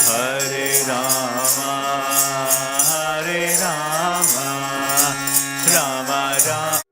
Hare Rama, Hare Rama, Rama Rama.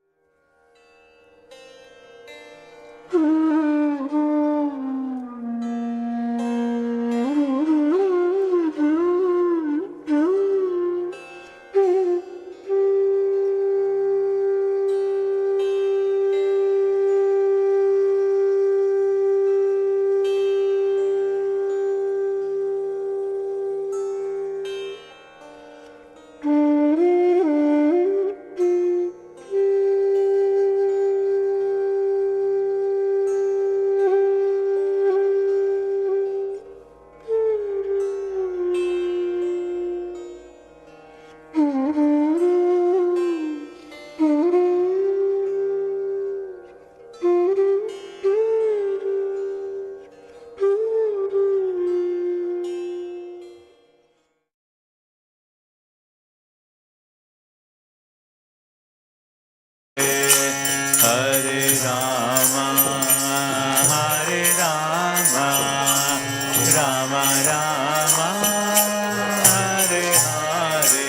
Hare Rama, Hare Rama, Rama Rama, Hare Hare,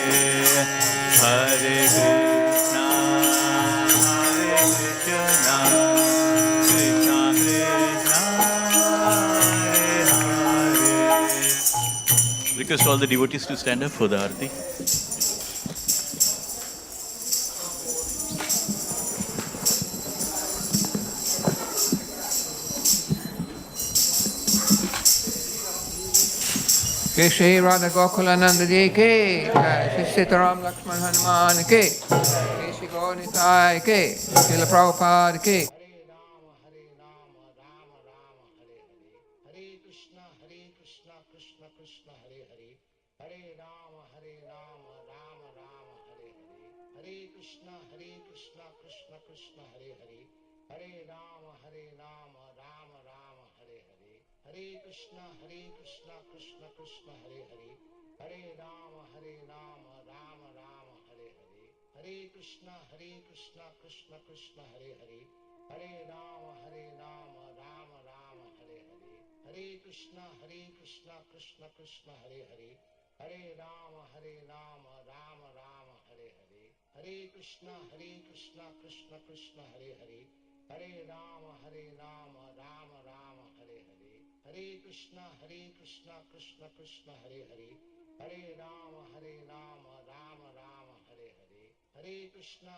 Hare Krishna, Hare Krishna, Krishna Krishna, Hare Hare. Request all the devotees to stand up for the Aarti. Shri Radha Gokulananda Ji ki, Shri Sitaram Lakshman Hanuman ki, Shri Shri Gaur Nitai ki, Srila Prabhupada ki. Hare Rama, Rama Rama, Hare Hare. Hare Krishna, Krishna Krishna, Hare Hare. Hare Rama, Rama Rama, Hare Hare. Hare Krishna, Krishna Krishna, Hare Hare. Hare Rama, Rama Rama, Hare Hare. Hare Krishna, Krishna Krishna, Hare Hare. Hare Rama, Rama Rama, Hare Hare. Hare Krishna, Krishna Krishna, Hare Hare. Hare Rama, Rama Rama, Hare Hare. Hare Krishna, Krishna Krishna, Hare Hare. Hare Rama, Rama Rama, Hare Hare. Hare Krishna, Krishna Krishna, Hare Hare. Hare Rama, Rama Rama, Hare Hare. Hare Krishna,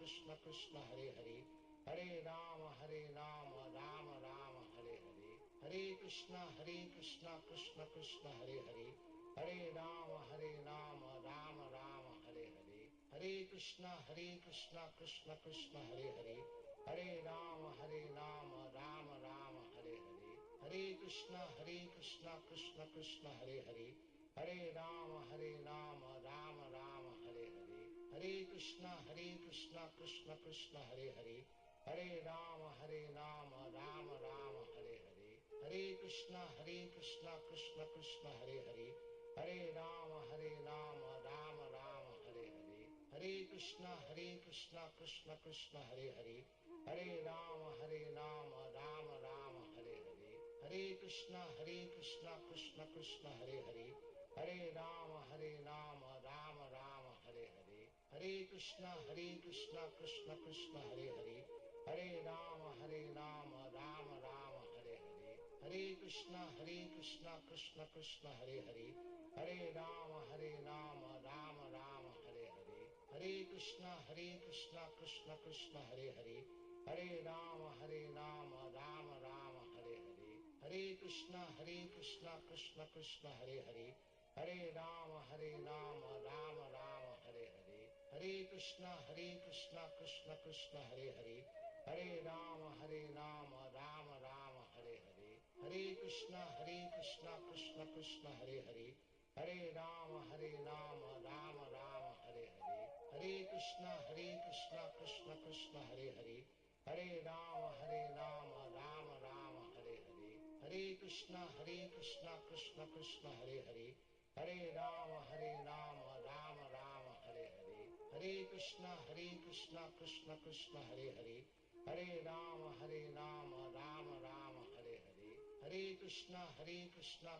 Krishna Krishna, Hare Hare. Hare Rama, Rama Rama, Hare Hare. Hare Krishna, Krishna Krishna, Hare Hare. Hare Rama, Rama Rama, Hare Hare. Hare Krishna, Krishna Krishna, Hare Hare. Hare Rama, Rama Rama, Hare Hare. Hare Krishna, Krishna Krishna, Hare Hare. Hare Rama, Rama Rama, Hare Hare. Hare Krishna, Krishna Krishna, Hare Hare. Hare Rama, Rama Rama, Hare Hare. Hare Krishna, Krishna Krishna, Hare Hare. Hare Rama, Rama Rama, Hare Hare. Hare Krishna, Krishna Krishna, Hare Hare. Hare Rama, Rama Rama, Hare Hare. Hare Krishna, Krishna Krishna, Hare Hare. Hare Rama, Rama Rama, Hare Hare. Hare Krishna, Krishna Krishna, Hare Hare. Hare Rama, Rama Rama, Hare Hare. Hare Krishna, Krishna Krishna, Hare Hare. Hare Rama, Rama Rama, Hare Hare. Hare Krishna, Krishna Krishna, Hare Hare. Hare Rama, Rama Rama, Hare Hare. Hare Krishna, Krishna Krishna, Hare Hare. Hare Rama, Rama Rama, Hare Hare. Hare Krishna, Krishna Krishna, Hare Hare. Hare Rama, Rama Rama, Hare Hare. Hare Krishna, Krishna Krishna, Hare Hare. Hare Rama, Rama Rama, Hare Hare. Hare Krishna, Krishna Krishna, Hare Hare. Hare Rama, Rama Rama, Hare Hare. Hare Krishna, Krishna Krishna, Hare Hare. Hare Rama, Rama Rama, Hare Hare. Hare Krishna, Krishna Krishna, Hare Hare. Hare Rama, Rama Rama, Hare Hare. Hare Krishna, Krishna Krishna, Hare Hare. Hare Rama, Rama Rama, Hare Hare. Hare Krishna Krishna Krishna Hare Hare, Hare Rama Rama Rama Hare Hare, Hare Krishna Krishna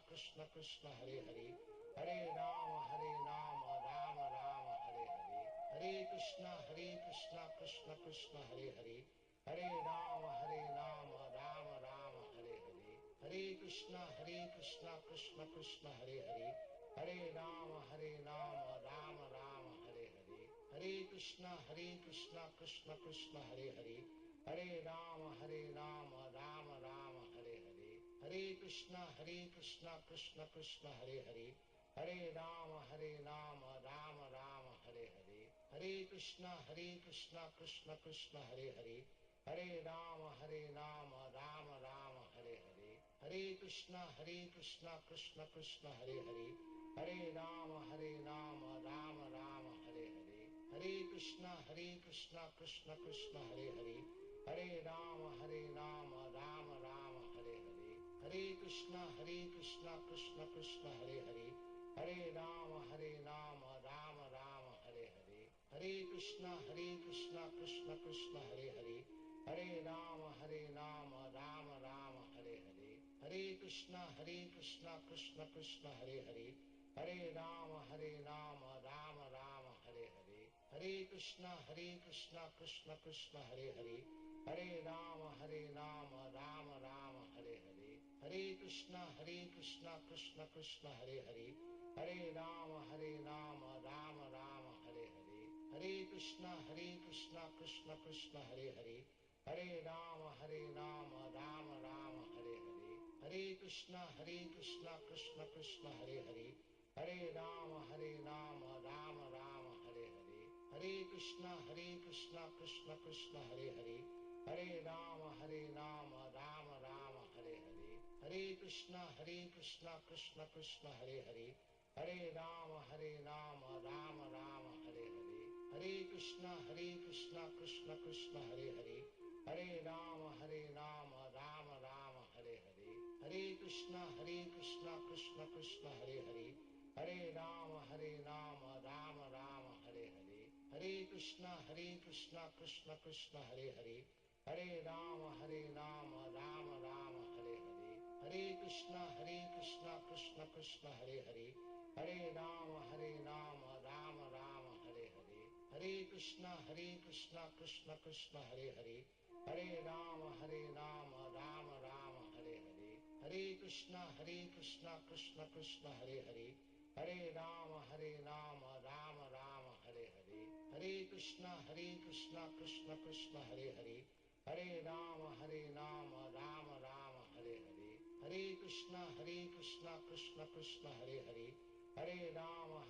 Krishna Hare Hare, Hare Rama Rama Rama Hare Hare, Hare Krishna Krishna Krishna Hare Hare, Hare Rama Rama Rama Hare Hare, Hare Krishna Krishna Krishna Hare Hare, Hare Rama Rama Rama Hare Hare, Hare Krishna Krishna Krishna Hare Hare, Hare Rama Rama Rama Hare Hare, Hare Krishna Krishna Krishna Hare Hare, Hare Rama Rama Rama Hare Hare, Hare Krishna Krishna Krishna Hare Hare, Hare Rama Rama Rama Hare Hare, Hare Krishna Krishna Krishna Hare Hare, Hare Rama Rama Rama Hare Hare, Hare Krishna Krishna Krishna Hare Hare, Hare Rama Rama Rama Hare Hare, Hare Krishna Krishna Krishna Hare Hare, Hare Rama Rama Rama Hare Hare, Hare Krishna Krishna Krishna Hare Hare, Hare Rama Rama Rama Hare Hare, Hare Krishna Krishna Krishna Hare Hare, Hare Rama Rama Rama Hare Hare, Hare Krishna Krishna Krishna Hare Hare, Hare Rama Rama Rama Hare Hare, Hare Krishna Krishna Krishna Hare Hare, Hare Rama Rama Rama Hare Hare, Hare Krishna Krishna Krishna Hare Hare, Hare Rama Rama Rama Hare Hare, Hare Krishna Krishna Krishna Hare Hare, Hare Rama Rama Rama Hare Hare, Hare Krishna Krishna Krishna Hare Hare, Hare Rama Rama Rama Hare Hare, Hare Krishna Krishna Krishna Hare Hare, Hare Rama Rama Rama Hare Hare, Hare Krishna Krishna Krishna Hare Hare, Hare Rama Rama Rama Hare Hare, Hare Krishna Krishna Krishna Hare Hare, Hare Rama Rama Rama Hare Hare, Hare Krishna Krishna Krishna Hare Hare, Hare Rama Rama Rama Hare Hare, Hare Krishna Krishna Krishna Hare Hare, Hare Rama Rama Rama Hare Hare, Hare Krishna Krishna Krishna Hare Hare, Hare Rama Rama Rama Hare Hare, Hare Krishna Krishna Krishna Hare Hare, Hare Rama Rama Rama Hare Hare, Hare Krishna Krishna Krishna Hare Hare, Hare Rama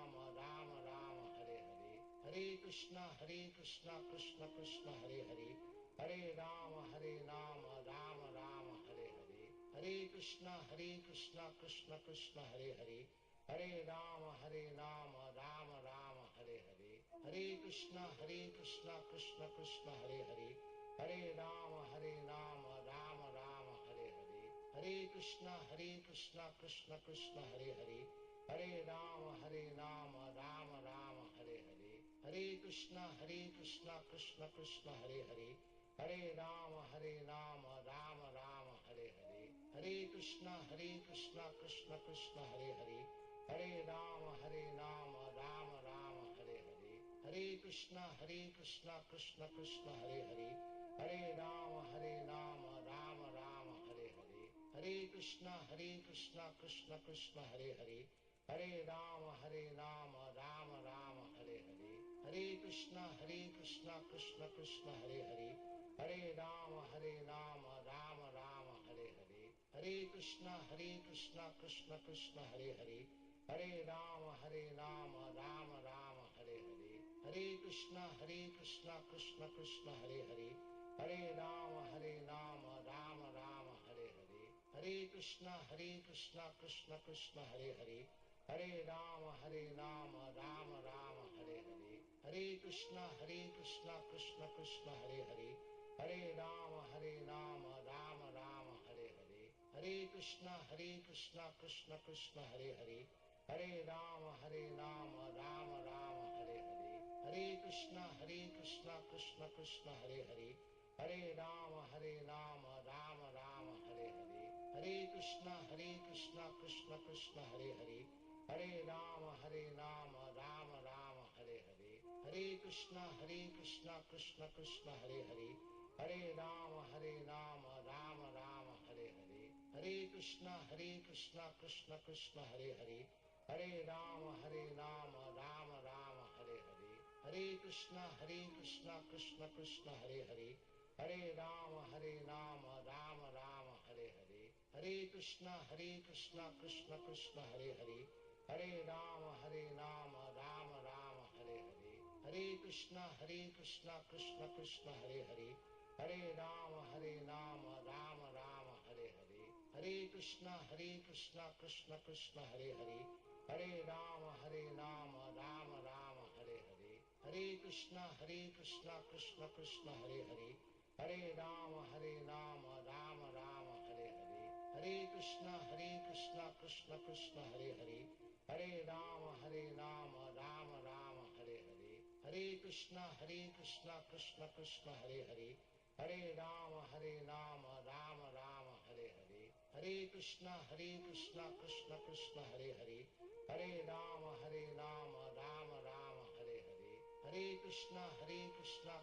Rama Rama Hare Hare, Hare Krishna Krishna Krishna Hare Hare, Hare Rama Rama Rama Hare Hare, Hare Krishna Krishna Krishna Hare Hare, Hare Rama Rama Rama Hare Hare, Hare Krishna Krishna Krishna Hare Hare, Hare Rama Rama Rama Hare Hare, Hare Krishna Krishna Krishna Hare Hare, Hare Rama Rama Rama Hare Hare, Hare Krishna Krishna Krishna Hare Hare, Hare Rama Rama Rama Hare Hare, Hare Krishna Krishna Krishna Hare Hare, Hare Rama Rama Rama Hare Hare, Hare Krishna Krishna Krishna Hare Hare, Hare Rama Rama Rama Hare Hare, Hare Krishna Krishna Krishna Hare Hare, Hare Rama Rama Rama Hare Hare, Hare Krishna Krishna Krishna Hare Hare, Hare Rama Rama Rama Hare Hare, Hare Krishna Krishna Krishna Hare Hare, Hare Rama Rama Rama Hare Hare, Hare Krishna Krishna Krishna Hare Hare, Hare Rama Rama Rama Hare Hare, Hare Krishna Krishna Krishna Hare Hare, Hare Rama Rama Rama Hare Hare, Hare Krishna Krishna Krishna Hare Hare, Hare Rama Rama Rama Hare Hare, Hare Krishna Krishna Krishna Hare Hare, Hare Rama Rama Rama Hare Hare, Hare Krishna Krishna Krishna Hare Hare, Hare Rama Rama Rama Hare Hare, Hare Krishna Krishna Krishna Hare Hare, Hare Rama Rama Rama Hare Hare, Hare Krishna Krishna Krishna Hare Hare, Hare Rama Rama Rama Hare Hare, Hare Krishna Krishna Krishna Hare Hare, Hare Rama Rama Rama Hare Hare, Hare Krishna Krishna Krishna Hare Hare, Hare Rama Rama Rama Hare Hare, Hare Krishna Krishna Krishna Hare Hare, Hare Rama Rama Rama Hare Hare, Hare Krishna Krishna Krishna Hare Hare, Hare Rama Rama Rama Hare Hare, Hare Krishna Krishna Krishna Hare Hare, Hare Rama Rama Rama Hare Hare, Hare Krishna Krishna Krishna Hare Hare, Hare Rama Rama Rama Hare Hare, Hare Krishna Krishna Krishna Hare Hare, Hare Rama Rama Rama Hare Hare, Hare Krishna Krishna Krishna Hare Hare, Hare Rama Rama Rama Hare Hare, Hare Krishna Krishna Krishna Hare Hare, Hare Rama Rama Rama Hare Hare, Hare Krishna Krishna Krishna Hare Hare, Hare Rama Rama Rama Hare Hare, Hare Krishna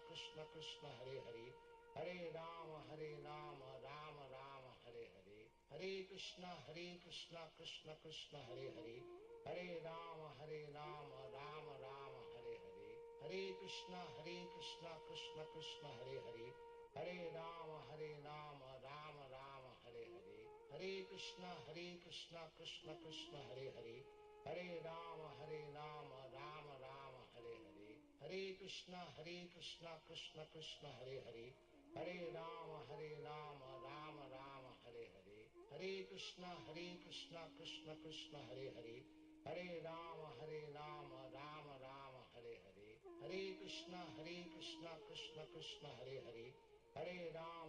Krishna Krishna Hare Hare, Hare Rama Rama Rama Hare Hare, Hare Krishna Krishna Krishna Hare Hare, Hare Rama Rama Rama Hare Hare, Hare Krishna Krishna Krishna Hare Hare, Hare Rama Rama Rama Hare Hare, Hare Krishna Krishna Krishna Hare Hare, Hare Rama Rama Rama Hare Hare, Hare Krishna Krishna Krishna Hare Hare, Hare Rama Rama Rama Hare Hare, Hare Krishna Krishna Krishna Hare Hare, Hare Rama Rama Rama Hare Hare, Hare Krishna Krishna Krishna Hare Hare, Hare Rama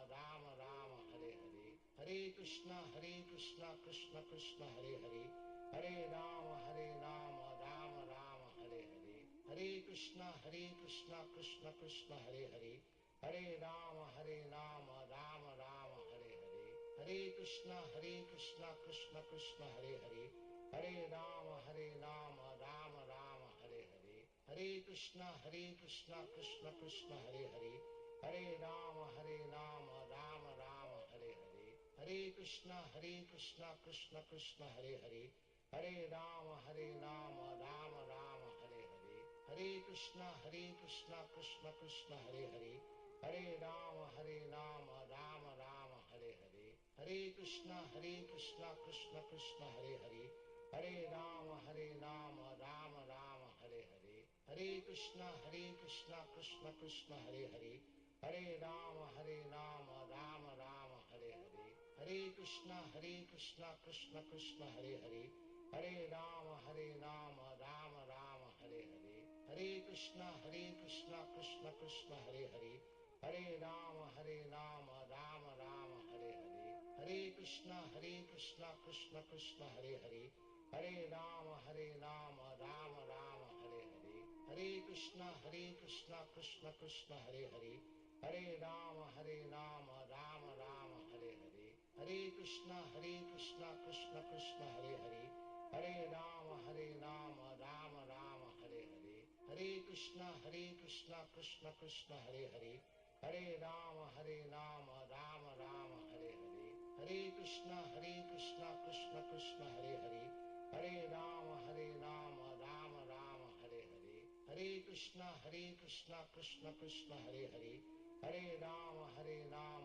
Rama Rama Hare Hare, Hare Krishna Krishna Krishna Hare Hare, Hare Rama Rama Rama Hare Hare, Hare Krishna Krishna Krishna Hare Hare, Hare Rama Rama Rama Hare Hare, Hare Krishna Krishna Krishna Hare Hare, Hare Rama Rama Rama Hare Hare, Hare Krishna Krishna Krishna Hare Hare, Hare Rama Rama Rama Hare Hare, Hare Krishna Krishna Krishna Hare Hare, Hare Rama Rama Rama Hare Hare, Hare Krishna Krishna Krishna Hare Hare, Hare Rama Rama Rama Hare Hare, Hare Krishna Krishna Krishna Hare Hare, Hare Rama Rama Rama Hare Hare, Hare Krishna Krishna Krishna Hare Hare, Hare Rama Rama Rama Hare Hare, Hare Krishna Krishna Krishna Hare Hare, Hare Rama Rama Rama Hare Hare, Hare Krishna Krishna Krishna Hare Hare, Hare Rama Rama Rama Hare Hare, Hare Krishna Krishna Krishna Hare Hare, Hare Rama Rama Rama Hare Hare, Hare Krishna Krishna Krishna Hare Hare, Hare Rama Rama Rama Hare Hare, Hare Krishna Krishna Krishna Hare Hare, Hare Rama Rama Rama Hare Hare, Hare Krishna Krishna Krishna Hare Hare, Hare Rama Rama Rama Hare Hare, Hare Krishna Krishna Krishna Hare Hare, Hare Rama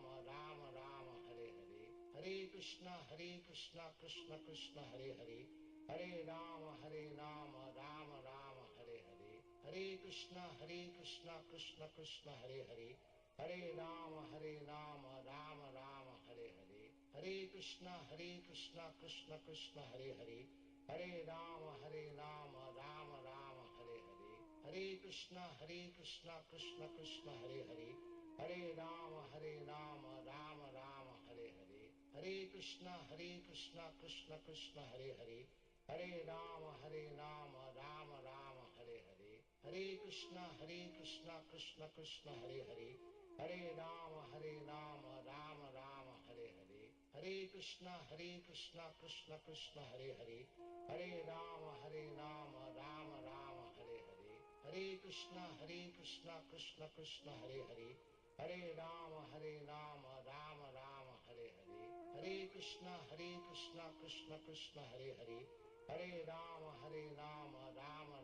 Rama Rama Hare Hare, Hare Krishna Krishna Krishna Hare Hare, Hare Rama Rama Rama Hare Hare, Hare Krishna Krishna Krishna Hare Hare, Hare Rama Rama Rama Hare Hare, Hare Krishna Krishna Krishna Hare Hare, Hare Rama Rama Rama Hare Hare, Hare Krishna Krishna Krishna Hare Hare, Hare Rama Rama Rama Hare Hare, Hare Krishna Krishna Krishna Hare Hare, Hare Rama Rama Rama Hare Hare, Hare Krishna Krishna Krishna Hare Hare, Hare Rama Rama Rama Hare Hare, Hare Krishna Krishna Krishna Hare Hare, Hare Rama Rama Rama Hare Hare, Hare Krishna Krishna Krishna Hare Hare, Hare Rama Rama Rama Hare Hare, Hare Krishna Krishna Krishna Hare Hare, Hare Rama Rama Rama Hare Hare, Hare Krishna Krishna Krishna Hare Hare, Hare Rama Rama Rama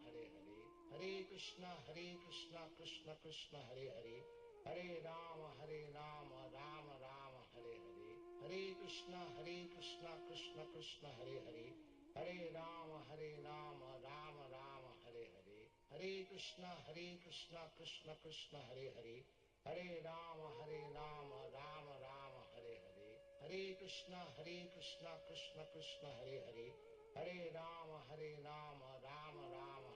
Hare Hare, Hare Krishna Krishna Krishna Hare Hare, Hare Rama Rama Rama Hare Hare, Hare Krishna Krishna Krishna Hare Hare, Hare Rama Rama Rama Hare Hare, Hare Krishna Krishna Krishna Hare Hare, Hare Rama Rama Rama Hare Hare, Hare Krishna Krishna Krishna Hare Hare, Hare Rama Rama Rama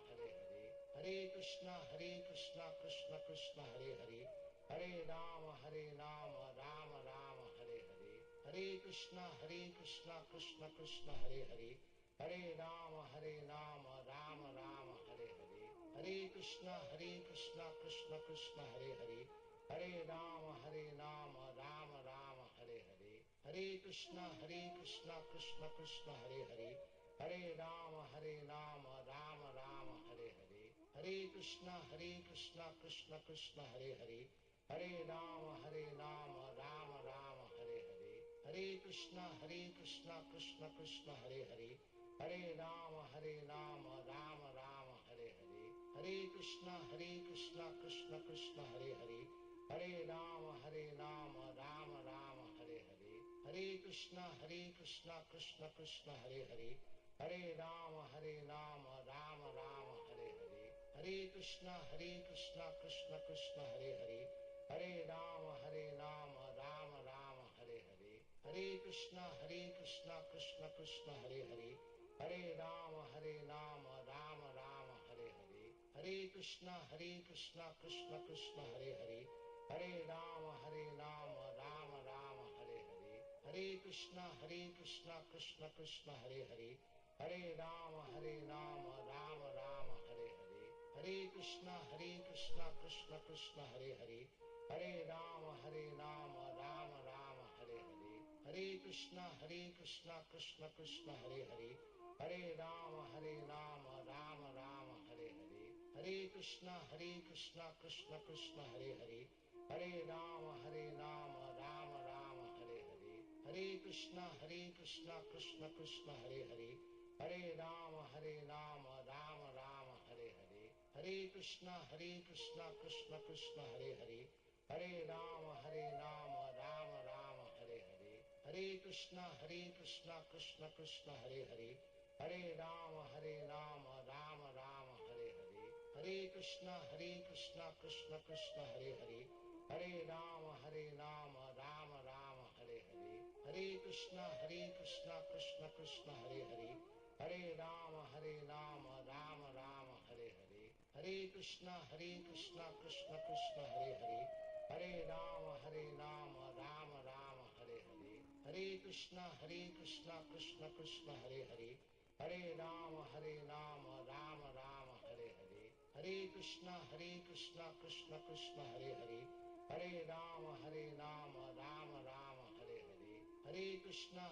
Hare Hare, Hare Krishna Krishna Krishna Hare Hare, Hare Rama Rama Rama Hare Hare, Hare Krishna Krishna Krishna Hare Hare, Hare Rama Rama Rama Hare Hare, Hare Krishna Krishna Krishna Hare Hare, Hare Rama Rama Rama Hare Hare, Hare Krishna Krishna Krishna Hare Hare, Hare Rama Rama Rama Hare Hare, Hare Krishna Krishna Krishna Hare Hare, Hare Rama Rama Rama Hare Hare, Hare Krishna Krishna Krishna Hare Hare, Hare Rama Rama Rama Hare Hare, Hare Krishna Krishna Krishna Hare Hare, Hare Rama Rama Rama Hare Hare, Hare Krishna Krishna Krishna Hare Hare, Hare Rama Rama Rama Hare Hare, Hare Krishna Krishna Krishna Hare Hare, Hare Rama Rama Rama Hare Hare, Hare Krishna Krishna Krishna Hare Hare, Hare Rama Rama Rama Hare Hare, Hare Krishna Krishna Krishna Hare Hare, Hare Rama Rama Rama Hare Hare, Hare Krishna Krishna Krishna Hare Hare, Hare Rama Rama Rama Hare Hare, Hare Krishna Krishna Krishna Hare Hare, Hare Rama Rama Rama Hare Hare, Hare Krishna Krishna Krishna Hare Hare, Hare Rama Rama Rama Hare Hare, Hare Krishna Krishna Krishna Hare Hare, Hare Rama Rama Rama Hare Hare, Hare Krishna Krishna Krishna Hare Hare, Hare Rama Rama Rama Hare Hare, Hare Krishna Krishna Krishna Hare Hare, Hare Rama Rama Rama Hare Hare, Hare Krishna Krishna Krishna Hare Hare, Hare Rama Rama Rama Hare Hare, Hare Krishna Krishna Krishna Hare Hare, Hare Rama Rama Rama Hare Hare, Hare Krishna Krishna Krishna Hare Hare, Hare Rama Rama Rama Hare Hare, Hare Krishna Krishna Krishna Hare Hare, Hare Rama Rama Rama Hare Hare, Hare Krishna Krishna Krishna Hare Hare, Hare Rama Rama Rama Hare Hare,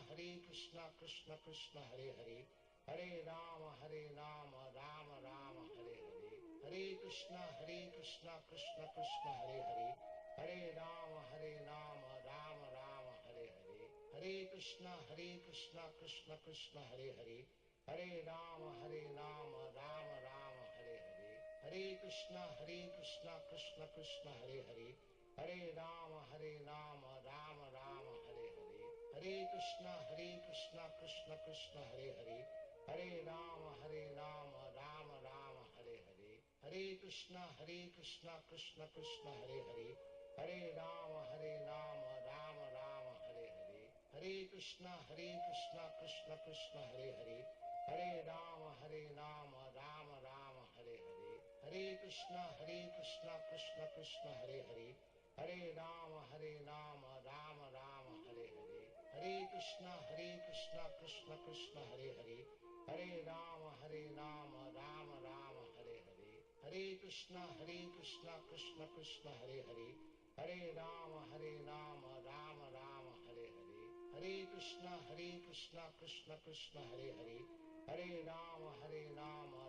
Hare Krishna Krishna Krishna Hare Hare, Hare Rama Rama Rama Hare Hare, Hare Krishna Krishna Krishna Hare Hare, Hare Rama Rama Rama Hare Hare, Hare Krishna Krishna Krishna Hare Hare, Hare Rama Rama Rama Hare Hare, Hare Krishna Krishna Krishna Hare Hare, Hare Rama Rama Rama Hare Hare, Hare Krishna Krishna Krishna Hare Hare, Hare Rama Rama Rama Hare Hare, Hare Krishna Krishna Krishna Hare Hare, Hare Rama Rama Rama Hare Hare, Hare Krishna Krishna Krishna Hare Hare, Hare Rama Rama Rama Hare Hare, Hare Krishna Krishna Krishna Hare Hare, Hare Rama Rama Rama Hare Hare, Hare Krishna Krishna Krishna Hare Hare, Hare Rama Rama Rama Hare Hare, Hare Krishna Krishna Krishna Hare Hare, Hare Rama Rama Rama Hare Hare, Hare Krishna Krishna Krishna Hare Hare, Hare Rama Rama Rama Hare Hare, Hare Krishna Krishna Krishna Hare Hare, Hare Rama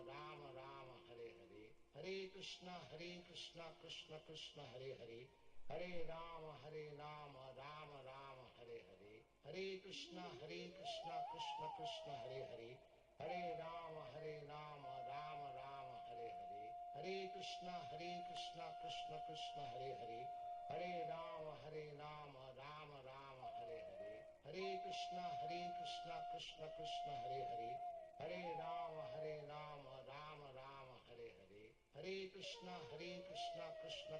Rama Rama Hare Hare, Hare Krishna Krishna Krishna Hare Hare, Hare Rama Rama Rama Hare Hare, Hare Krishna Krishna Krishna Hare Hare, Hare Rama Rama Rama Hare Hare, Hare Krishna Krishna Krishna Hare Hare, Hare Rama Rama Rama Hare Hare, Hare Krishna Krishna Krishna Hare Hare, Hare Rama Rama Rama Hare Hare, Hare Krishna Krishna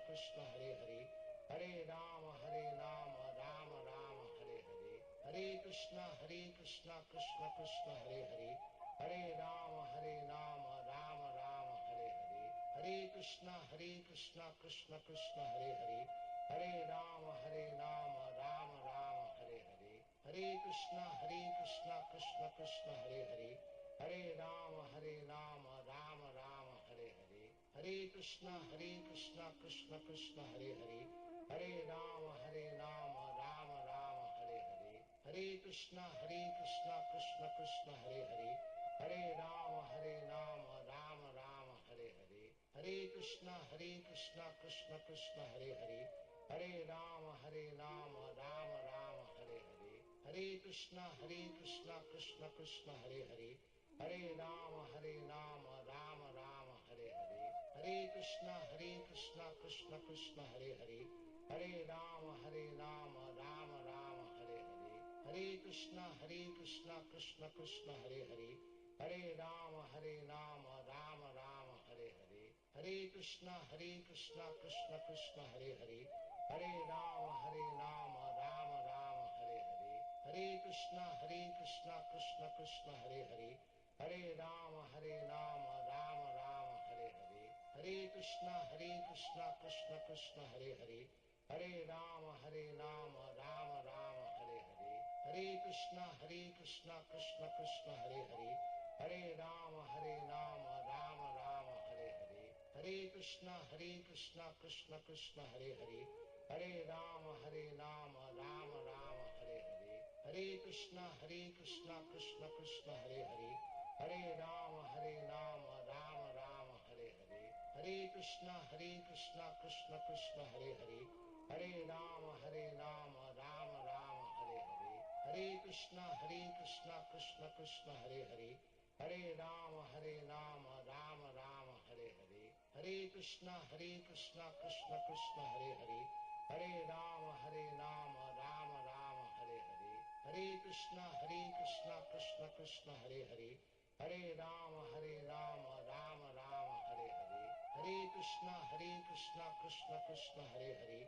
Krishna Hare Hare, Hare Rama Rama Rama Hare Hare, Hare Krishna Krishna Krishna Hare Hare, Hare Rama Rama Rama Hare Hare, Hare Krishna Krishna Krishna Hare Hare, Hare Rama Rama Rama Hare Hare, Hare Krishna Krishna Krishna Hare Hare, Hare Rama Rama Rama Hare Hare, Hare Krishna Krishna Krishna Hare Hare, Hare Rama Rama Rama Hare Hare, Hare Krishna Krishna Krishna Hare Hare, Hare Rama Rama Rama Hare Hare, Hare Krishna Krishna Krishna Hare Hare, Hare Rama Rama Rama Hare Hare, Hare Krishna Krishna Krishna Hare Hare, Hare Rama Rama Rama Hare Hare, Hare Krishna Krishna Krishna Hare Hare, Hare Rama Rama Rama Hare Hare, Hare Krishna Krishna Krishna Hare Hare, Hare Rama Rama Rama Hare Hare, Hare Krishna Krishna Krishna Hare Hare, Hare Rama Rama Rama Hare Hare, Hare Krishna Krishna Krishna Hare Hare, Hare Rama Rama Rama Hare Hare, Hare Krishna Krishna Krishna Hare Hare, Hare Rama Rama Rama Hare Hare, Hare Krishna Krishna Krishna Hare Hare, Hare Rama Rama Rama Hare Hare, Hare Krishna Krishna Krishna Hare Hare, Hare Rama Rama Rama Hare Hare, Hare Krishna Krishna Krishna Hare Hare, Hare Rama Rama Rama Hare Hare, Hare Krishna Krishna Krishna Hare Hare, Hare Rama Rama Rama Hare Hare, Hare Krishna Krishna Krishna Hare Hare, Hare Rama Rama Rama Hare Hare, Hare Krishna Krishna Krishna Hare Hare, Hare Rama Rama Rama Hare Hare, Hare Krishna Krishna Krishna Hare Hare,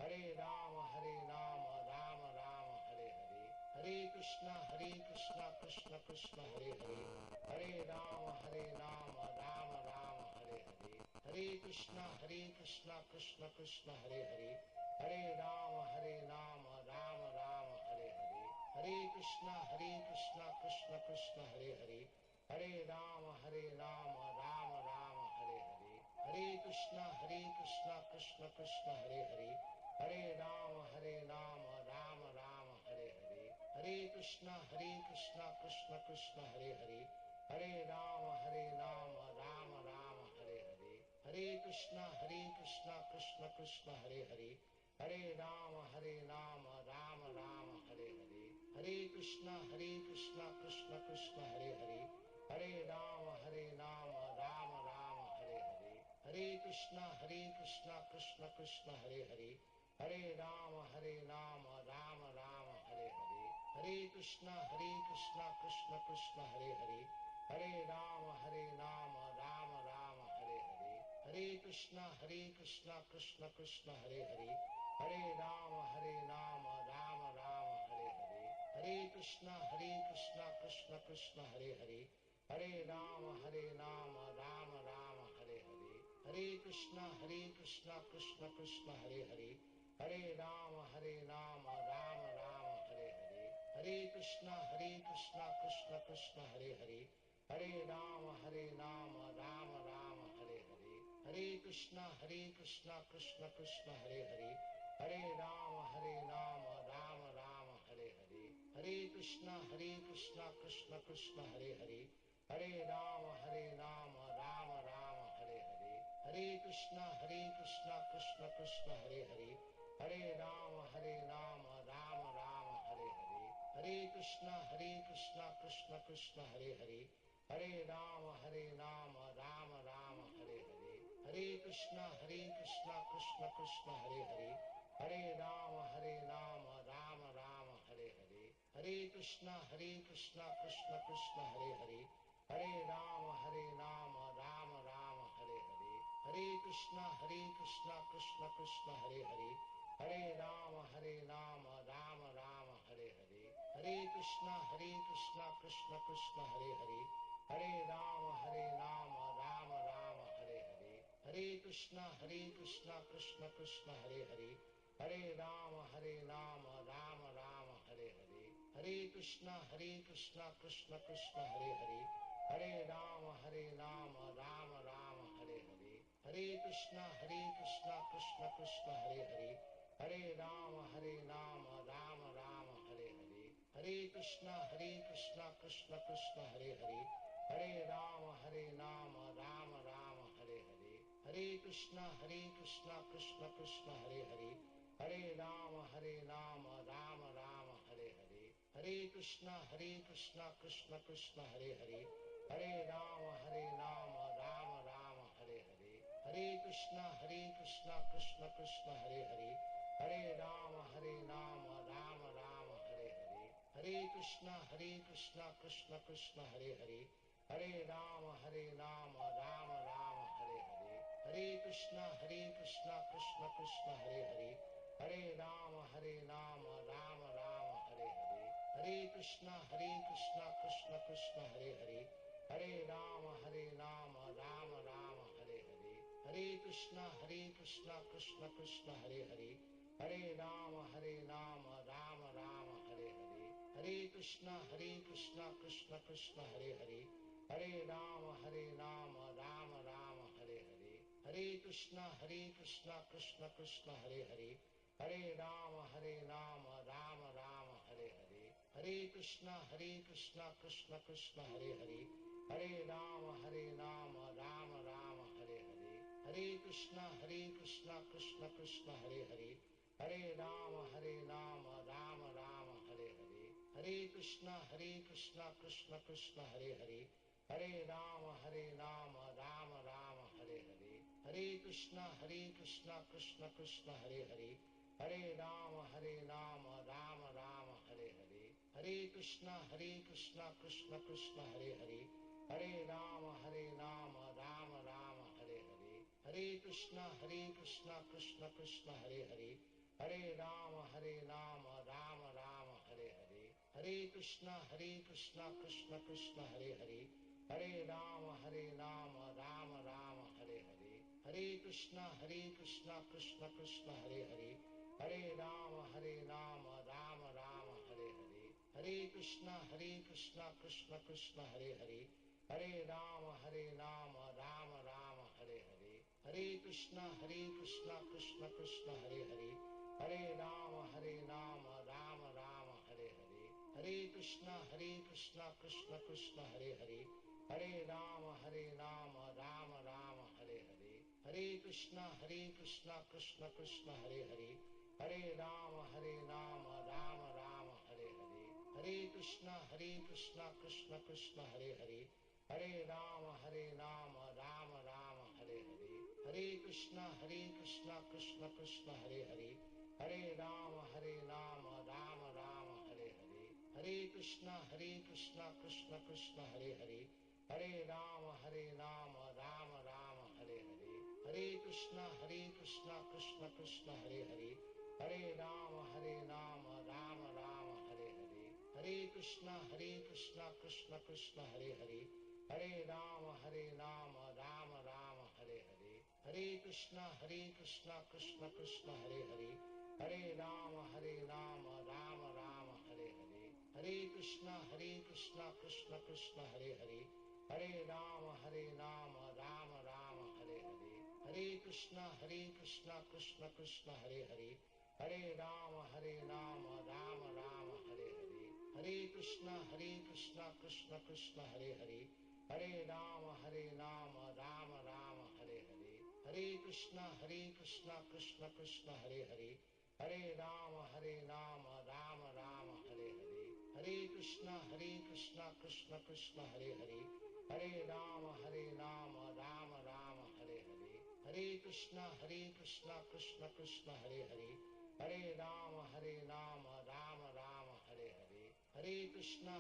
Hare Rama Rama Rama Hare Hare, Hare Krishna Krishna Krishna Hare Hare, Hare Rama Rama Rama Hare Hare, Hare Krishna Krishna Krishna Hare Hare, Hare Rama Rama Rama Hare Hare, Hare Krishna Krishna Krishna Hare Hare, Hare Rama Rama Rama Hare Hare, Hare Krishna Krishna Krishna Hare Hare, Hare Rama Rama Rama Hare Hare, Hare Krishna Krishna Krishna Hare Hare, Hare Rama Rama Rama Hare Hare, Hare Krishna Krishna Krishna Hare Hare, Hare Rama Rama Rama Hare Hare, Hare Krishna Krishna Krishna Hare Hare, Hare Rama Rama Rama Hare Hare, Hare Krishna Krishna Krishna Hare Hare, Hare Rama Rama Rama Hare Hare, Hare Krishna Krishna Krishna Hare Hare, Hare Rama Rama Rama Hare Hare, Hare Krishna Krishna Krishna Hare Hare, Hare Rama Rama Rama Hare Hare, Hare Krishna Krishna Krishna Hare Hare, Hare Rama Rama Rama Hare Hare, Hare Krishna Krishna Krishna Hare Hare, Hare Rama Rama Rama Hare Hare, Hare Krishna Krishna Krishna Hare Hare, Hare Rama Rama Rama Hare Hare, Hare Krishna Krishna Krishna Hare Hare, Hare Rama Rama Rama Hare Hare, Hare Krishna Krishna Krishna Hare Hare, Hare Rama Rama Rama Hare Hare, Hare Krishna Krishna Krishna Hare Hare, Hare Rama Rama Rama Hare Hare, Hare Krishna Krishna Krishna Hare Hare, Hare Rama Rama Rama Hare Hare, Hare Krishna Krishna Krishna Hare Hare, Hare Rama Rama Rama Hare Hare, Hare Krishna Krishna Krishna Hare Hare, Hare Rama Rama Rama Hare Hare, Hare Krishna Krishna Krishna Hare Hare, Hare Rama Rama Rama Hare Hare, Hare Krishna Krishna Krishna Hare Hare, Hare Rama Rama Rama Hare Hare, Hare Krishna Krishna Krishna Hare Hare, Hare Rama Rama Rama Hare Hare, Hare Krishna Krishna Krishna Hare Hare, Hare Rama Rama Rama Hare Hare, Hare Krishna Krishna Krishna Hare Hare, Hare Rama Rama Rama Hare Hare, Hare Krishna Krishna Krishna Hare Hare, Hare Rama Rama Rama Hare Hare, Hare Krishna Krishna Krishna Hare Hare, Hare Rama Rama Rama Hare Hare, Hare Krishna Krishna Krishna Hare Hare, Hare Rama Rama Rama Hare Hare, Hare Krishna Krishna Krishna Hare Hare, Hare Rama Rama Rama Hare Hare, Hare Krishna Krishna Krishna Hare Hare, Hare Rama Rama Rama Hare Hare, Hare Krishna Krishna Krishna Hare Hare, Hare Rama Rama Rama Hare Hare, Hare Krishna Krishna Krishna Hare Hare, Hare Rama Rama Rama Hare Hare, Hare Krishna Krishna Krishna Hare Hare, Hare Rama Rama Rama Hare Hare, Hare Krishna Krishna Krishna Hare Hare, Hare Rama Rama Rama Hare Hare, Hare Krishna Krishna Krishna Hare Hare, Hare Rama Rama Rama Hare Hare, Hare Krishna Krishna Krishna Hare Hare, Hare Rama Rama Rama Hare Hare, Hare Krishna Krishna Krishna Hare Hare, Hare Rama Rama Rama Hare Hare, Hare Krishna Krishna Krishna Hare Hare, Hare Rama Rama Rama Hare Hare, Hare Krishna Krishna Krishna Hare Hare, Hare Rama Rama Rama Hare Hare, Hare Krishna Krishna Krishna Hare Hare, Hare Rama Rama Rama Hare Hare, Hare Krishna Krishna Krishna Hare Hare, Hare Rama Rama Rama Hare Hare, Hare Krishna Krishna Krishna Hare Hare, Hare Rama Rama Rama Hare Hare, Hare Krishna Krishna Krishna Hare Hare, Hare Rama Rama Rama Hare Hare, Hare Krishna Krishna Krishna Hare Hare, Hare Rama Rama Rama Hare Hare, Hare Krishna Krishna Krishna Hare Hare, Hare Rama Rama Rama Hare Hare, Hare Krishna Krishna Krishna Hare Hare, Hare Rama Rama Rama Hare Hare, Hare Krishna Krishna Krishna Hare Hare, Hare Rama Rama Rama Hare Hare, Hare Krishna Krishna Krishna Hare Hare, Hare Rama Rama Rama Hare Hare, Hare Krishna Krishna Krishna Hare Hare, Hare Rama Rama Rama Hare Hare, Hare Krishna Krishna Krishna Hare Hare, Hare Rama Rama Rama Hare Hare, Hare Krishna Krishna Krishna Hare Hare, Hare Rama Rama Rama Hare Hare, Hare Krishna Krishna Krishna Hare Hare, Hare Rama Rama Rama Hare Hare, Hare Krishna Krishna Hare Hare, Hare Rama Rama Rama Hare Hare, Hare Krishna Krishna Hare Hare, Hare Rama Rama Rama Hare Hare, Hare Krishna Krishna Hare Hare, Hare Rama Rama Rama Hare Hare, Hare Krishna Krishna Krishna Hare Hare, Hare Rama Rama Rama Hare Hare, Hare Krishna Krishna Krishna Hare Hare, Hare Rama Rama Rama Hare Hare, Hare Krishna Krishna Krishna Hare Hare, Hare Rama Rama Rama Hare Hare, Hare Krishna Krishna Krishna Hare Hare, Hare Rama Rama Rama Hare Hare, Hare Krishna Krishna Krishna Hare Hare, Hare Rama Rama Rama Hare Hare, Hare Krishna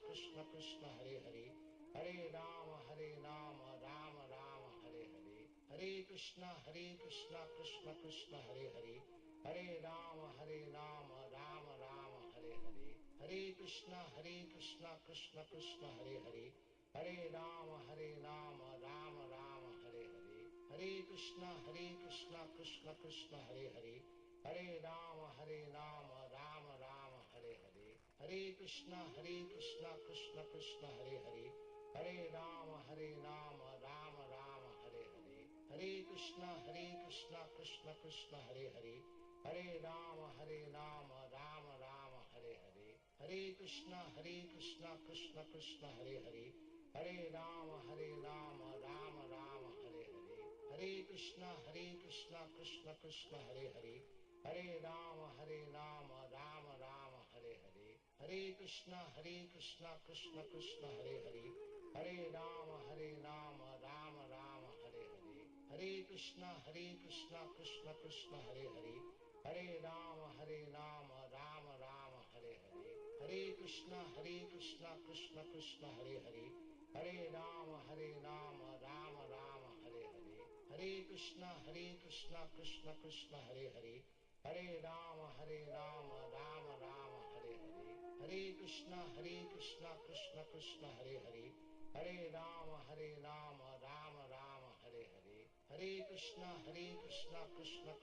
Krishna Krishna Hare Hare, Hare Rama Rama Rama Hare Hare, Hare Krishna Krishna Krishna Hare Hare, Hare Rama Rama Rama Hare Hare, Hare Krishna Krishna Krishna Hare Hare, Hare Rama Rama Rama Hare Hare, Hare Krishna Krishna Krishna Hare Hare, Hare Rama Rama Rama Hare Hare, Hare Krishna Krishna Krishna Hare Hare, Hare Rama Rama Rama Hare Hare, Hare Krishna Krishna Krishna Hare Hare, Hare Rama Rama Rama Hare Hare, Hare Krishna Krishna Krishna Hare Hare, Hare Rama Rama Rama Hare Hare, Hare Krishna Krishna Krishna Hare Hare, Hare Rama Rama Rama Hare Hare, Hare Krishna Krishna Krishna Hare Hare, Hare Rama Rama Rama Hare Hare, Hare Krishna Krishna Krishna Hare Hare, Hare Rama Rama Rama Hare Hare, Hare Krishna Krishna Krishna Hare Hare, Hare Rama Rama Rama Hare Hare, Hare Krishna Krishna Krishna Hare Hare, Hare Rama Rama Rama Hare Hare, Hare Krishna Krishna Krishna Hare Hare, Hare Rama Rama Rama Hare Hare, Hare Krishna Krishna Krishna Hare Hare, Hare Rama Rama Rama Hare Hare, Hare Krishna Krishna Krishna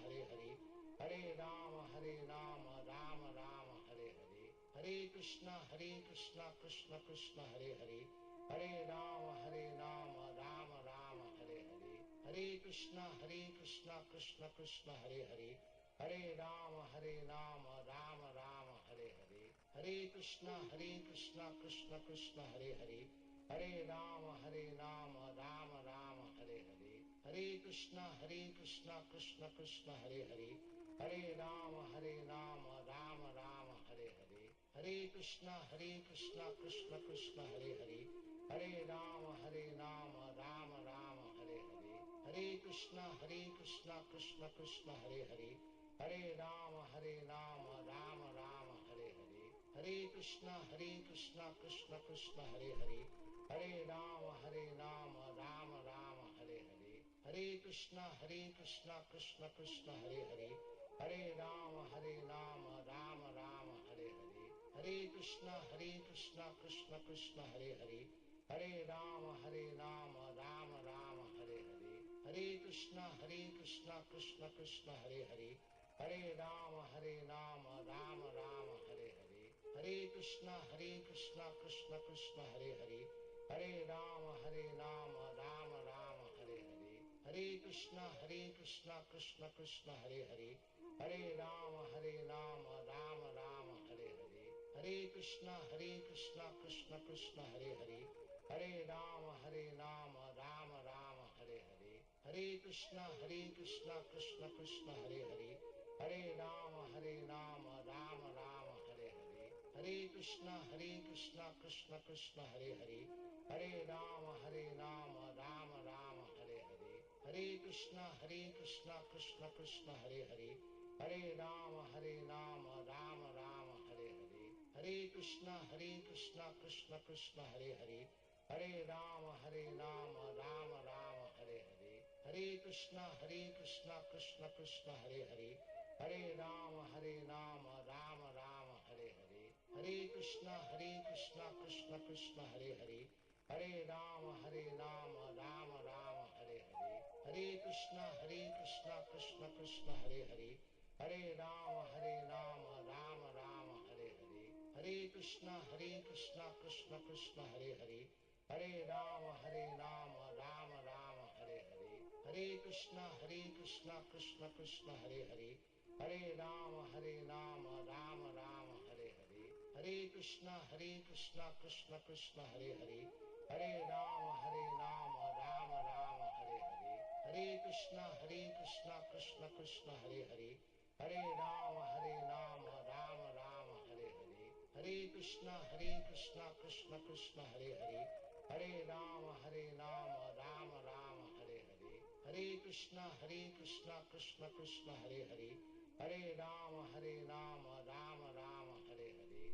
Hare Hare, Hare Rama Rama Rama Hare Hare, Hare Krishna Krishna Krishna Hare Hare, Hare Rama Rama Rama Hare Hare, Hare Krishna Krishna Krishna Hare Hare, Hare Rama Rama Rama Hare Hare, Hare Krishna Krishna Krishna Hare Hare, Hare Rama Rama Rama Hare Hare, Hare Krishna Krishna Krishna Hare Hare, Hare Rama Rama Rama Hare Hare, Hare Krishna Krishna Krishna Hare Hare, Hare Rama Rama Rama Hare Hare, Hare Krishna Krishna Krishna Hare Hare, Hare Rama Rama Rama Hare Hare, Hare Krishna Krishna Krishna Hare Hare, Hare Rama Rama Rama Hare Hare, Hare Krishna Krishna Krishna Hare Hare, Hare Rama Rama Rama Hare Hare, Hare Krishna Krishna Krishna Hare Hare, Hare Rama Rama Rama Hare Hare, Hare Krishna Krishna Krishna Hare Hare, Hare Rama Rama Rama Hare Hare, Hare Krishna Krishna Krishna Hare Hare, Hare Rama Rama Rama Hare Hare, Hare Krishna Krishna Krishna Hare Hare, Hare Rama Rama Rama Hare Hare, Hare Krishna Krishna Krishna Hare Hare, Hare Rama Rama Rama Hare Hare, Hare Krishna Krishna Krishna Hare Hare, Hare Rama Rama Rama Hare Hare, Hare Krishna Krishna Krishna Hare Hare, Hare Rama Rama Rama Hare Hare, Hare Krishna Krishna Krishna Hare Hare, Hare Rama Rama Rama Hare Hare, Hare Krishna Krishna Krishna Hare Hare, Hare Rama Rama Rama Hare Hare, Hare Krishna Krishna Krishna Hare Hare, Hare Rama Rama Rama Hare Hare, Hare Krishna Krishna Krishna Hare Hare, Hare Rama Rama Rama Hare Hare, Hare Krishna Krishna Krishna Hare Hare, Hare Rama Rama Rama Hare Hare, Hare Krishna Krishna Krishna Hare Hare, Hare Rama Rama Rama Hare Hare, Hare Krishna Krishna Krishna Hare Hare, Hare Rama Rama Rama Hare Hare, Hare Krishna Krishna Krishna Hare Hare, Hare Rama Rama Rama Hare Hare, Hare Krishna Krishna Krishna Hare Hare, Hare Rama Rama Rama Hare Hare, Hare Krishna Krishna Krishna Hare Hare, Hare Rama Rama Rama Hare Hare.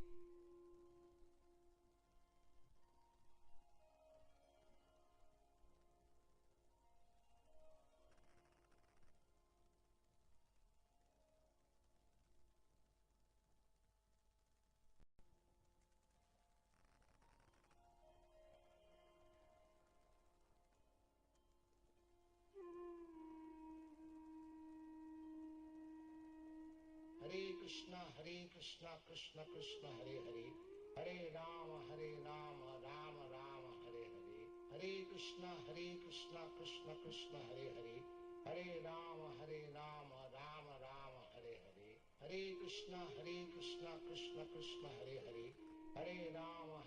Hare Krishna Krishna Krishna Hare Hare, Hare Rama Rama Rama Hare Hare, Hare Krishna Krishna Krishna Hare Hare, Hare Rama Rama Rama Hare Hare, Hare Krishna Krishna Krishna Hare Hare, Hare Rama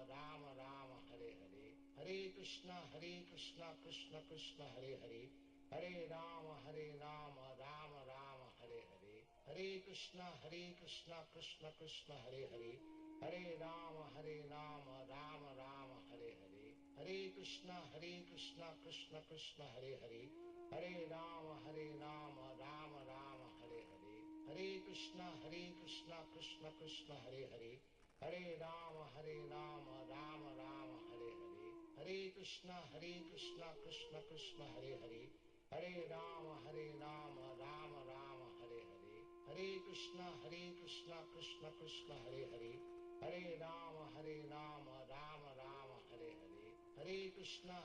Rama Rama Hare Hare, Hare Krishna Krishna Krishna Hare Hare, Hare Rama Rama Rama Hare Hare, Hare Krishna Krishna Krishna Hare Hare, Hare Rama Rama Rama Hare Hare, Hare Krishna Krishna Krishna Hare Hare, Hare Rama Rama Rama Hare Hare, Hare Krishna Krishna Krishna Hare Hare, Hare Rama Rama Rama Hare Hare, Hare Krishna Krishna Krishna Hare Hare, Hare Rama Rama Rama Hare Hare, Hare Krishna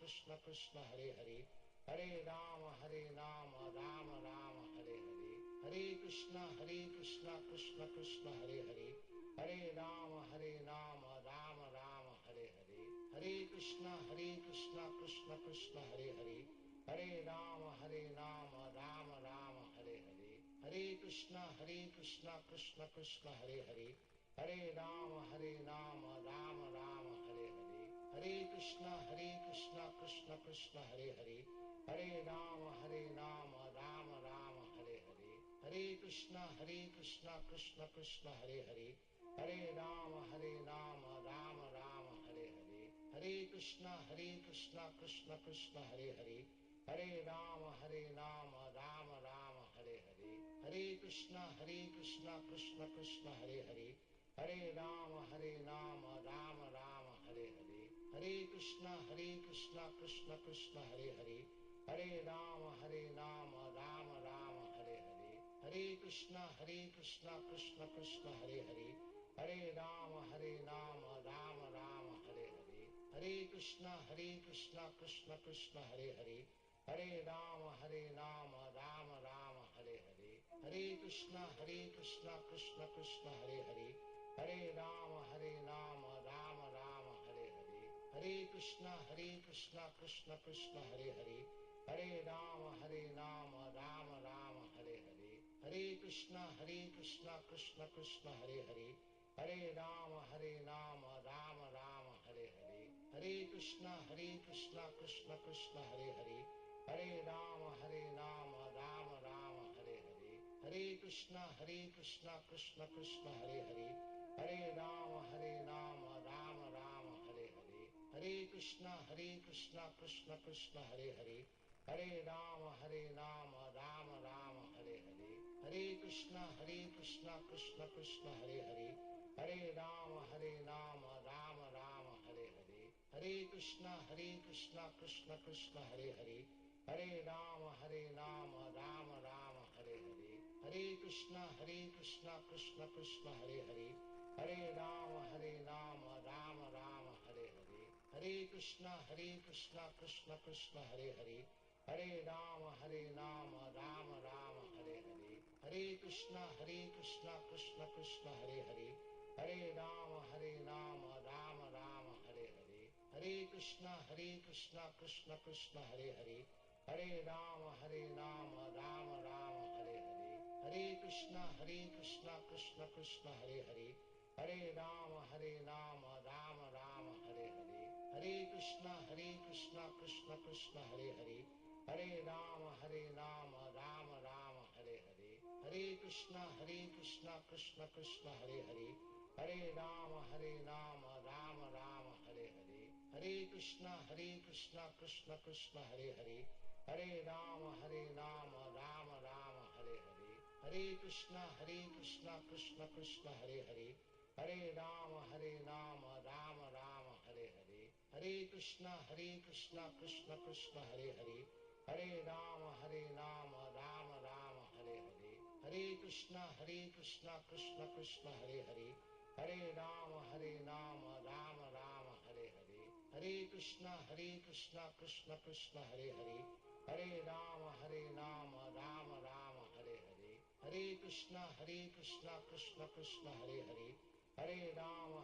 Krishna Krishna Hare Hare, Hare Rama Rama Rama Hare Hare, Hare Krishna Krishna Krishna Hare Hare, Hare Rama Rama Rama Hare Hare, Hare Krishna Krishna Krishna Hare Hare, Hare Rama Rama Rama Hare Hare, Hare Krishna Krishna Krishna Hare Hare, Hare Rama Rama Rama Hare Hare, Hare Krishna Krishna Krishna Hare Hare, Hare Rama Rama Rama Hare Hare, Hare Krishna Krishna Krishna Hare Hare, Hare Rama Rama Rama Hare Hare, Hare Krishna Krishna Krishna Hare Hare, Hare Rama Rama Rama Hare Hare, Hare Krishna Krishna Krishna Hare Hare, Hare Rama Rama Rama Hare Hare, Hare Krishna Krishna Krishna Hare Hare, Hare Rama Rama Rama Hare Hare, Hare Krishna Krishna Krishna Hare Hare, Hare Rama Rama Rama Hare Hare, Hare Krishna Krishna Krishna Hare Hare, Hare Rama Rama Rama Hare Hare, Hare Krishna Krishna Krishna Hare Hare, Hare Rama Rama Rama Hare Hare, Hare Krishna Krishna Krishna Hare Hare, Hare Rama Rama Rama Hare Hare, Hare Krishna Krishna Krishna Hare Hare, Hare Rama Rama Rama Hare Hare, Hare Krishna Krishna Krishna Hare Hare, Hare Rama Rama Rama Hare Hare, Hare Krishna Krishna Krishna Hare Hare, Hare Rama Rama Rama Hare Hare, Hare Krishna Krishna Krishna Hare Hare, Hare Rama Rama Rama Hare Hare, Hare Krishna Krishna Krishna Hare Hare, Hare Rama Rama Rama Hare Hare, Hare Krishna Krishna Krishna Hare Hare, Hare Rama Rama Rama Hare Hare, Hare Krishna Krishna Krishna Hare Hare, Hare Rama Rama Rama Hare Hare, Hare Krishna Krishna Krishna Hare Hare, Hare Rama Rama Rama Hare Hare, Hare Krishna Krishna Krishna Hare Hare, Hare Rama Rama Rama Hare Hare, Hare Krishna Krishna Krishna Hare Hare, Hare Rama Rama Rama Hare Hare, Hare Krishna Krishna Krishna Hare Hare, Hare Rama Rama Rama Hare Hare, Hare Krishna Krishna Krishna Hare Hare, Hare Rama Rama Rama Hare Hare, Hare Krishna Krishna Krishna Hare Hare, Hare Rama Rama Rama Hare Hare, Hare Krishna Krishna Krishna Hare Hare, Hare Rama Rama Rama Hare Hare, Hare Krishna Krishna Krishna Hare Hare, Hare Rama Rama Rama Hare Hare, Hare Krishna Krishna Krishna Hare Hare, Hare Rama Rama Rama Hare Hare, Hare Krishna Krishna Krishna Hare Hare, Hare Rama Rama Rama Hare Hare, Hare Krishna Krishna Krishna Hare Hare, Hare Rama Rama Rama Hare Hare, Hare Krishna Krishna Krishna Hare Hare, Hare Rama Rama Rama Hare Hare, Hare Krishna Krishna Krishna Hare Hare, Hare Rama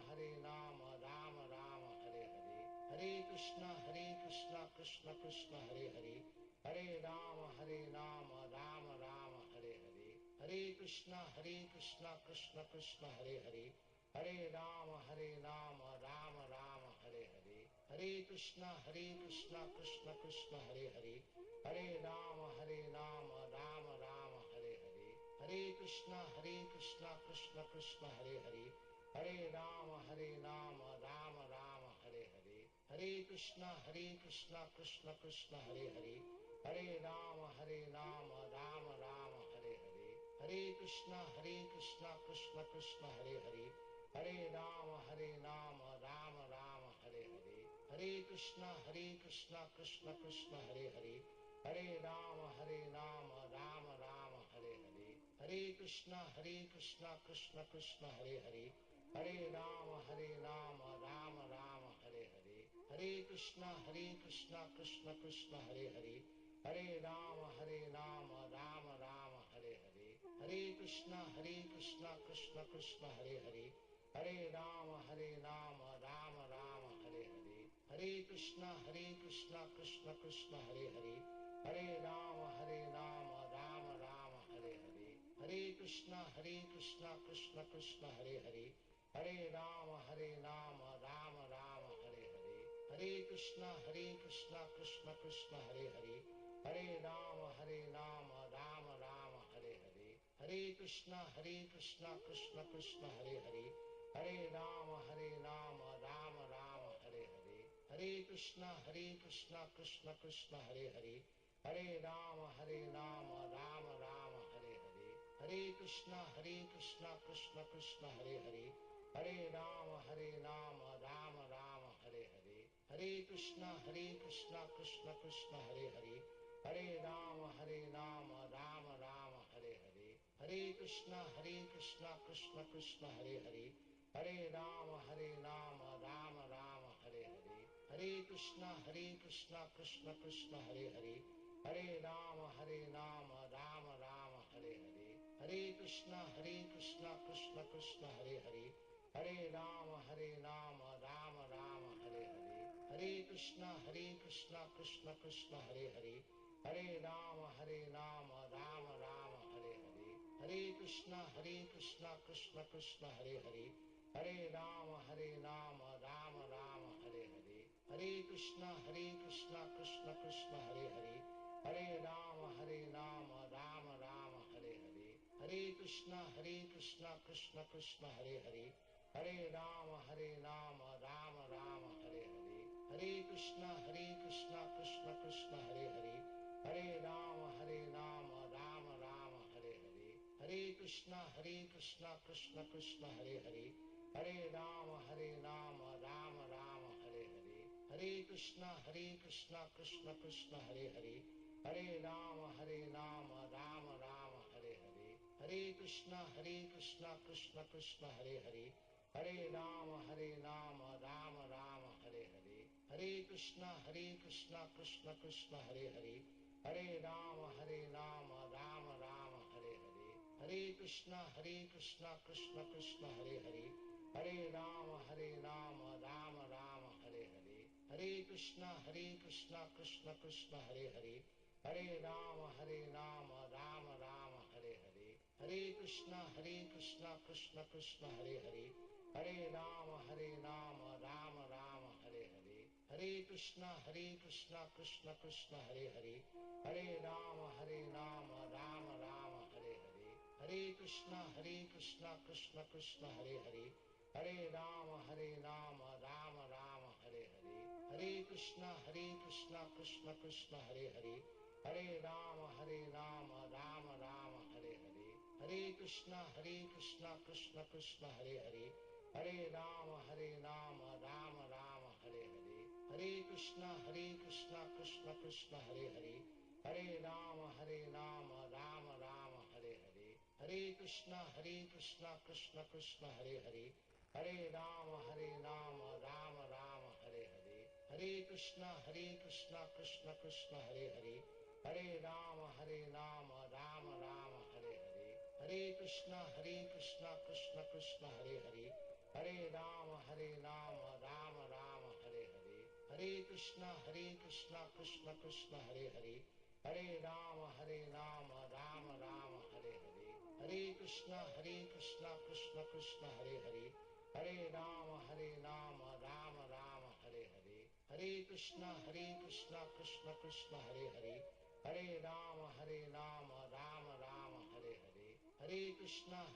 Rama Rama Hare Hare, Hare Krishna Krishna Krishna Hare Hare, Hare Rama Rama Rama Hare Hare, Hare Krishna Krishna Krishna Hare Hare, Hare Rama Rama Rama Hare Hare, Hare Krishna Krishna Krishna Hare Hare, Hare Rama Rama Rama Hare Hare, Hare Krishna Krishna Krishna Hare Hare, Hare Rama Rama Rama Hare Hare, Hare Krishna Krishna Krishna Hare Hare, Hare Rama Rama Rama Hare Hare, Hare Krishna Krishna Krishna Hare Hare, Hare Rama Rama Rama Hare Hare, Hare Krishna Krishna Krishna Hare Hare, Hare Rama Rama Rama Hare Hare, Hare Krishna Krishna Krishna Hare Hare, Hare Rama Rama Rama Hare Hare, Hare Krishna Krishna Krishna Hare Hare, Hare Rama Rama Rama Hare Hare, Hare Krishna Krishna Krishna Hare Hare, Hare Rama Rama Rama Hare Hare, Hare Krishna Krishna Krishna Hare Hare, Hare Rama Rama Rama Hare Hare, Hare Krishna Krishna Krishna Hare Hare, Hare Rama Rama Rama Hare Hare, Hare Krishna Krishna Krishna Hare Hare, Hare Rama Rama Rama Hare Hare, Hare Krishna Krishna Krishna Hare Hare, Hare Rama Rama Rama Hare Hare, Hare Krishna Krishna Krishna Hare Hare, Hare Rama Rama Rama Hare Hare, Hare Krishna Krishna Krishna Hare Hare, Hare Rama Rama Rama Hare Hare, Hare Krishna Krishna Krishna Hare Hare, Hare Rama Rama Rama Hare Hare, Hare Krishna Krishna Krishna Hare Hare, Hare Rama Rama Rama Hare Hare, Hare Krishna Krishna Krishna Hare Hare, Hare Rama Rama Rama Hare Hare, Hare Krishna Krishna Krishna Hare Hare, Hare Rama Rama Rama Hare Hare, Hare Krishna Krishna Krishna Hare Hare, Hare Rama Rama Rama Hare Hare, Hare Krishna Krishna Krishna Hare Hare, Hare Rama Rama Rama Hare Hare, Hare Krishna Krishna Krishna Hare Hare, Hare Rama Rama Rama Hare Hare, Hare Krishna Krishna Krishna Hare Hare, Hare Rama Rama Rama Hare Hare, Hare Krishna Krishna Krishna Hare Hare, Hare Rama Rama Rama Hare Hare, Hare Krishna Krishna Krishna Hare Hare, Hare Rama Rama Rama Hare Hare, Hare Krishna Krishna Krishna Hare Hare, Hare Rama Rama Rama Hare Hare, Hare Krishna Krishna Krishna Hare Hare, Hare Rama Rama Rama Hare Hare, Hare Krishna Krishna Krishna Hare Hare, Hare Rama Rama Rama Hare Hare, Hare Krishna Krishna Krishna Hare Hare, Hare Rama Rama Rama Hare Hare, Hare Krishna Krishna Krishna Hare Hare, Hare Rama Rama Rama Hare Hare, Hare Krishna Krishna Krishna Hare Hare, Hare Rama Rama Rama Hare Hare, Hare Krishna Krishna Krishna Hare Hare, Hare Rama Rama Rama Hare Hare, Hare Krishna Krishna Krishna Hare Hare, Hare Rama Rama Rama Hare Hare, Hare Krishna Krishna Krishna Hare Hare, Hare Rama Rama Rama Hare Hare, Hare Krishna Krishna Krishna Hare Hare, Hare Rama Rama Rama Hare Hare, Hare Krishna Krishna Krishna Hare Hare, Hare Rama Rama Rama Hare Hare, Hare Krishna Krishna Krishna Hare Hare, Hare Rama Rama Rama Hare Hare, Hare Krishna Krishna Krishna Hare Hare, Hare Rama Rama Rama Hare Hare, Hare Krishna Krishna Krishna Hare Hare, Hare Rama Rama Rama Hare Hare, Hare Krishna Krishna Krishna Hare Hare, Hare Rama Rama Rama Hare Hare, Hare Krishna Krishna Krishna Hare Hare, Hare Rama Rama Rama Hare Hare, Hare Krishna Krishna Krishna Hare Hare, Hare Rama Rama Rama Hare Hare, Hare Krishna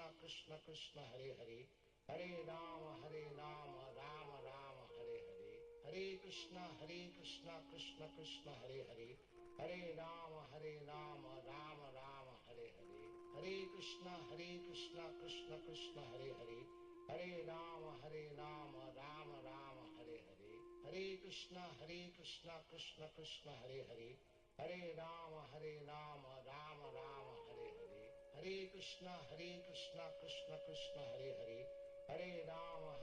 Krishna Krishna Hare Hare, Hare Rama Rama Rama Hare Hare, Hare Krishna Krishna Krishna Hare Hare, Hare Rama Rama Rama Hare Hare, Hare Krishna Krishna Krishna Hare Hare, Hare Rama Rama Rama Hare Hare, Hare Krishna Krishna Krishna Hare Hare, Hare Rama Rama Rama Hare Hare, Hare Krishna Krishna Krishna Hare Hare, Hare Rama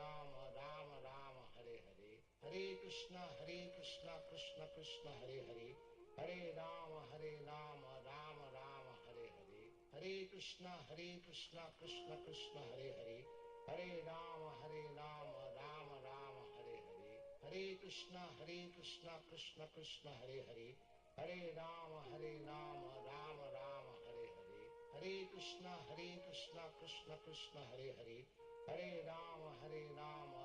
Rama Rama Hare Hare, Hare Krishna Krishna Krishna Hare Hare, Hare Rama Rama Rama Hare Hare, Hare Krishna Krishna Krishna Hare Hare, Hare Rama Rama Rama Hare Hare, Hare Krishna Krishna Krishna Hare Hare, Hare Rama Rama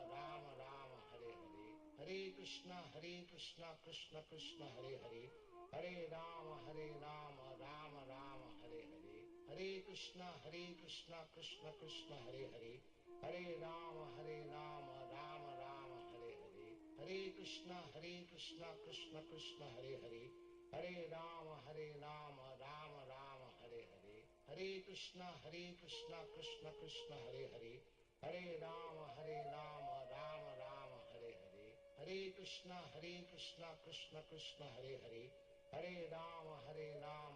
Rama Hare Hare, Hare Krishna Krishna Krishna Hare Hare, Hare Rama Rama Rama Hare Hare, Hare Krishna Krishna Krishna Hare Hare, Hare Rama Rama Rama Hare Hare, Hare Krishna Krishna Krishna Hare Hare, Hare Rama Rama Rama Hare Hare, Hare Krishna Krishna Krishna Hare Hare, Hare Rama Rama Rama Hare Hare, Hare Krishna Krishna Krishna Hare Hare, Hare Rama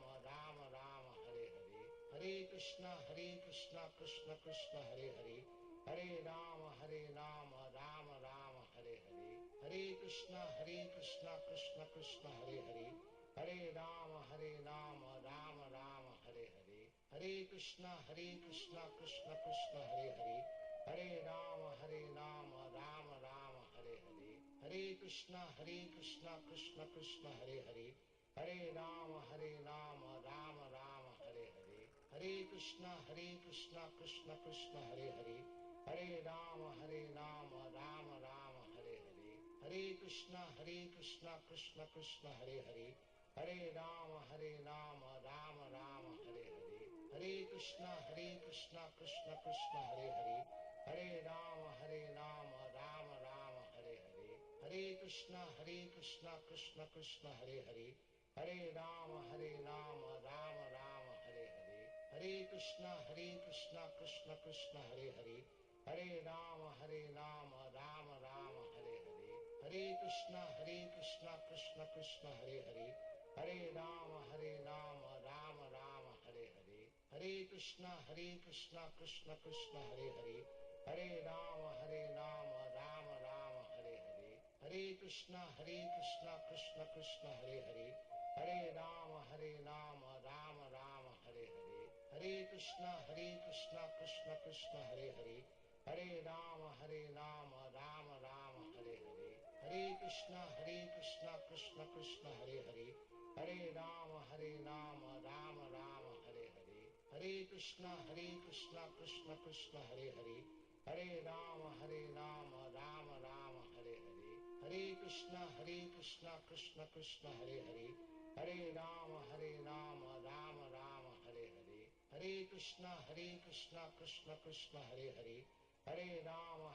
Rama Rama Hare Hare, Hare Krishna Krishna Krishna Hare Hare, Hare Rama Rama Rama Hare Hare, Hare Krishna Krishna Krishna Hare Hare, Hare Rama Rama Rama Hare Hare, Hare Krishna Krishna Krishna Hare Hare, Hare Rama Rama Rama Hare Hare, Hare Krishna Krishna Krishna Hare Hare, Hare Rama Rama Rama Hare Hare, Hare Krishna Krishna Krishna Hare Hare, Hare Rama Rama Rama Hare Hare, Hare Krishna Krishna Krishna Hare Hare, Hare Rama Rama Rama Hare Hare, Hare Krishna Krishna Krishna Hare Hare, Hare Rama Rama Rama Hare Hare, Hare Krishna Krishna Krishna Hare Hare, Hare Rama Rama Rama Hare Hare, Hare Krishna Krishna Krishna Hare Hare, Hare Rama Rama Rama Hare Hare, Hare Krishna Krishna Krishna Hare Hare, Hare Rama Rama Rama Hare Hare, Hare Krishna Krishna Hare Hare, Hare Rama Rama Rama Hare Hare, Hare Krishna Krishna Krishna Hare Hare, Hare Rama Rama Rama Hare Hare, Hare Krishna Krishna Hare Hare, Hare Rama Rama Rama Hare Hare, Hare Krishna Krishna Hare Hare, Hare Rama Rama Rama Hare Hare, Hare Krishna Krishna Krishna Hare Hare, Hare Rama Rama Rama Hare Hare, Hare Krishna Krishna Krishna Hare Hare, Hare Rama Rama Rama Hare Hare, Hare Krishna Krishna Krishna Hare Hare, Hare Rama Rama Rama Hare Hare, Hare Krishna Krishna Krishna Hare Hare, Hare Rama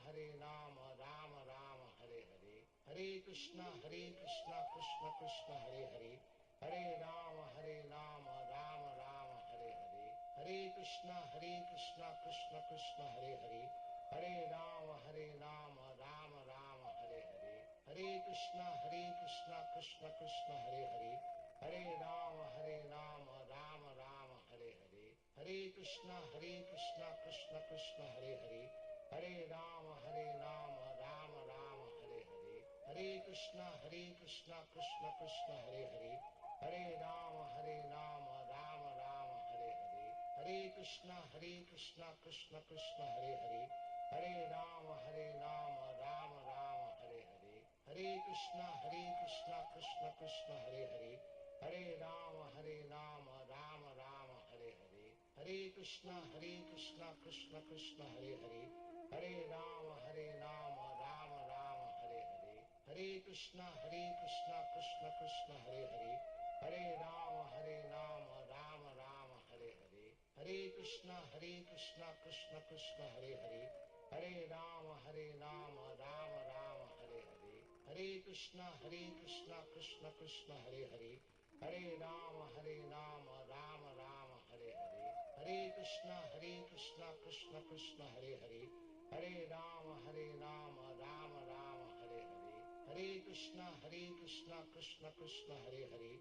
Rama Rama Hare Hare, Hare Krishna Krishna Krishna Hare Hare, Hare Rama Rama Rama Hare Hare, Hare Krishna Krishna Krishna Hare Hare, Hare Rama Rama Rama Hare Hare, Hare Krishna Krishna Krishna Hare Hare, Hare Rama Rama Rama Hare Hare, Hare Krishna Krishna Krishna Hare Hare, Hare Rama Rama Rama Hare Hare, Hare Krishna Krishna Krishna Hare Hare, Hare Rama Rama Rama Hare Hare, Hare Krishna Krishna Krishna Hare Hare, Hare Rama Rama Rama Hare Hare, Hare Krishna Krishna Krishna Hare Hare, Hare Rama Rama Rama Hare Hare, Hare Krishna Krishna Krishna Hare Hare, Hare Rama Rama Rama Hare Hare, Hare Krishna Krishna Krishna Hare Hare, Hare Rama Rama Rama Hare Hare, Hare Krishna Krishna Krishna Hare Hare, Hare Rama Rama Rama Hare Hare, Hare Krishna Krishna Krishna Hare Hare, Hare Rama Rama Rama Hare Hare, Hare Krishna Krishna Krishna Hare Hare,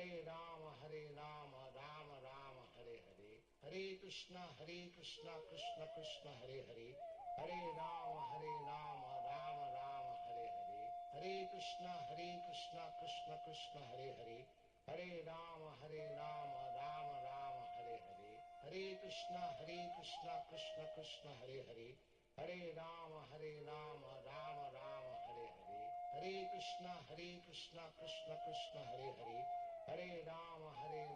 Hare Rama Rama Rama Hare Hare, Hare Krishna Krishna Krishna Hare Hare, Hare Rama Rama Rama Hare Hare, Hare Krishna Krishna Krishna Hare Hare, Hare Rama Rama Rama Hare Hare, Hare Krishna Krishna Krishna Hare Hare, Hare Rama Rama Rama Hare Hare, Hare Krishna Krishna Krishna Hare Hare, Hare Rama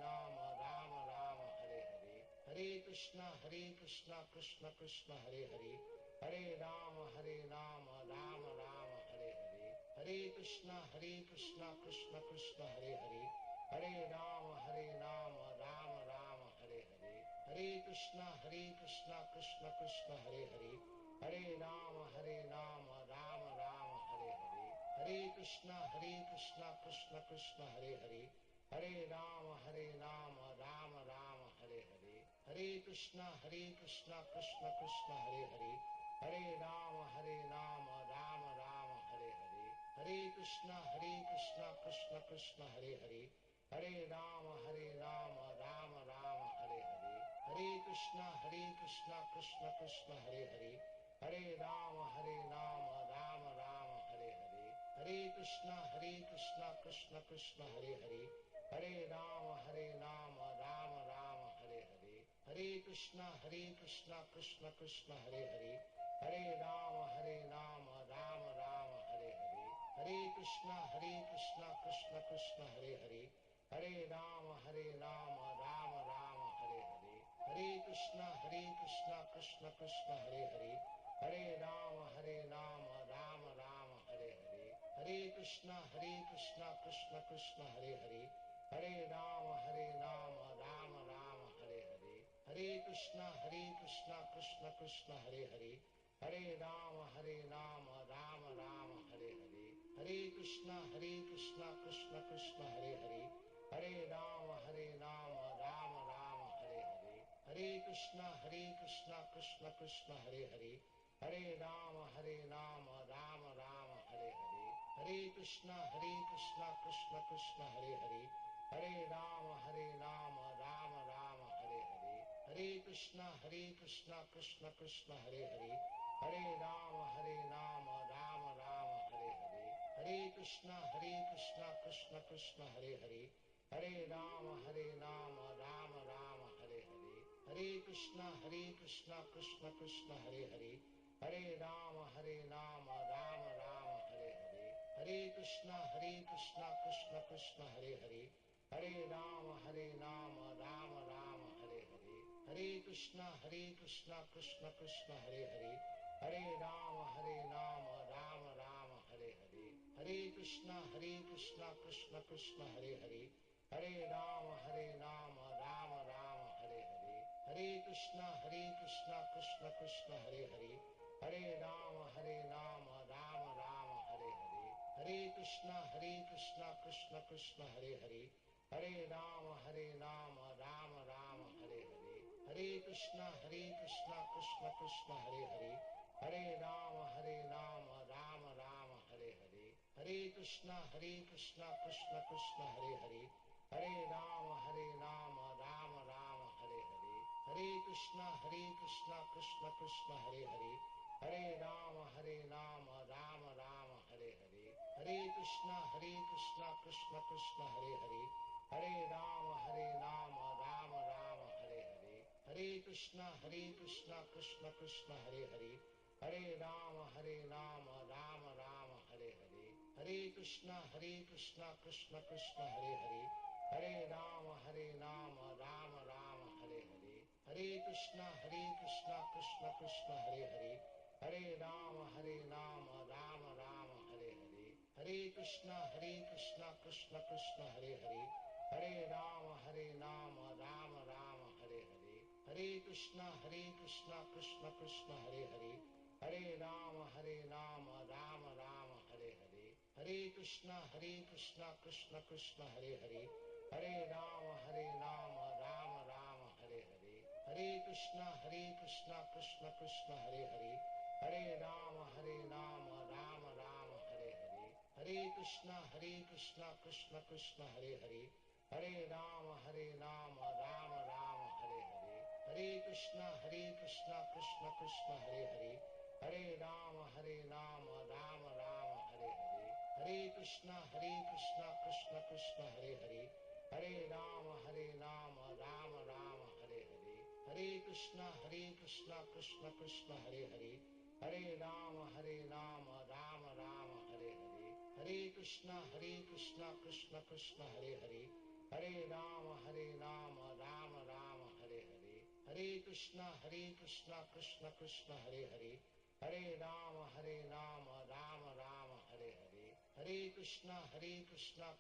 Rama Rama Hare Hare, Hare Krishna Krishna Krishna Hare Hare, Hare Rama Rama Rama Hare Hare, Hare Krishna Krishna Krishna Hare Hare, Hare Rama Rama Rama Hare Hare, Hare Krishna Krishna Krishna Hare Hare, Hare Rama Rama Rama Hare Hare, Hare Krishna Krishna Krishna Hare Hare, Hare Rama Rama Rama Hare Hare, Hare Krishna Krishna Krishna Hare Hare, Hare Rama Rama Rama Hare Hare, Hare Krishna Krishna Krishna Hare Hare, Hare Rama Rama Rama Hare Hare, Hare Krishna Krishna Krishna Hare Hare, Hare Rama Rama Rama Hare Hare, Hare Krishna Krishna Krishna Hare Hare, Hare Rama Rama Rama Hare Hare, Hare Krishna Krishna Krishna Hare Hare, Hare Rama Rama Rama Hare Hare, Hare Krishna Krishna Krishna Hare Hare, Hare Rama Rama Rama Hare Hare, Hare Krishna Krishna Krishna Hare Hare, Hare Rama Rama Rama Hare Hare, Hare Krishna Krishna Krishna Hare Hare, Hare Rama Rama Rama Hare Hare, Hare Krishna Krishna Krishna Hare Hare, Hare Rama Rama Rama Hare Hare, Hare Krishna Krishna Krishna Hare Hare, Hare Rama Rama Rama Hare Hare, Hare Krishna Krishna Krishna Hare Hare, Hare Rama Rama Rama Hare Hare, Hare Krishna Krishna Krishna Hare Hare, Hare Rama Rama Rama Hare Hare, Hare Krishna Krishna Krishna Hare Hare, Hare Rama Rama Rama Hare Hare, Hare Krishna Krishna Krishna Hare Hare, Hare Rama Rama Rama Hare Hare, Hare Krishna Krishna Krishna Hare Hare, Hare Rama Rama Rama Hare Hare, Hare Krishna Krishna Krishna Hare Hare, Hare Rama Rama Rama Hare Hare, Hare Krishna Krishna Krishna Hare Hare, Hare Rama Rama Rama Hare Hare, Hare Krishna Krishna Krishna Hare Hare, Hare Rama Rama Rama Hare Hare, Hare Krishna Krishna Krishna Hare Hare, Hare Rama Rama Rama Hare Hare, Hare Krishna Krishna Krishna Hare Hare, Hare Rama Rama Rama Hare Hare, Hare Krishna Krishna Krishna Hare Hare, Hare Rama Rama Rama Hare Hare, Hare Krishna Krishna Krishna Hare Hare, Hare Rama Rama Rama Hare Hare, Hare Krishna Krishna Krishna Hare Hare, Hare Rama Rama Rama Hare Hare, Hare Krishna Krishna Krishna Hare Hare, Hare Rama Rama Rama Hare Hare, Hare Krishna Krishna Krishna Hare Hare, Hare Rama Rama Rama Hare Hare, Hare Krishna Krishna Krishna Hare Hare, Hare Rama Rama Rama Hare Hare, Hare Krishna Krishna Krishna Hare Hare, Hare Rama Rama Rama Hare Hare, Hare Krishna Krishna Krishna Hare Hare, Hare Rama Rama Rama Hare Hare, Hare Krishna Krishna Krishna Hare Hare, Hare Rama Rama Rama Hare Hare, Hare Krishna Krishna Krishna Hare Hare, Hare Rama Rama Rama Hare Hare, Hare Krishna Krishna Krishna Hare Hare, Hare Rama Rama Rama Hare Hare, Hare Krishna Krishna Krishna Hare Hare, Hare Rama Rama Rama Hare Hare, Hare Krishna Krishna Krishna Hare Hare, Hare Rama Rama Rama Hare Hare, Hare Krishna Krishna Krishna Hare Hare, Hare Rama Rama Rama Hare Hare, Hare Krishna Krishna Krishna Hare Hare, Hare Rama Rama Rama Hare Hare, Hare Krishna Krishna Krishna Hare Hare, Hare Rama Rama Rama Hare Hare, Hare Krishna Krishna Krishna Hare Hare, Hare Rama Rama Rama Hare Hare, Hare Krishna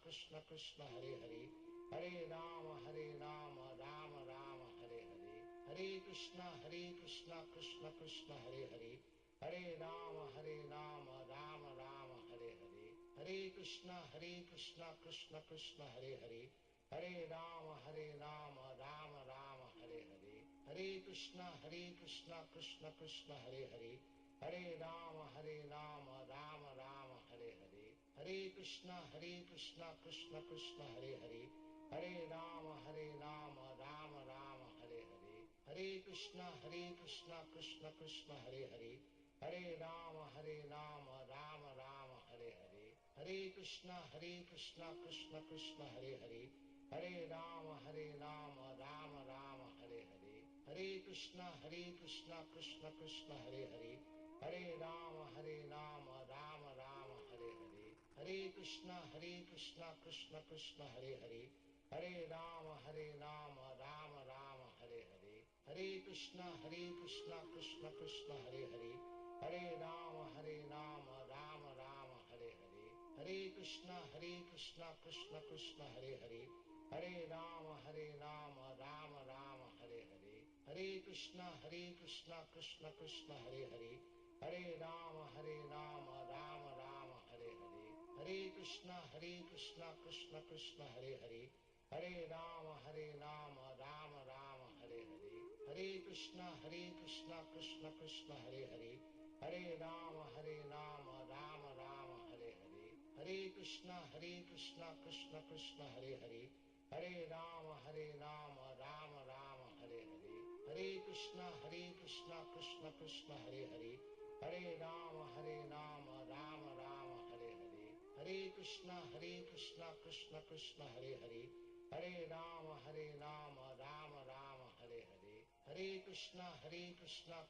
Krishna Krishna Hare Hare, Hare Rama Rama Rama Hare Hare, Hare Krishna Krishna Krishna Hare Hare, Hare Rama Rama Rama Hare Hare, Hare Krishna Krishna Krishna Hare Hare, Hare Rama Rama Rama Hare Hare, Hare Krishna Krishna Krishna Hare Hare, Hare Rama Rama Rama Hare Hare, Hare Krishna Krishna Krishna Hare Hare, Hare Rama Rama Rama Hare Hare, Hare Krishna Krishna Krishna Hare Hare, Hare Rama Rama Rama Hare Hare, Hare Krishna Krishna Krishna Hare Hare, Hare Rama Rama Rama Hare Hare, Hare Krishna Krishna Krishna Hare Hare, Hare Rama Rama Rama Hare Hare, Hare Krishna Krishna Krishna Hare Hare, Hare Rama Rama Rama Hare Hare, Hare Krishna Krishna Krishna Hare Hare, Hare Rama Rama Rama Hare Hare, Hare Krishna Krishna Krishna Hare Hare, Hare Rama Rama Rama Hare Hare, Hare Krishna Krishna Krishna Hare Hare, Hare Rama Rama Rama Hare Hare, Hare Krishna Krishna Krishna Hare Hare, Hare Rama Rama Rama Hare Hare, Hare Krishna Krishna Krishna Hare Hare, Hare Rama Rama Rama Hare Hare, Hare Krishna Krishna Krishna Hare Hare, Hare Rama Rama Rama Hare Hare, Hare Krishna Krishna Krishna Hare Hare, Hare Rama Rama Rama Hare Hare, Hare Krishna Krishna Krishna Hare Hare, Hare Rama Rama Rama Hare Hare, Hare Krishna Krishna Krishna Hare Hare, Hare Rama Rama Rama Hare Hare, Hare Krishna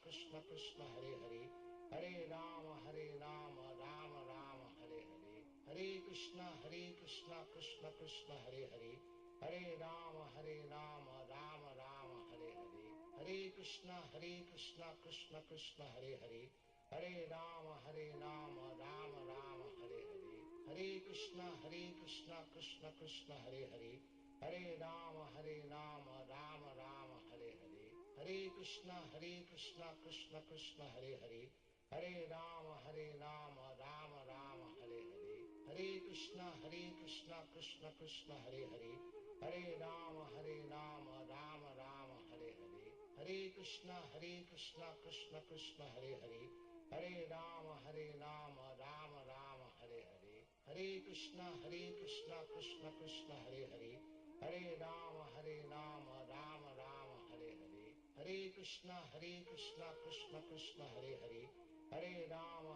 Krishna Krishna Hare Hare, Hare Rama Rama Rama Hare Hare, Hare Krishna Krishna Krishna Hare Hare, Hare Rama Rama Rama Hare Hare, Hare Krishna Krishna Krishna Hare Hare, Hare Rama Rama Rama Hare Hare, Hare Krishna Krishna Krishna Hare Hare, Hare Rama Rama Rama Hare Hare, Hare Krishna Krishna Krishna Hare Hare, Hare Rama Rama Rama Hare Hare, Hare Krishna Krishna Krishna Hare Hare, Hare Rama Rama Rama Hare Hare, Hare Krishna Krishna Krishna Hare Hare, Hare Rama Rama Rama Hare Hare, Hare Krishna Krishna Krishna Hare Hare, Hare Rama Rama Rama Hare Hare, Hare Krishna Krishna Krishna Hare Hare, Hare Rama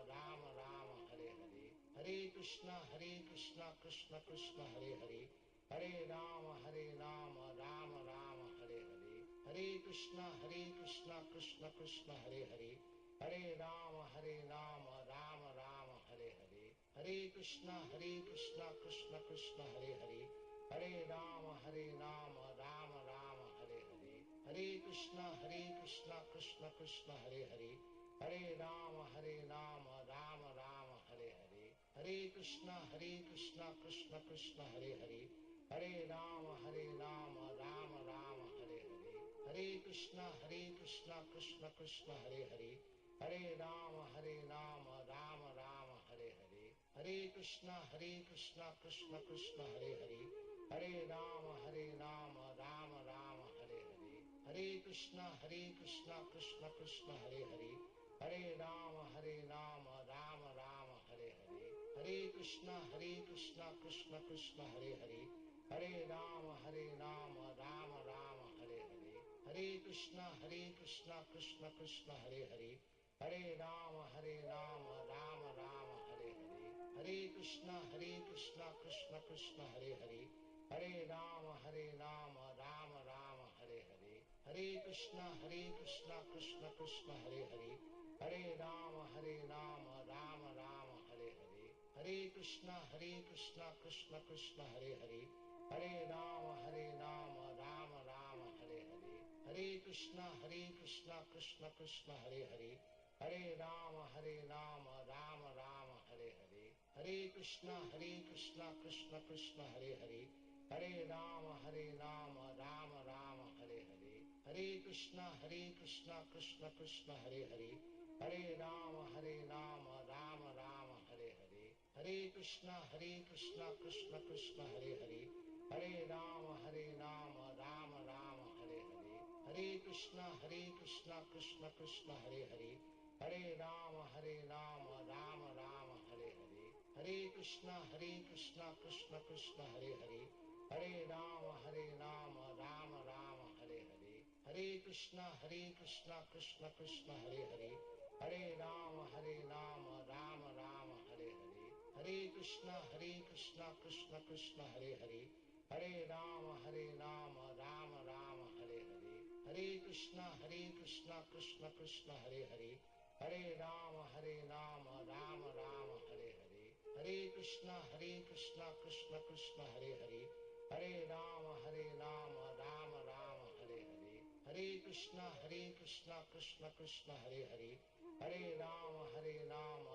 Rama Rama Hare Hare, Hare Krishna Krishna Krishna Hare Hare, Hare Rama Rama Rama Hare Hare, Hare Krishna Krishna Krishna Hare Hare, Hare Rama Rama Rama Hare Hare, Hare Krishna Krishna Krishna Hare Hare, Hare Rama Rama Rama Hare Hare, Hare Krishna Krishna Krishna Hare Hare, Hare Rama Rama Rama Hare Hare, Hare Krishna Krishna Krishna Hare Hare, Hare Rama Rama Rama Hare Hare, Hare Krishna Krishna Krishna Hare Hare, Hare Rama Rama Rama Hare Hare, Hare Krishna Krishna Krishna Hare Hare, Hare Rama Rama Rama Hare Hare, Hare Krishna Krishna Krishna Hare Hare, Hare Rama Rama Rama Hare Hare, Hare Krishna Krishna Krishna Hare Hare, Hare Rama Rama Rama Hare Hare, Hare Krishna Krishna Krishna Hare Hare, Hare Rama Rama Rama Hare Hare, Hare Krishna Krishna Krishna Hare Hare, Hare Rama Rama Rama Hare Hare, Hare Krishna Krishna Krishna Hare Hare, Hare Rama Rama Rama Hare Hare, Hare Krishna Krishna Krishna Hare Hare, Hare Rama Rama Rama Hare Hare, Hare Krishna Krishna Krishna Hare Hare, Hare Rama Rama Rama Hare Hare, Hare Krishna Krishna Krishna Hare Hare, Hare Rama Rama Rama Hare Hare, Hare Krishna Krishna Krishna Hare Hare, Hare Rama Rama Rama Hare Hare, Hare Krishna Krishna Krishna Hare Hare, Hare Rama Rama Rama Hare Hare, Hare Krishna Krishna Krishna Hare Hare, Hare Rama Rama Rama Hare Hare, Hare Krishna Krishna Krishna Hare Hare, Hare Rama Rama Rama Hare Hare, Hare Krishna Krishna Krishna Hare Hare, Hare Rama Rama Rama Hare Hare, Hare Krishna Krishna Krishna Hare Hare, Hare Rama Rama Rama Hare Hare, Hare Krishna Krishna Krishna Hare Hare, Hare Rama Rama Rama Hare Hare, Hare Krishna Krishna Krishna Hare Hare, Hare Rama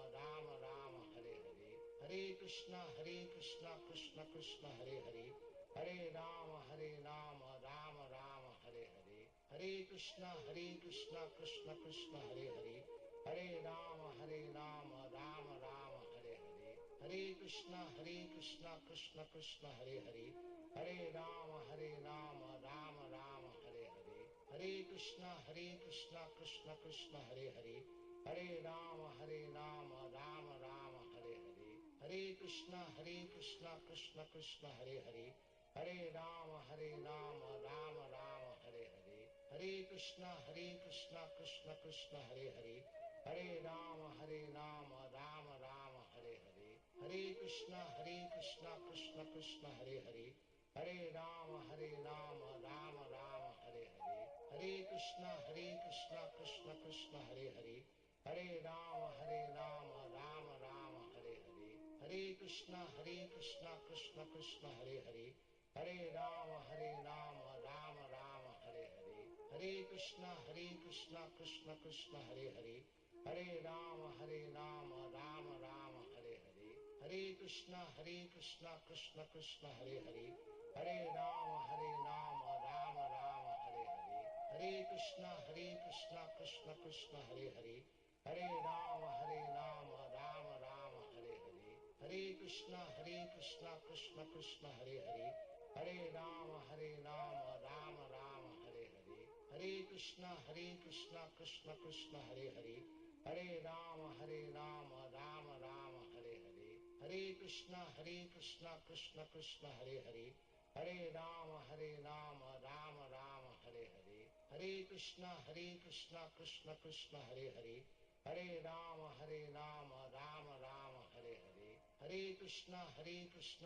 Rama Rama Hare Hare, Hare Krishna Krishna Krishna Hare Hare, Hare Rama Rama Rama Hare Hare, Hare Krishna Krishna Krishna Hare Hare, Hare Rama Rama Rama Hare Hare, Hare Krishna Krishna Krishna Hare Hare, Hare Rama Rama Rama Hare Hare, Hare Krishna Krishna Krishna Hare Hare, Hare Rama Rama Rama Hare Hare, Hare Krishna Krishna Krishna Hare Hare, Hare Rama Rama Rama Hare Hare, Hare Krishna Krishna Krishna Hare Hare, Hare Rama Rama Rama Hare Hare, Hare Krishna Krishna Krishna Hare Hare, Hare Rama Rama Rama Hare Hare, Hare Krishna Krishna Krishna Hare Hare, Hare Rama Rama Rama Hare Hare, Hare Krishna Krishna Krishna Hare Hare, Hare Rama Rama Rama Hare Hare, Hare Krishna Krishna Krishna Hare Hare, Hare Rama Rama Rama Hare Hare, Hare Krishna Krishna Krishna Hare Hare, Hare Rama Rama Rama Hare Hare, Hare Krishna Krishna Krishna Hare Hare, Hare Rama Rama Rama Hare Hare, Hare Krishna Krishna Krishna Hare Hare, Hare Rama Rama Rama Hare Hare, Hare Krishna Krishna Krishna Hare Hare, Hare Rama Rama Rama Hare Hare, Hare Krishna Krishna Krishna Hare Hare, Hare Rama Rama Rama Hare Hare, Hare Krishna Krishna Krishna Hare Hare, Hare Rama Rama Rama Hare Hare, Hare Krishna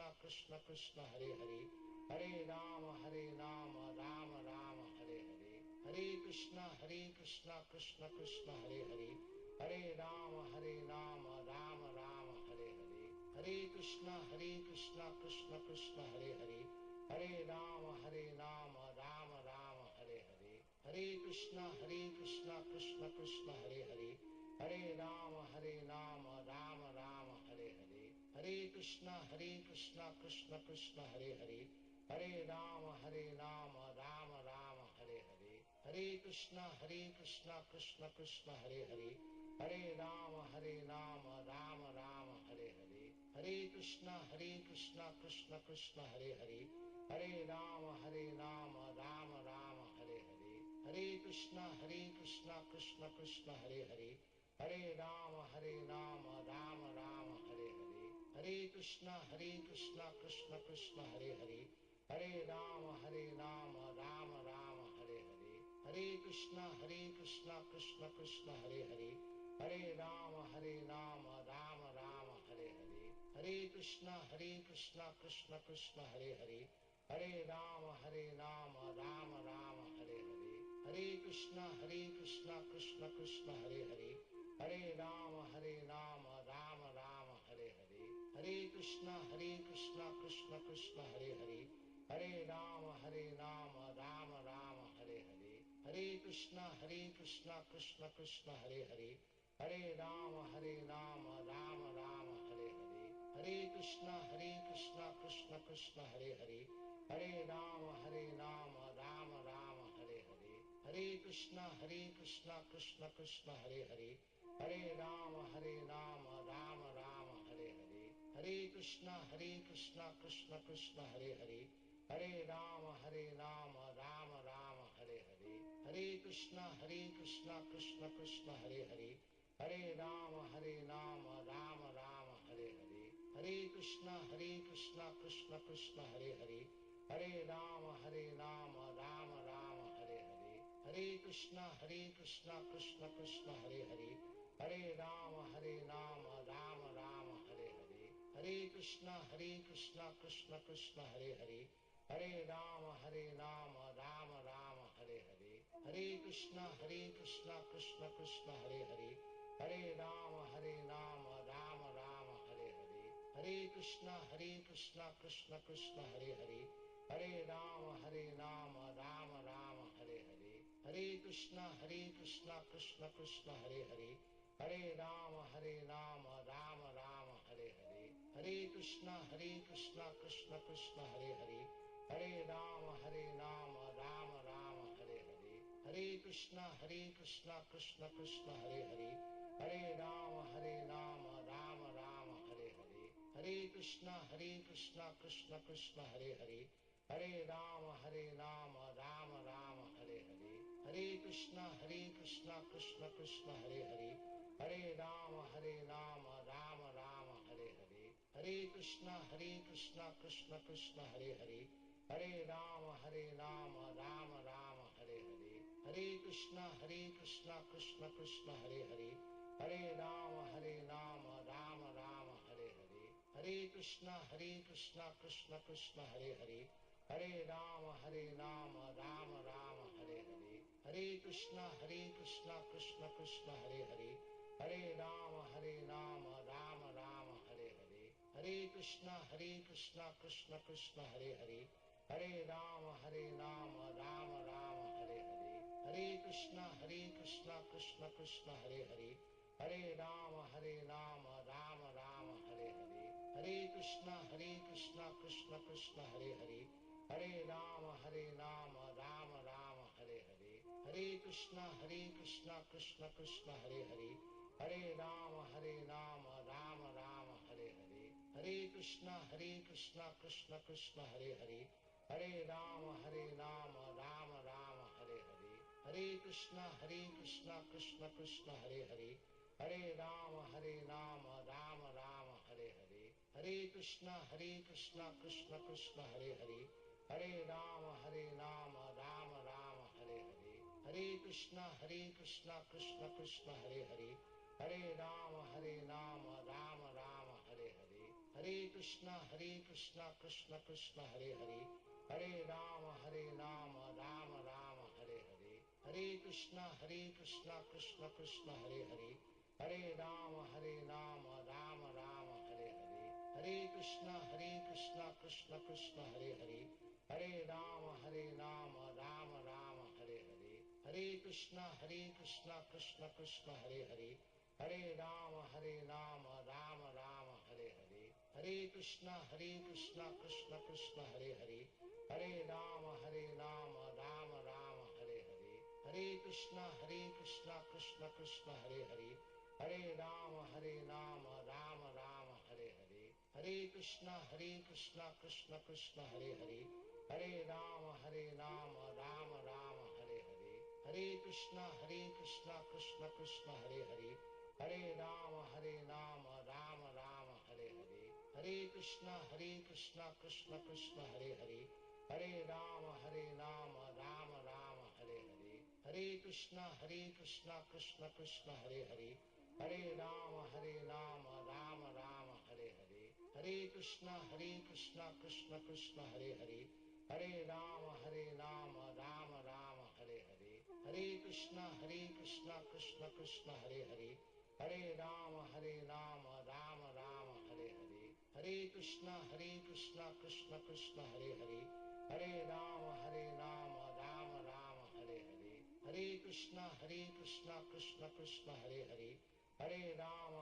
Krishna Krishna Hare Hare, Hare Rama Rama Rama Hare Hare, Hare Krishna Krishna Krishna Hare Hare, Hare Rama Rama Rama Hare Hare, Hare Krishna Krishna Krishna Hare Hare, Hare Rama Rama Rama Hare Hare, Hare Krishna Krishna Krishna Hare Hare, Hare Rama Rama Rama Hare Hare, Hare Krishna Krishna Krishna Hare Hare, Hare Rama Rama Rama Hare Hare, Hare Krishna Krishna Krishna Hare Hare, Hare Rama Rama Rama Hare Hare, Hare Krishna Krishna Krishna Hare Hare, Hare Rama Rama Rama Hare Hare, Hare Krishna Krishna Krishna Hare Hare, Hare Rama Rama Rama Hare Hare, Hare Krishna Krishna Krishna Hare Hare, Hare Rama Rama Rama Hare Hare, Hare Krishna Krishna Krishna Hare Hare, Hare Rama Rama Rama Hare Hare, Hare Krishna Krishna Krishna Hare Hare, Hare Rama Rama Rama Hare Hare, Hare Krishna Krishna Krishna Hare Hare, Hare Rama Rama Rama Hare Hare, Hare Krishna Krishna Krishna Hare Hare, Hare Rama Rama Rama Hare Hare, Hare Krishna Krishna Krishna Hare Hare, Hare Rama Rama Rama Hare Hare, Hare Krishna Krishna Krishna Hare Hare, Hare Rama Rama Rama Hare Hare, Hare Krishna Krishna Krishna Hare Hare, Hare Rama Rama Rama Hare Hare, Hare Krishna Krishna Krishna Hare Hare, Hare Rama Rama Rama Hare Hare, Hare Krishna Krishna Krishna Hare Hare, Hare Rama Rama Rama Hare Hare, Hare Krishna Krishna Krishna Hare Hare, Hare Rama Rama Rama Hare Hare, Hare Krishna Krishna Krishna Hare Hare, Hare Rama Rama Rama Hare Hare, Hare Krishna Krishna Krishna Hare Hare, Hare Rama Rama Rama Hare Hare, Hare Krishna Krishna Krishna Hare Hare, Hare Rama Rama Rama Hare Hare, Hare Krishna Krishna Krishna Hare Hare, Hare Rama Rama Rama Hare Hare, Hare Krishna Krishna Krishna Hare Hare, Hare Rama Rama Rama Hare Hare, Hare Krishna Krishna Krishna Hare Hare, Hare Rama Rama Rama Hare Hare, Hare Krishna Krishna Krishna Hare Hare, Hare Rama Rama Rama Hare Hare, Hare Krishna Krishna Krishna Hare Hare, Hare Rama Rama Rama Hare Hare, Hare Krishna Krishna Krishna Hare Hare, Hare Rama Rama Rama Hare Hare, Hare Krishna Krishna Krishna Hare Hare, Hare Rama Rama Rama Hare Hare, Hare Krishna Krishna Krishna Hare Hare, Hare Rama Rama Rama Hare Hare, Hare Krishna Krishna Krishna Hare Hare, Hare Rama Rama Rama Hare Hare, Hare Krishna Krishna Krishna Hare Hare, Hare Rama Rama Rama Hare Hare, Hare Krishna Krishna Krishna Hare Hare, Hare Rama Rama Rama Hare Hare, Hare Krishna Krishna Krishna Hare Hare, Hare Rama Rama Rama Hare Hare, Hare Krishna Krishna Krishna Hare Hare, Hare Rama Rama Rama Hare Hare, Hare Krishna Krishna Krishna Hare Hare, Hare Rama Rama Rama Hare Hare, Hare Krishna Krishna Krishna Hare Hare, Hare Rama Rama Rama Hare Hare, Hare Krishna Krishna Krishna Hare Hare, Hare Rama Rama Rama Hare Hare, Hare Krishna Krishna Krishna Hare Hare, Hare Rama Rama Rama Hare Hare, Hare Krishna Krishna Krishna Hare Hare, Hare Rama Rama Rama Hare Hare, Hare Krishna Krishna Krishna Hare Hare, Hare Rama Rama Rama Hare Hare, Hare Krishna Krishna Krishna Hare Hare, Hare Rama Rama Rama Hare Hare, Hare Krishna Krishna Krishna Hare Hare, Hare Rama Rama Rama Hare Hare, Hare Krishna Krishna Krishna Hare Hare, Hare Rama Rama Rama Hare Hare, Hare Krishna Krishna Krishna Hare Hare, Hare Rama Rama Rama Hare Hare, Hare Krishna Krishna Krishna Hare Hare, Hare Rama Rama Rama Hare Hare, Hare Krishna Krishna Krishna Hare Hare, Hare Rama Rama Rama Hare Hare, Hare Krishna Krishna Krishna Hare Hare, Hare Rama Rama Rama Hare Hare, Hare Krishna Krishna Krishna Hare Hare, Hare Rama Rama Rama Hare Hare, Hare Krishna Krishna Krishna Hare Hare, Hare Rama Rama Rama Hare Hare, Hare Krishna Krishna Krishna Hare Hare, Hare Rama Rama Rama Hare Hare, Hare Krishna Krishna Krishna Hare Hare, Hare Rama Rama Rama Hare Hare, Hare Krishna Krishna Krishna Hare Hare, Hare Rama Rama Rama Hare Hare, Hare Krishna Krishna Krishna Hare Hare, Hare Rama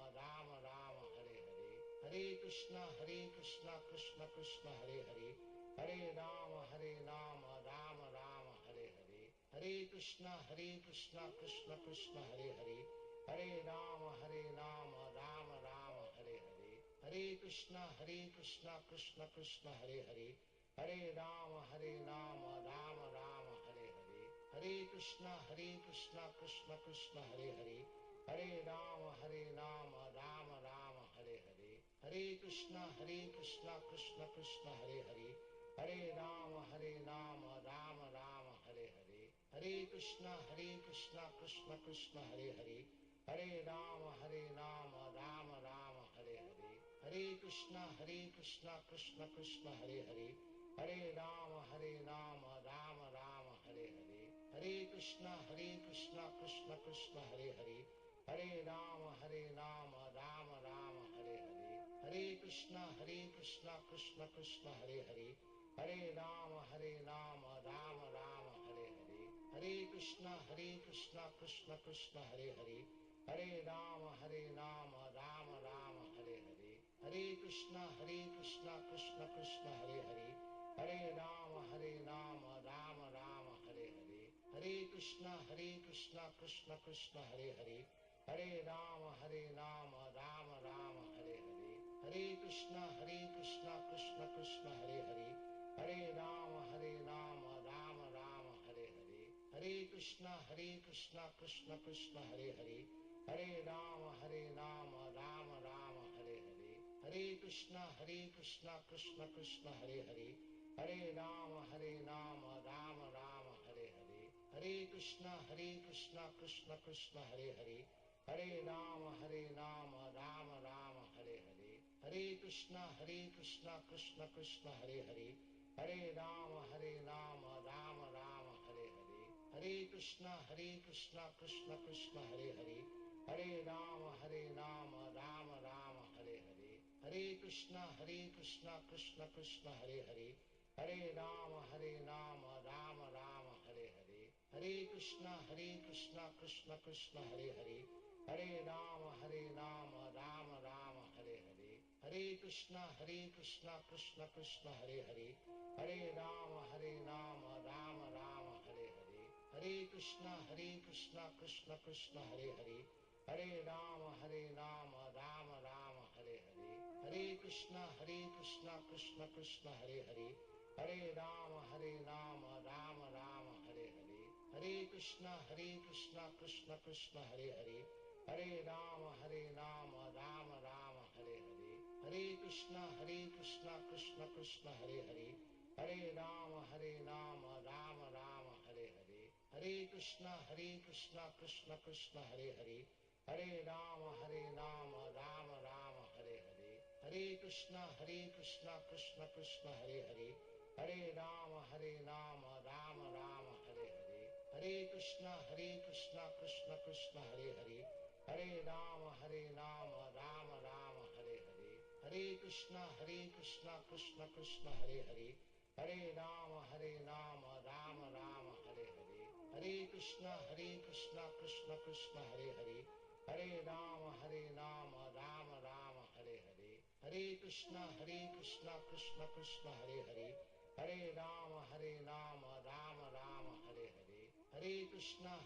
Rama Rama Hare Hare, Hare Krishna Krishna Krishna Hare Hare, Hare Rama Rama Rama Hare Hare, Hare Krishna Krishna Krishna Hare Hare, Hare Rama Rama Rama Hare Hare, Hare Krishna Krishna Krishna Hare Hare, Hare Rama Rama Rama Hare Hare, Hare Krishna Krishna Krishna Hare Hare, Hare Rama Rama Rama Hare Hare, Hare Krishna Krishna Krishna Hare Hare, Hare Rama Rama Rama Hare Hare, Hare Krishna Krishna Krishna Hare Hare, Hare Rama Rama Rama Hare Hare, Hare Krishna Krishna Krishna Hare Hare, Hare Rama Rama Rama Hare Hare, Hare Krishna Krishna Krishna Hare Hare, Hare Rama Rama Rama Hare Hare, Hare Krishna Krishna Krishna Hare Hare, Hare Rama Rama Rama Hare Hare, Hare Krishna Krishna Krishna Hare Hare, Hare Rama Rama Rama Hare Hare, Hare Krishna Krishna Krishna Hare Hare, Hare Rama Rama Rama Hare Hare, Hare Krishna Krishna Krishna Hare Hare, Hare Rama Rama Rama Hare Hare, Hare Krishna Krishna Krishna Hare Hare, Hare Rama Rama Rama Hare Hare, Hare Krishna Krishna Krishna Hare Hare, Hare Rama Rama Rama Hare Hare, Hare Krishna Krishna Krishna Hare Hare, Hare Rama Rama Rama Hare Hare, Hare Krishna Krishna Krishna Hare Hare, Hare Rama Rama Rama Hare Hare, Hare Krishna Krishna Krishna Hare Hare, Hare Rama Rama Rama Hare Hare, Hare Krishna Krishna Krishna Hare Hare, Hare Rama Rama Rama Hare Hare, Hare Krishna Krishna Krishna Hare Hare, Hare Rama Rama Rama Hare Hare, Hare Krishna Krishna Krishna Hare Hare, Hare Rama Rama Rama Hare Hare, Hare Krishna Krishna Krishna Hare Hare, Hare Rama Rama Rama Hare Hare, Hare Krishna Krishna Krishna Hare Hare, Hare Rama Rama Rama Hare Hare, Hare Krishna Krishna Krishna Hare Hare, Hare Rama Rama Rama Hare Hare, Hare Krishna Krishna Krishna Hare Hare, Hare Rama Rama Rama Hare Hare, Hare Krishna Krishna Krishna Hare Hare, Hare Rama Rama Rama Hare Hare, Hare Krishna Krishna Krishna Hare Hare, Hare Rama Rama Rama Hare Hare, Hare Krishna Krishna Krishna Hare Hare, Hare Rama Rama Rama Hare Hare, Hare Krishna Krishna Krishna Hare Hare, Hare Rama Rama Rama Hare Hare, Hare Krishna Krishna Krishna Hare Hare, Hare Rama Rama Rama Hare Hare, Hare Krishna Krishna Krishna Hare Hare, Hare Rama Rama Rama Hare Hare, Hare Krishna Krishna Krishna Hare Hare, Hare Rama Rama Rama Hare Hare, Hare Krishna Krishna Krishna Hare Hare, Hare Rama Rama Rama Hare Hare, Hare Krishna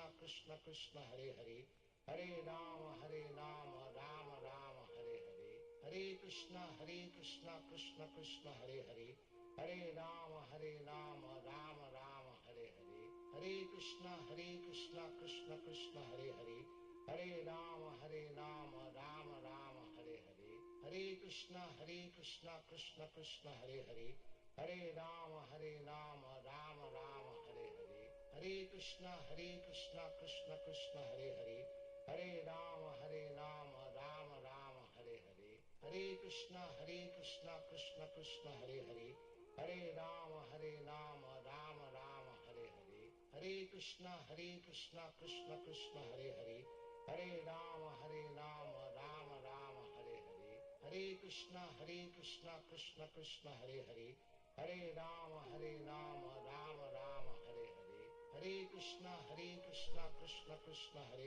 Krishna Krishna Hare Hare, Hare Rama Rama Rama Hare Hare, Hare Krishna Krishna Krishna Hare Hare, Hare Rama Rama Rama Hare Hare, Hare Krishna Krishna Krishna Hare Hare, Hare Rama Rama Rama Hare Hare, Hare Krishna Krishna Krishna Hare Hare, Hare Rama Rama Rama Hare Hare, Hare Krishna Krishna Krishna Hare Hare, Hare Rama Rama Rama Hare Hare, Hare Krishna Krishna Krishna Hare Hare, Hare Rama Rama Rama Hare Hare, Hare Krishna Krishna Krishna Hare Hare, Hare Rama Rama Rama Hare Hare, Hare Krishna Krishna Krishna Hare Hare, Hare Rama Rama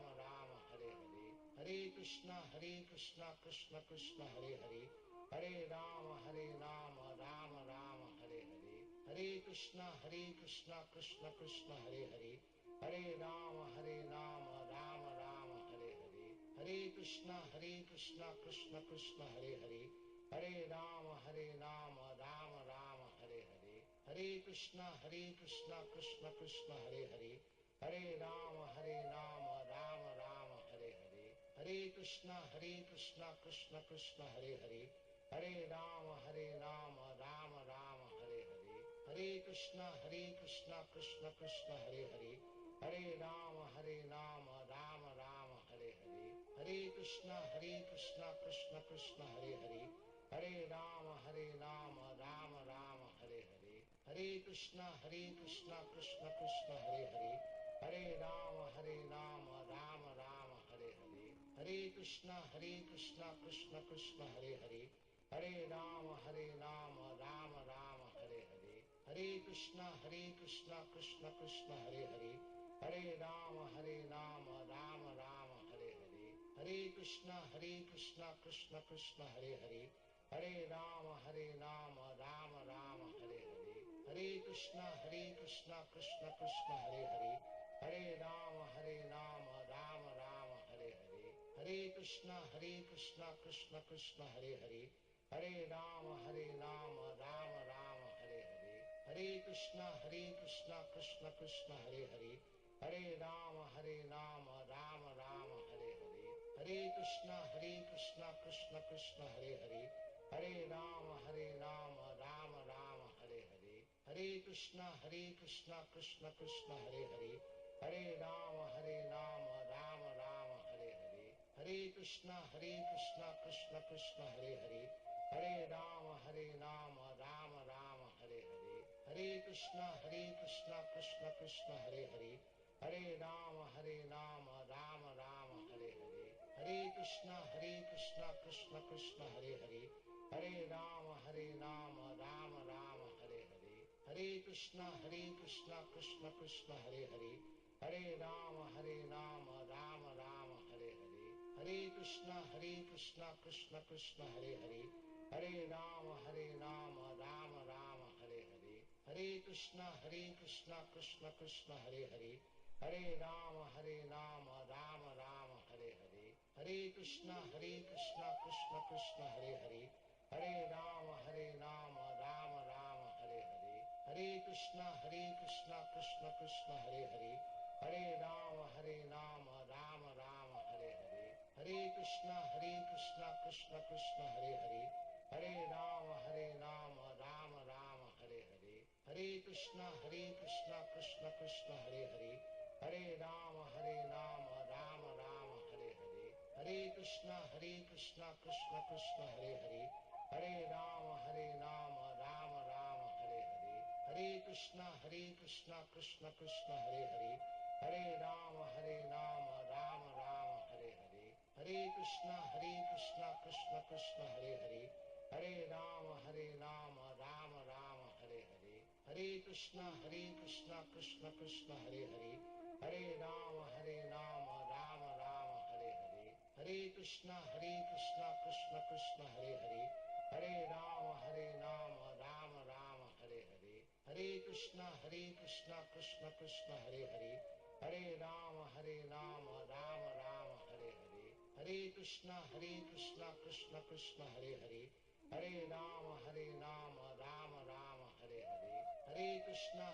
Rama Hare Hare, Hare Krishna Krishna Krishna Hare Hare, Hare Rama Rama Rama Hare Hare, Hare Krishna Krishna Krishna Hare Hare, Hare Rama Rama Rama Hare Hare, Hare Krishna Krishna Krishna Hare Hare, Hare Rama Rama Rama Hare Hare, Hare Krishna Krishna Krishna Hare Hare, Hare Rama Rama Rama Hare Hare, Hare Krishna Krishna Krishna Hare Hare, Hare Rama Rama Rama Hare Hare, Hare Krishna Krishna Krishna Hare Hare, Hare Rama Rama Rama Hare Hare, Hare Krishna Krishna Krishna Hare Hare, Hare Rama Rama Rama Hare Hare, Hare Krishna Krishna Krishna Hare Hare, Hare Rama Rama Rama Hare Hare, Hare Krishna Krishna Krishna Hare Hare, Hare Rama Rama Rama Hare Hare, Hare Krishna Krishna Krishna Hare Hare, Hare Rama Rama Rama Hare Hare, Hare Krishna Krishna Krishna Hare Hare, Hare Rama Rama Rama Hare Hare, Hare Krishna Krishna Krishna Hare Hare, Hare Rama Rama Rama Hare Hare, Hare Krishna Krishna Krishna Hare Hare, Hare Rama Rama Rama Hare Hare, Hare Krishna Krishna Krishna Hare Hare, Hare Rama Rama Rama Hare Hare, Hare Krishna Krishna Krishna Hare Hare, Hare Rama Rama Rama Hare Hare, Hare Krishna Krishna Krishna Hare Hare, Hare Rama Rama Rama Hare Hare, Hare Krishna Krishna Krishna Hare Hare, Hare Rama Rama Rama Hare Hare, Hare Krishna Krishna Krishna Hare Hare, Hare Rama Rama Rama Hare Hare, Hare Krishna Krishna Krishna Hare Hare, Hare Rama Rama Rama Hare Hare, Hare Krishna Krishna Krishna Hare Hare, Hare Rama Rama Rama Hare Hare, Hare Krishna Krishna Krishna Hare Hare, Hare Rama Rama Rama Hare Hare, Hare Krishna Krishna Krishna Hare Hare, Hare Rama Rama Rama Hare Hare, Hare Krishna Krishna Krishna Hare Hare, Hare Rama Rama Rama Hare Hare, Hare Krishna Krishna Krishna Hare Hare, Hare Rama Rama Rama Hare Hare, Hare Krishna Krishna Krishna Hare Hare, Hare Rama Rama Rama Hare Hare, Hare Krishna Krishna Krishna Hare Hare, Hare Rama Rama Rama Hare Hare, Hare Krishna Krishna Krishna Hare Hare, Hare Rama Rama Rama Hare Hare, Hare Krishna Krishna Krishna Hare Hare, Hare Rama Rama Rama Hare Hare, Hare Krishna Krishna Krishna Hare Hare, Hare Rama Rama Rama Hare Hare, Hare Krishna Krishna Krishna Hare Hare, Hare Rama Rama Rama Hare Hare, Hare Krishna Krishna Krishna Hare Hare, Hare Rama Rama Rama Hare Hare, Hare Krishna Krishna Krishna Hare Hare, Hare Rama Rama Rama Hare Hare, Hare Krishna Krishna Krishna Hare Hare, Hare Rama Rama Rama Hare Hare, Hare Krishna Krishna Krishna Hare Hare, Hare Rama Rama Rama Hare Hare, Hare Krishna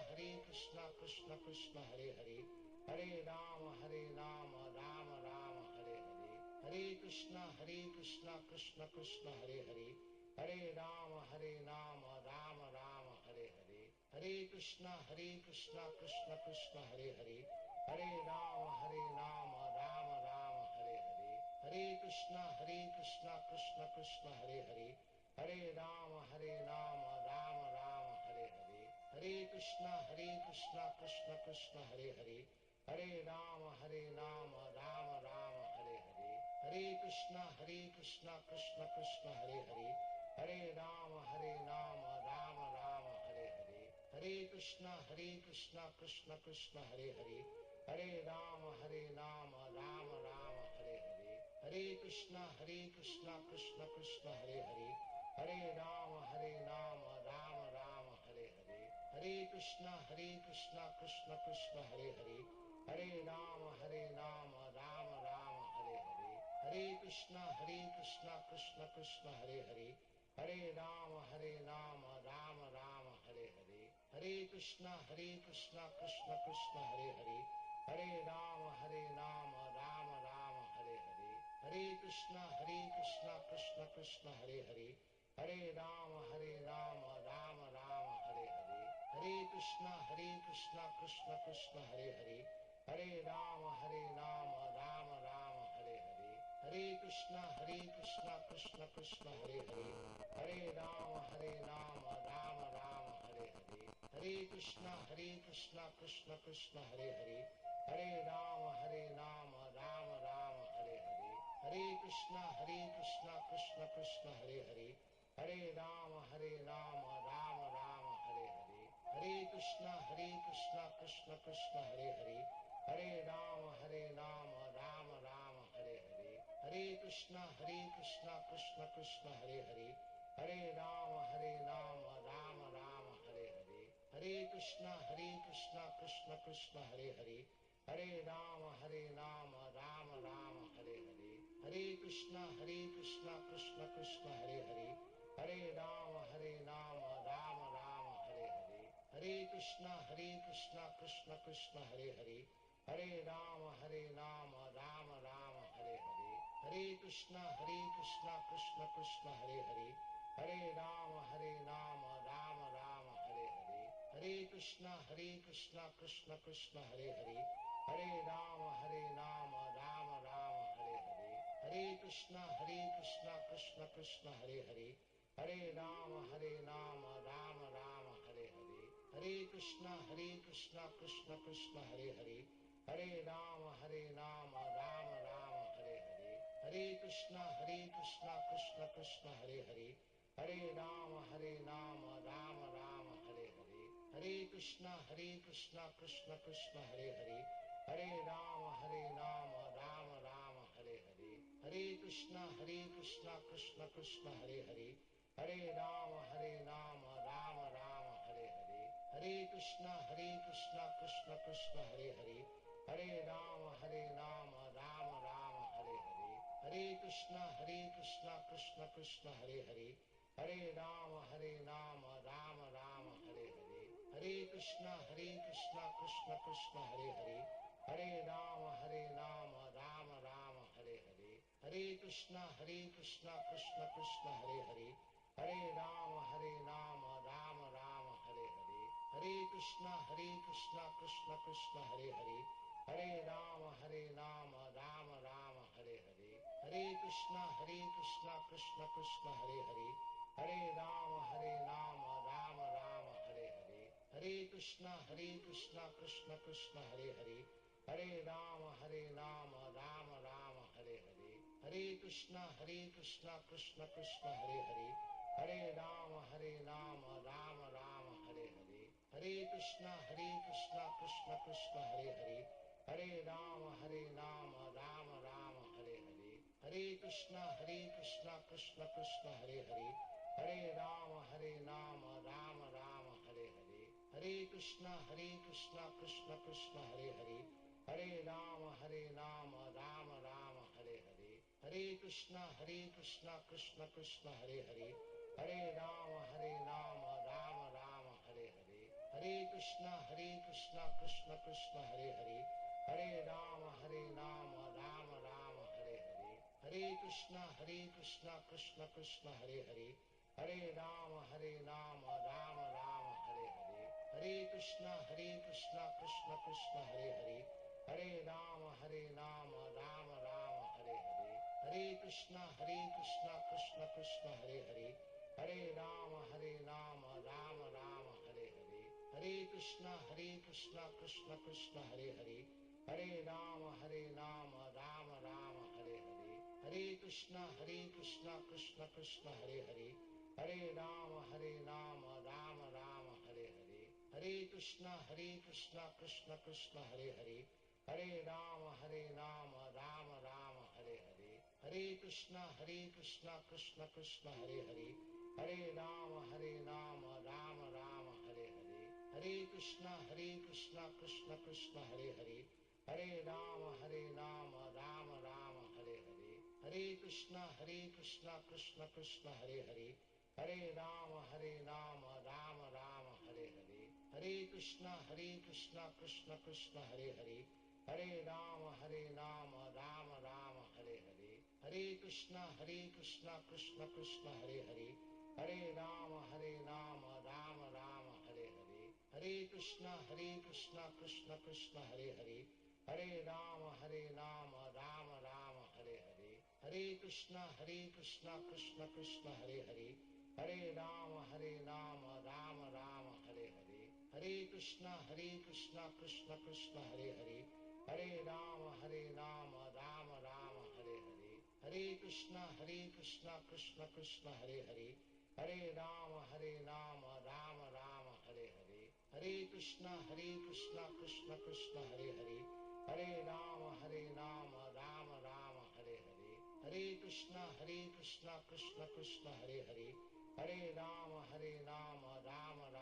Krishna Krishna Hare Hare, Hare Rama Rama Rama Hare Hare, Hare Krishna Krishna Krishna Hare Hare, Hare Rama Rama Rama Hare Hare, Hare Krishna Krishna Krishna Hare Hare, Hare Rama Rama Rama Hare Hare, Hare Krishna Krishna Krishna Hare Hare, Hare Rama Rama Rama Hare Hare, Hare Krishna Krishna Krishna Hare Hare, Hare Rama Rama Rama Hare Hare, Hare Krishna Krishna Krishna Hare Hare, Hare Rama Rama Rama Hare Hare, Hare Krishna Krishna Krishna Hare Hare, Hare Rama Rama Rama Hare Hare, Hare Krishna Krishna Krishna Hare Hare, Hare Rama Rama Rama Hare Hare, Hare Krishna Krishna Krishna Hare Hare, Hare Rama Rama Rama Hare Hare, Hare Krishna Krishna Krishna Hare Hare, Hare Rama Rama Rama Hare Hare, Hare Krishna Krishna Krishna Hare Hare, Hare Rama Rama Rama Hare Hare, Hare Krishna Krishna Krishna Hare Hare, Hare Rama Rama Rama Hare Hare, Hare Krishna Krishna Krishna Hare Hare, Hare Rama Rama Rama Hare Hare, Hare Krishna Krishna Krishna Hare Hare, Hare Rama Rama Rama Hare Hare, Hare Krishna Krishna Krishna Hare Hare, Hare Rama Rama Rama Hare Hare, Hare Krishna Krishna Krishna Hare Hare, Hare Rama Rama Rama Hare Hare, Hare Krishna Krishna Krishna Hare Hare, Hare Rama Rama Rama Hare Hare, Hare Krishna Krishna Krishna Hare Hare, Hare Rama Rama Rama Hare Hare, Hare Krishna Krishna Krishna Hare Hare, Hare Rama Rama Rama Hare Hare, Hare Krishna Krishna Krishna Hare Hare, Hare Rama Rama Rama Hare Hare, Hare Krishna Krishna Krishna Hare Hare, Hare Rama Rama Rama Hare Hare, Hare Krishna Krishna Krishna Hare Hare, Hare Rama Rama Rama Hare Hare, Hare Krishna Krishna Krishna Hare Hare, Hare Rama Rama Rama Hare Hare, Hare Krishna Krishna Krishna Hare Hare, Hare Rama Rama Rama Hare Hare, Hare Krishna Krishna Krishna Hare Hare, Hare Rama Rama Rama Hare Hare, Hare Krishna Krishna Krishna Hare Hare, Hare Rama Rama Rama Hare Hare, Hare Krishna Krishna Krishna Hare Hare, Hare Rama Rama Rama Hare Hare, Hare Krishna Krishna Krishna Hare Hare, Hare Rama Rama Rama Hare Hare, Hare Krishna Krishna Krishna Hare Hare, Hare Rama Rama Rama Hare Hare, Hare Krishna Krishna Krishna Hare Hare, Hare Rama Rama Rama Hare Hare, Hare Krishna Krishna Krishna Hare Hare, Hare Rama Rama Rama Hare Hare, Hare Krishna Krishna Krishna Hare Hare, Hare Rama Rama Rama Hare Hare, Hare Krishna Krishna Krishna Hare Hare, Hare Rama Rama Rama Hare Hare, Hare Krishna Krishna Krishna Hare Hare, Hare Rama Rama Rama Hare Hare, Hare Krishna Krishna Krishna Hare Hare, Hare Rama Rama Rama Hare Hare, Hare Krishna Krishna Krishna Hare Hare, Hare Rama Rama Rama Hare Hare, Hare Krishna Krishna Krishna Hare Hare, Hare Rama Rama Rama Hare Hare, Hare Krishna Krishna Krishna Hare Hare, Hare Rama Rama Rama Hare Hare, Hare Krishna Krishna Krishna Hare Hare, Hare Rama Rama Rama Hare Hare, Hare Krishna Krishna Krishna Hare Hare, Hare Rama Rama Rama Hare Hare, Hare Krishna Krishna Krishna Hare Hare, Hare Rama Rama Rama Hare Hare, Hare Krishna Krishna Krishna Hare Hare, Hare Rama Rama Rama Hare Hare, Hare Krishna Krishna Krishna Hare Hare, Hare Rama Rama Rama Hare Hare, Hare Krishna Krishna Krishna Hare Hare, Hare Rama Rama Rama Hare Hare, Hare Krishna Krishna Krishna Hare Hare, Hare Rama Rama Rama Hare Hare, Hare Krishna Krishna Krishna Hare Hare, Hare Rama Rama Rama Hare Hare, Hare Krishna Krishna Krishna Hare Hare, Hare Rama Rama Rama Hare Hare, Hare Krishna Krishna Krishna Hare Hare, Hare Rama Rama Rama Hare Hare, Hare Krishna Krishna Krishna Hare Hare, Hare Rama Rama Rama Hare Hare, Hare Krishna Krishna Krishna Hare Hare, Hare Rama Rama Rama Hare Hare, Hare Krishna Krishna Krishna Hare Hare, Hare Rama Rama Rama Hare Hare, Hare Krishna Krishna Krishna Hare Hare, Hare Rama Rama Rama Hare Hare, Hare Krishna Krishna Krishna Hare Hare, Hare Rama Rama Rama Hare Hare, Hare Krishna Krishna Krishna Hare Hare, Hare Rama Rama Rama Hare Hare, Hare Krishna Krishna Krishna Hare Hare, Hare Rama Rama Rama Hare Hare, Hare Krishna Krishna Krishna Hare Hare, Hare Rama Rama Rama Hare Hare, Hare Krishna Krishna Krishna Hare Hare, Hare Rama Rama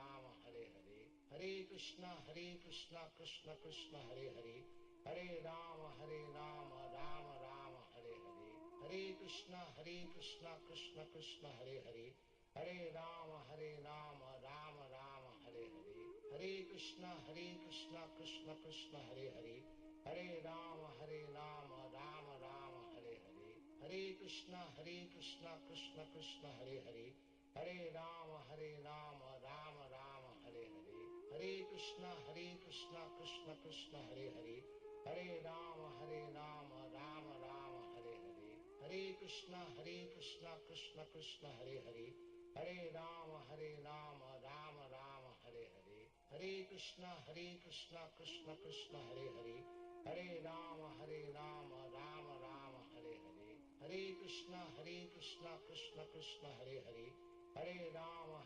Rama Hare Hare, Hare Krishna Krishna Krishna Hare Hare, Hare Rama Rama Rama Hare Hare, Hare Krishna Krishna Krishna Hare Hare, Hare Rama Rama Rama Hare Hare, Hare Krishna Krishna Krishna Hare Hare, Hare Rama Rama Rama Hare Hare, Hare Krishna Krishna Krishna Hare Hare, Hare Rama Rama Rama Hare Hare, Hare Krishna Krishna Krishna Hare Hare, Hare Rama Rama Rama Hare Hare, Hare Krishna Krishna Krishna Hare Hare, Hare Rama Rama Rama Hare Hare, Hare Krishna Krishna Krishna Hare Hare, Hare Rama Rama Rama Hare Hare, Hare Krishna Krishna Krishna Hare Hare, Hare Rama Rama Rama Hare Hare, Hare Krishna Krishna Krishna Hare Hare, Hare Rama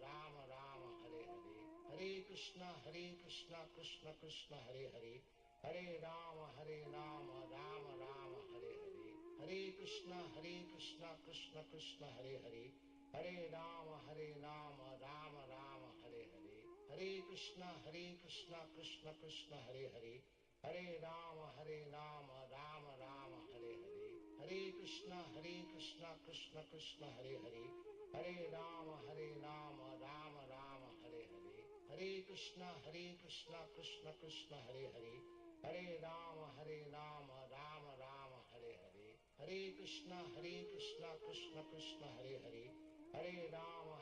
Rama Rama Hare Hare, Hare Krishna Krishna Krishna Hare Hare, Hare Rama Rama Rama Hare Hare, Hare Krishna Krishna Krishna Hare Hare, Hare Rama Rama Rama Hare Hare, Hare Krishna Krishna Krishna Hare Hare, Hare Rama Rama Rama Hare Hare, Hare Krishna Krishna Krishna Hare Hare, Hare Rama Rama Rama Hare Hare, Hare Krishna Krishna Krishna Hare Hare, Hare Rama Rama Rama Hare Hare, Hare Krishna Krishna Krishna Hare Hare, Hare Rama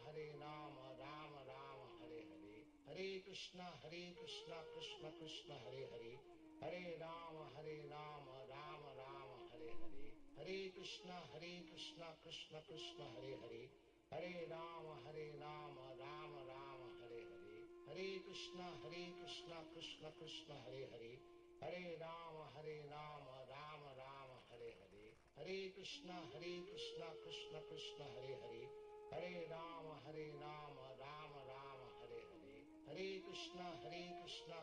Rama Rama Hare Hare, Hare Krishna Krishna Krishna Hare Hare, Hare Rama Rama Rama Hare Hare, Hare Krishna Krishna Krishna Hare Hare, Hare Rama Rama Rama Hare Hare, Hare Krishna Krishna Krishna Hare Hare, Hare Rama Rama Rama Hare Hare, Hare Krishna Krishna Krishna Hare Hare, Hare Rama Rama Rama Hare Hare, Hare Krishna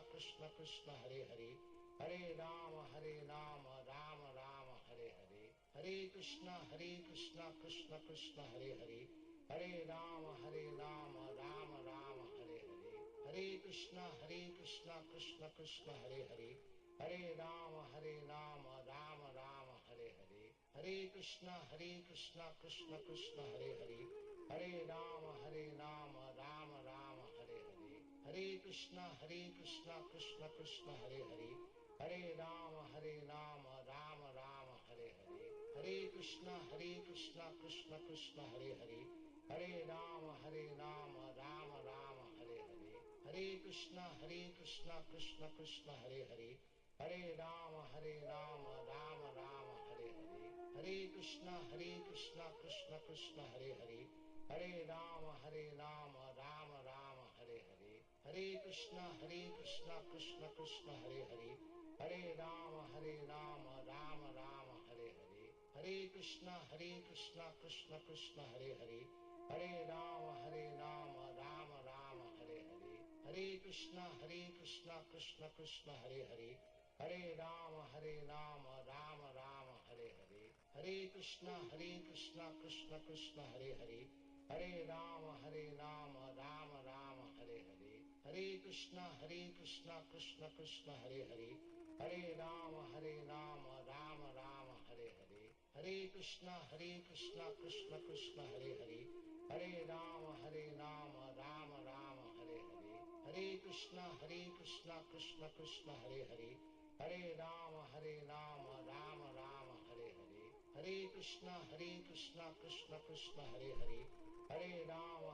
Krishna Krishna Hare Hare, Hare Rama Rama Rama Hare Hare, Hare Krishna Krishna Krishna Hare Hare, Hare Rama Rama Rama Hare Hare, Hare Krishna Krishna Krishna Hare Hare, Hare Rama Rama Rama Hare Hare, Hare Krishna Krishna Krishna Hare Hare, Hare Rama Rama Rama Hare Hare, Hare Krishna Krishna Krishna Hare Hare, Hare Rama Rama Rama Hare Hare, Hare Krishna Krishna Krishna Hare Hare, Hare Rama Rama Rama Hare Hare, Hare Krishna Krishna Krishna Hare Hare, Hare Rama Rama Rama Hare Hare, Hare Krishna Krishna Krishna Hare Hare, Hare Rama Rama Rama Hare Hare, Hare Krishna Krishna Krishna Hare Hare, Hare Rama Rama Rama Hare Hare, Hare Krishna Krishna Krishna Hare Hare, Hare Rama Rama Rama Hare Hare, Hare Krishna Krishna Krishna Hare Hare, Hare Rama Rama Rama Hare Hare, Hare Krishna Krishna Krishna Hare Hare, Hare Rama Rama Rama Hare Hare, Hare Krishna Krishna Krishna Hare Hare, Hare Rama Rama Rama Hare Hare, Hare Krishna Krishna Krishna Hare Hare, Hare Rama Rama Rama Hare Hare, Hare Krishna Krishna Krishna Hare Hare, Hare Rama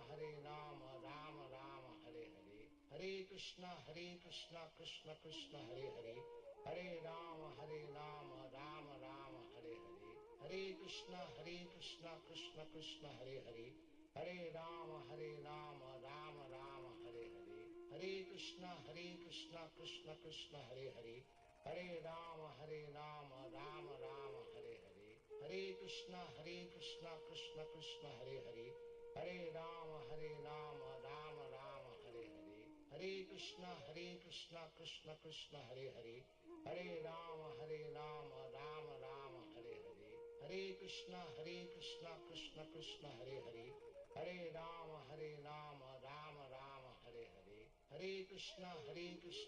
Rama Rama Hare Hare, Hare Krishna Krishna Krishna Hare Hare, Hare Rama Rama Rama Hare Hare, Hare Krishna Krishna Krishna Hare Hare, Hare Rama Rama Rama Hare Hare, Hare Krishna Krishna Krishna Hare Hare, Hare Rama Rama Rama Hare Hare, Hare Krishna Krishna Krishna Hare Hare, Hare Rama Rama Rama Hare Hare, Hare Krishna Krishna Krishna Hare Hare, Hare Rama Rama Rama Hare Hare, Hare Krishna Krishna Krishna Hare Hare, Hare Rama Rama Rama Hare Hare, Hare Krishna Krishna Krishna Hare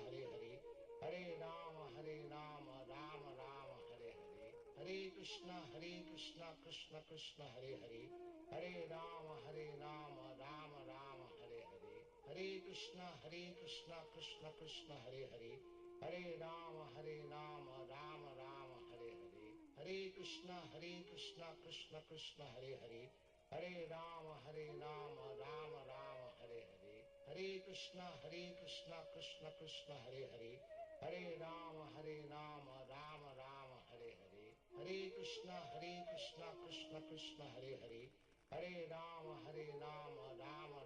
Hare, Hare Rama Rama Rama Hare Hare, Hare Krishna Krishna Krishna Hare Hare, Hare Rama Rama Rama Hare Hare, Hare Krishna Krishna Krishna Hare Hare, Hare Rama Rama Rama Hare Hare, Hare Krishna Krishna Krishna Hare Hare, Hare Rama Rama Rama Hare Hare, Hare Krishna Krishna Krishna Hare Hare, Hare Rama Rama Rama Hare Hare, Hare Krishna Krishna Krishna Hare Hare, Hare Rama Rama Rama Hare Hare, Hare Krishna Krishna Krishna Hare Hare, Hare Rama Rama Rama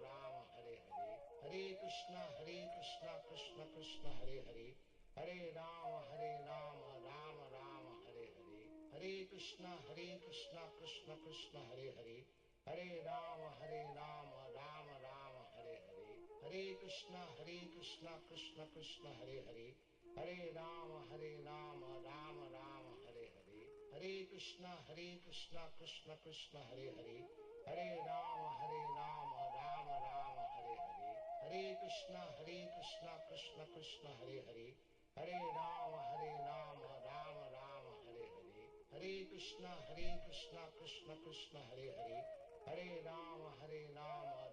Hare Hare, Hare Krishna Krishna Krishna Hare Hare, Hare Rama Rama Rama Hare Hare, Hare Krishna Krishna Krishna Hare Hare, Hare Rama Rama Rama Hare Hare, Hare Krishna Krishna Krishna Hare Hare, Hare Rama Rama Rama Hare Hare, Hare Krishna Krishna Krishna Hare Hare, Hare Rama Rama Rama Hare Hare, Hare Krishna Krishna Krishna Hare Hare, Hare Rama Rama Rama Hare Hare, Hare Krishna Krishna Krishna Hare Hare, Hare Rama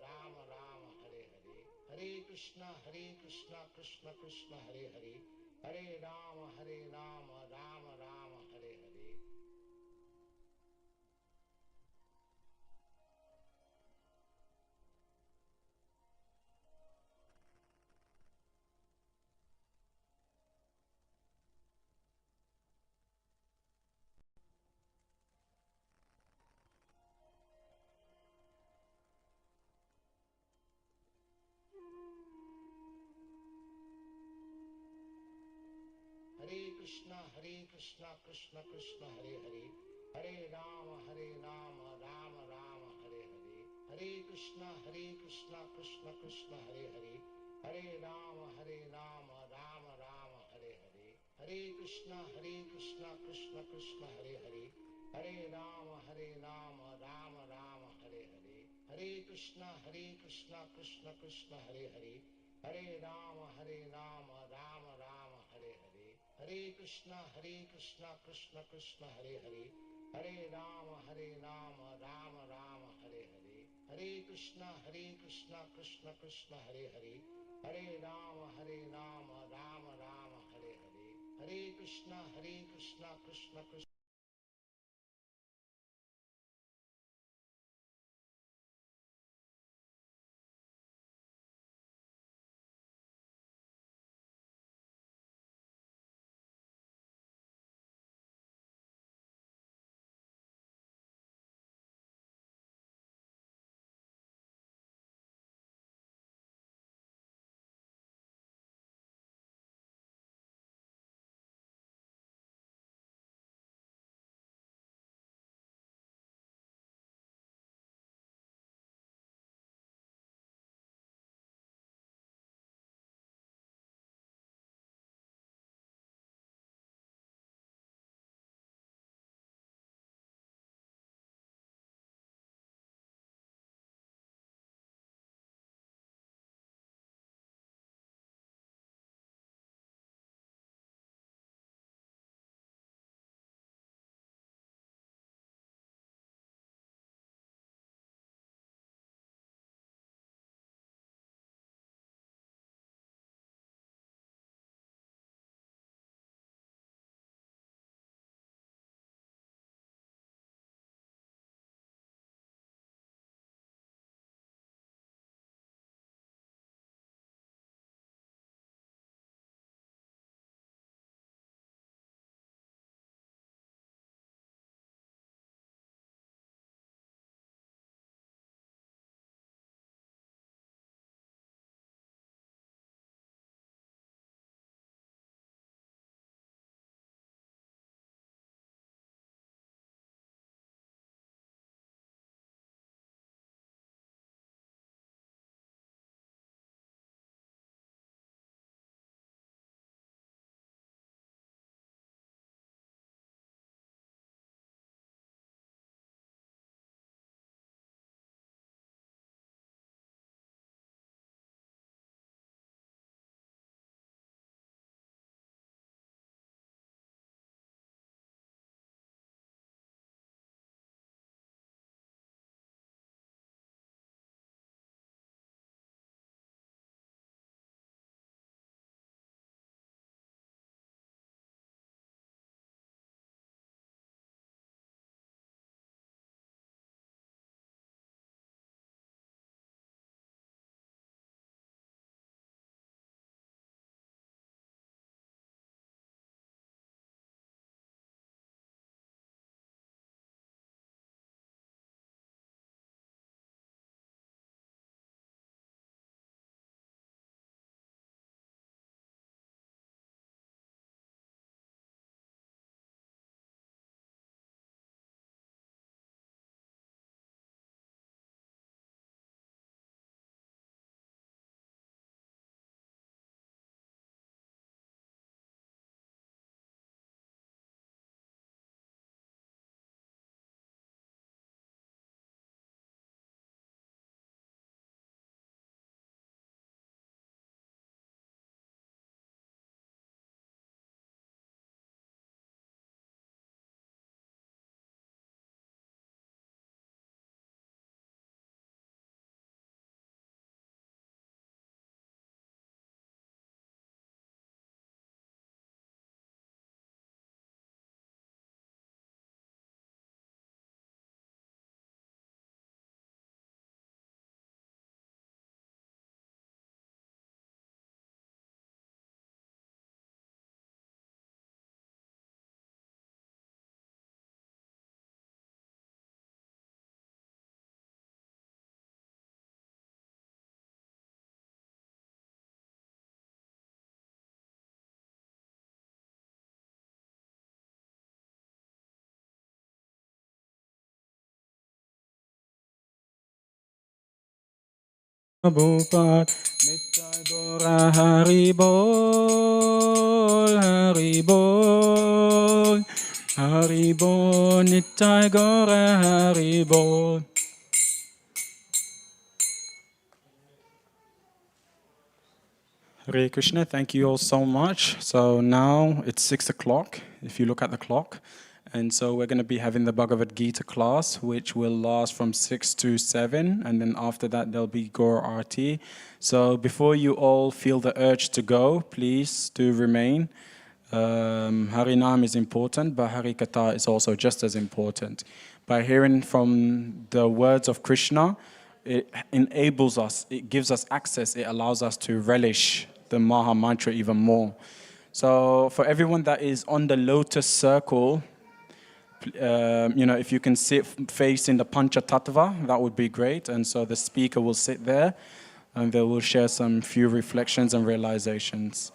Rama Rama Hare Hare, Hare Krishna Krishna Krishna Hare Hare, Hare Rama Rama Rama Hare Hare. Hare Krishna Krishna Krishna Hare Hare, Hare Rama Rama Rama Hare Hare, Hare Krishna Krishna Krishna Hare Hare, Hare Rama Rama Rama Hare Hare, Hare Krishna Krishna Krishna Hare Hare, Hare Rama Rama Rama Hare Hare, Hare Krishna Krishna Krishna Hare Hare, Hare Rama Rama Rama Hare Hare, Hare Krishna Krishna Krishna Hare Hare, Hare Rama Rama Rama Hare Hare, Hare Krishna Krishna Krishna Hare Hare, Hare Rama Rama Rama Hare Hare, Hare Krishna Krishna Prabhupada Nitai Gora Haribol Haribol Haribol Nitai Gora Haribol. Hare Krishna, thank you all so much. So now it's 6 o'clock, if you look at the clock. And so we're going to be having the Bhagavad Gita class, which will last from 6 to 7. And then after that, there'll be Gaur Arti. So before you all feel the urge to go, please do remain. Harinam is important, but Harikatha is also just as important. By hearing from the words of Krishna, it enables us, it gives us access, it allows us to relish the Maha Mantra even more. So for everyone that is on the lotus circle, if you can sit facing the Pancha Tattva, that would be great. And so the speaker will sit there and they will share some few reflections and realizations.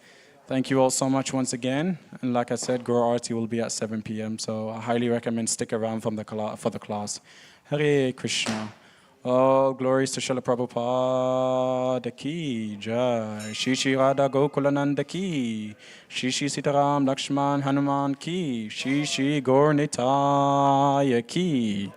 Thank you all so much once again. And like I said, Guru Arati will be at 7 p.m. So I highly recommend stick around for the class. Hare Krishna. All glories to Srila Prabhupada ki jai. Shri Shri Radha Gokulananda ki. Shri Shri Sitaram Lakshman Hanuman ki. Shri Shri Gaur Nitaya ki.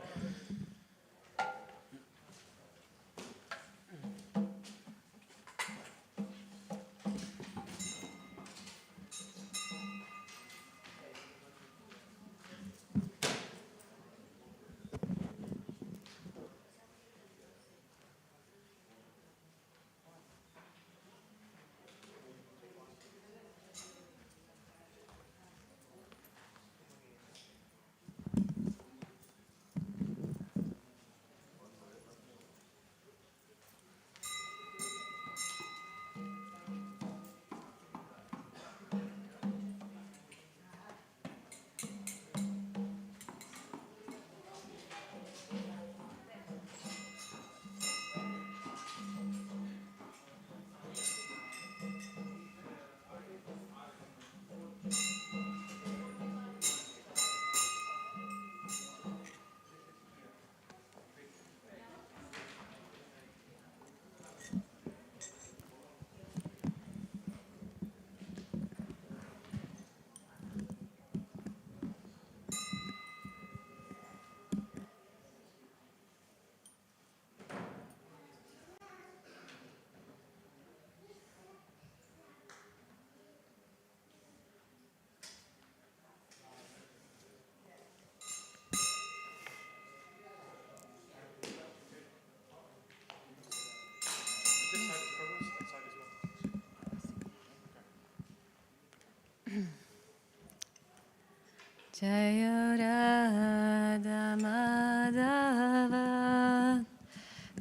Jaya Radha Madhava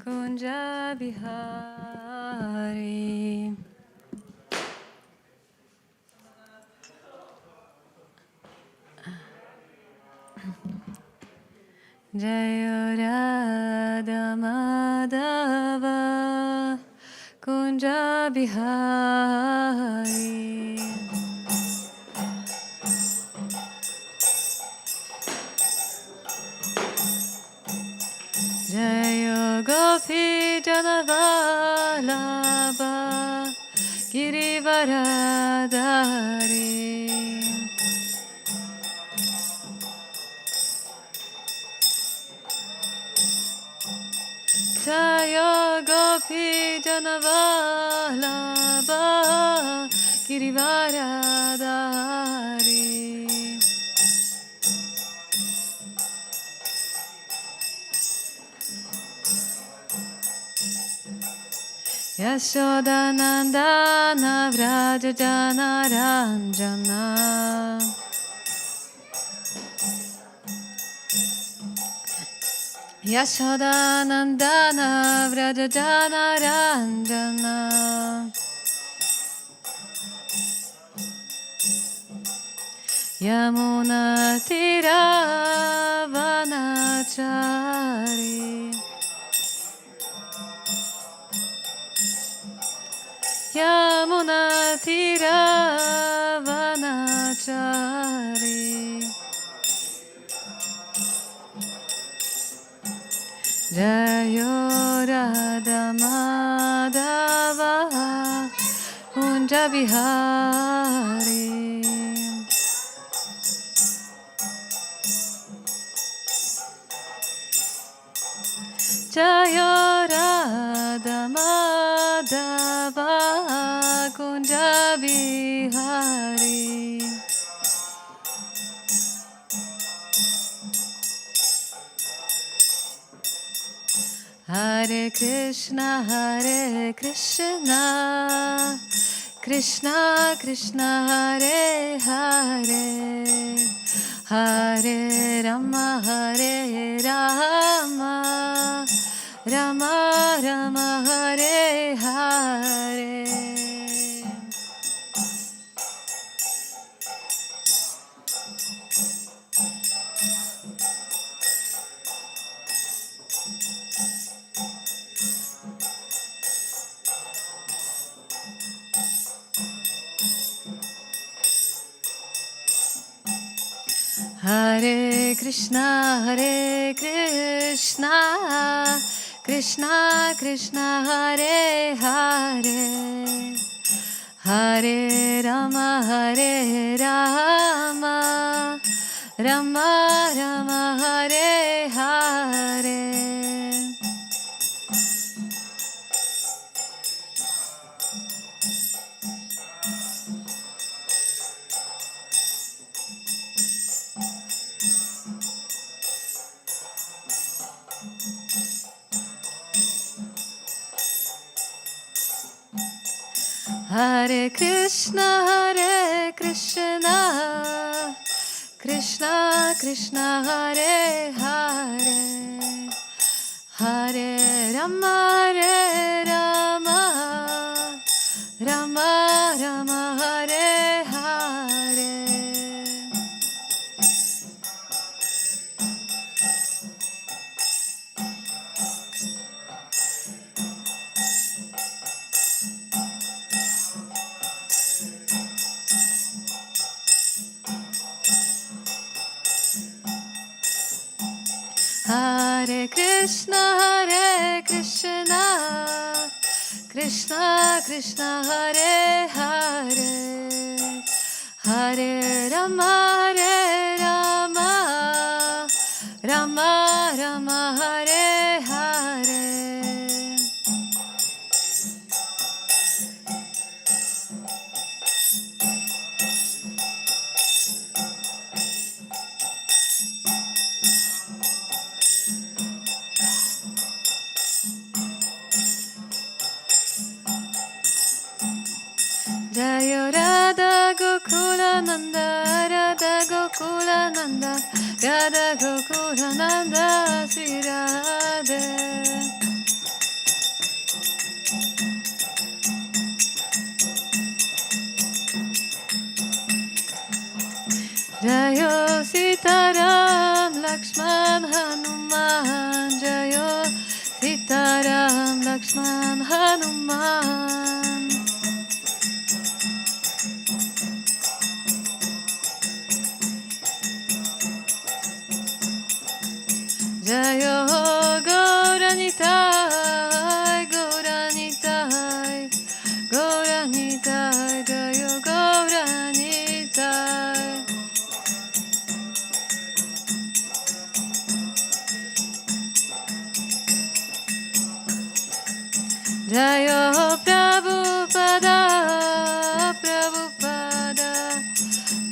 Kunja Bihari Jaya Radha Madhava Kunja Bihari Jaya Gopi Janavalabha Girivaradhari Jaya Gopi Janavalabha Girivaradhari Yashodanandana Vrajajana Ranjana Yashodanandana Vrajajana Ranjana Yamuna Tira Vanachari Yamuna Tira Vanachari Jayo Radha Kunja Bihari. Jaya Radha Madhava Kunja Bihari. Hare Krishna, Krishna Krishna, Hare Hare, Hare Rama, Rama Rama, Hare Hare. Hare Krishna, Krishna Krishna, Hare Hare, Hare Rama, Rama Rama, Hare Hare. Hare Krishna, Krishna Krishna, Hare Hare, Hare Rama, Rama Rama, Hare Hare. Hare Krishna, Krishna Krishna, Hare Hare, Hare Rama, Rama Rama, Hare Hare. Jaya Radha Gokulananda, Radha Gokulananda, Radha Gokulananda, Sri Radhe. Jayo Sitaram Lakshman Hanuman, Jayo Sitaram Lakshman Hanuman. Jayo Gauranitai, Gauranitai, Gauranitai, Jayo Gauranitai. Jayo Prabhupada, Prabhupada,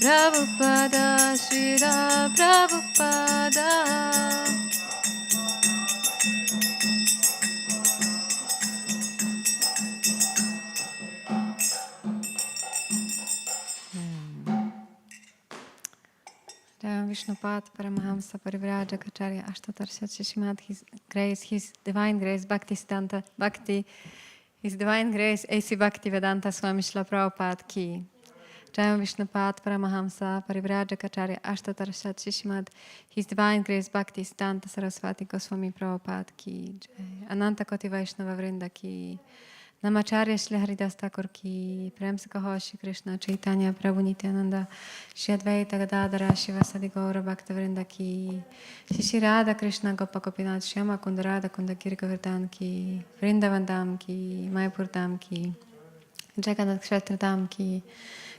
Prabhupada, Srila Prabhupada. Vishnupad Paramahamsa Parivrajacharya Ashtatarshya Shishimad, His Grace, His Divine Grace, Bhaktisiddhanta Bhakti, His Divine Grace, A.C. Bhaktivedanta Swami Srila Prabhupada Ki. Jayam Vishnupad Paramahamsa Parivrajacharya Ashtatarshya Shishimad, His Divine Grace, Bhaktisiddhanta Saraswati Goswami Prabhupada Ki. Ananta Koti Vaishnava Vrinda Ki. Namacharya Shri Haridas Thakur Ki, Prem se kaho Shri Krishna Chaitanya Prabhu Nityananda, Shri Advaita Gadadara Shivasadi Gaura Bhaktivinoda Ki, Shri Radha Krishna Gopa Gopinath Shyama Kunda Radha Kunda Giri Govardhan Ki, Vrindavan Dham Ki, Mayapur Dham Ki, Jagannath Kshetradam ki,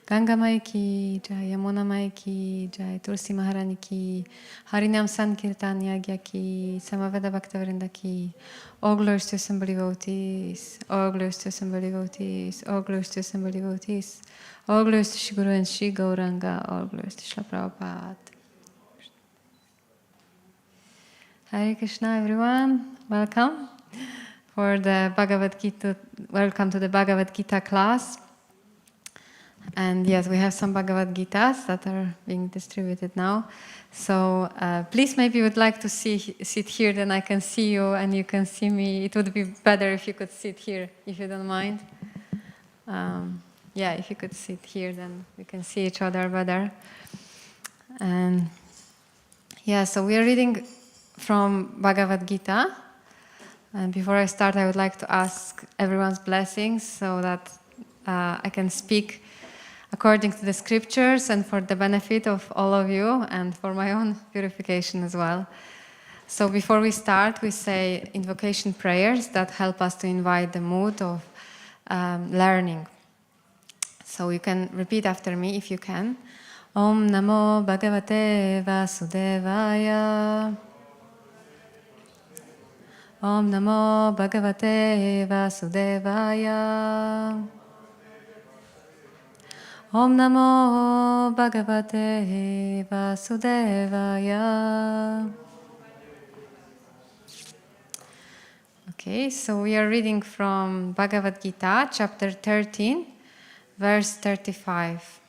Ganga Mai ki, Jai Yamuna Mai ki, Jai Tulsi Maharani ki, Harinam Sankirtan Yagya ki, Samaveda Bhaktivedanta ki. All glories to assembled devotees, all glories to assembled devotees, all glories to assembled devotees, all glories to Shri Guru and Shri Gauranga, all glories to Srila Prabhupada. Hare Krishna everyone, welcome for the Bhagavad Gita, welcome to the Bhagavad Gita class. And yes, we have some Bhagavad Gitas that are being distributed now. So please, maybe you would like to sit here, then I can see you and you can see me. It would be better if you could sit here, if you don't mind. Yeah, if you could sit here, then we can see each other better. And yeah, so we are reading from Bhagavad Gita. And before I start, I would like to ask everyone's blessings so that I can speak according to the scriptures and for the benefit of all of you and for my own purification as well. So before we start, we say invocation prayers that help us to invite the mood of learning. So you can repeat after me if you can. Om Namo Bhagavate Vasudevaya. Om Namo Bhagavate Vasudevaya. Om Namo Bhagavate Vasudevaya. Okay, so we are reading from Bhagavad Gita, chapter 13, verse 35.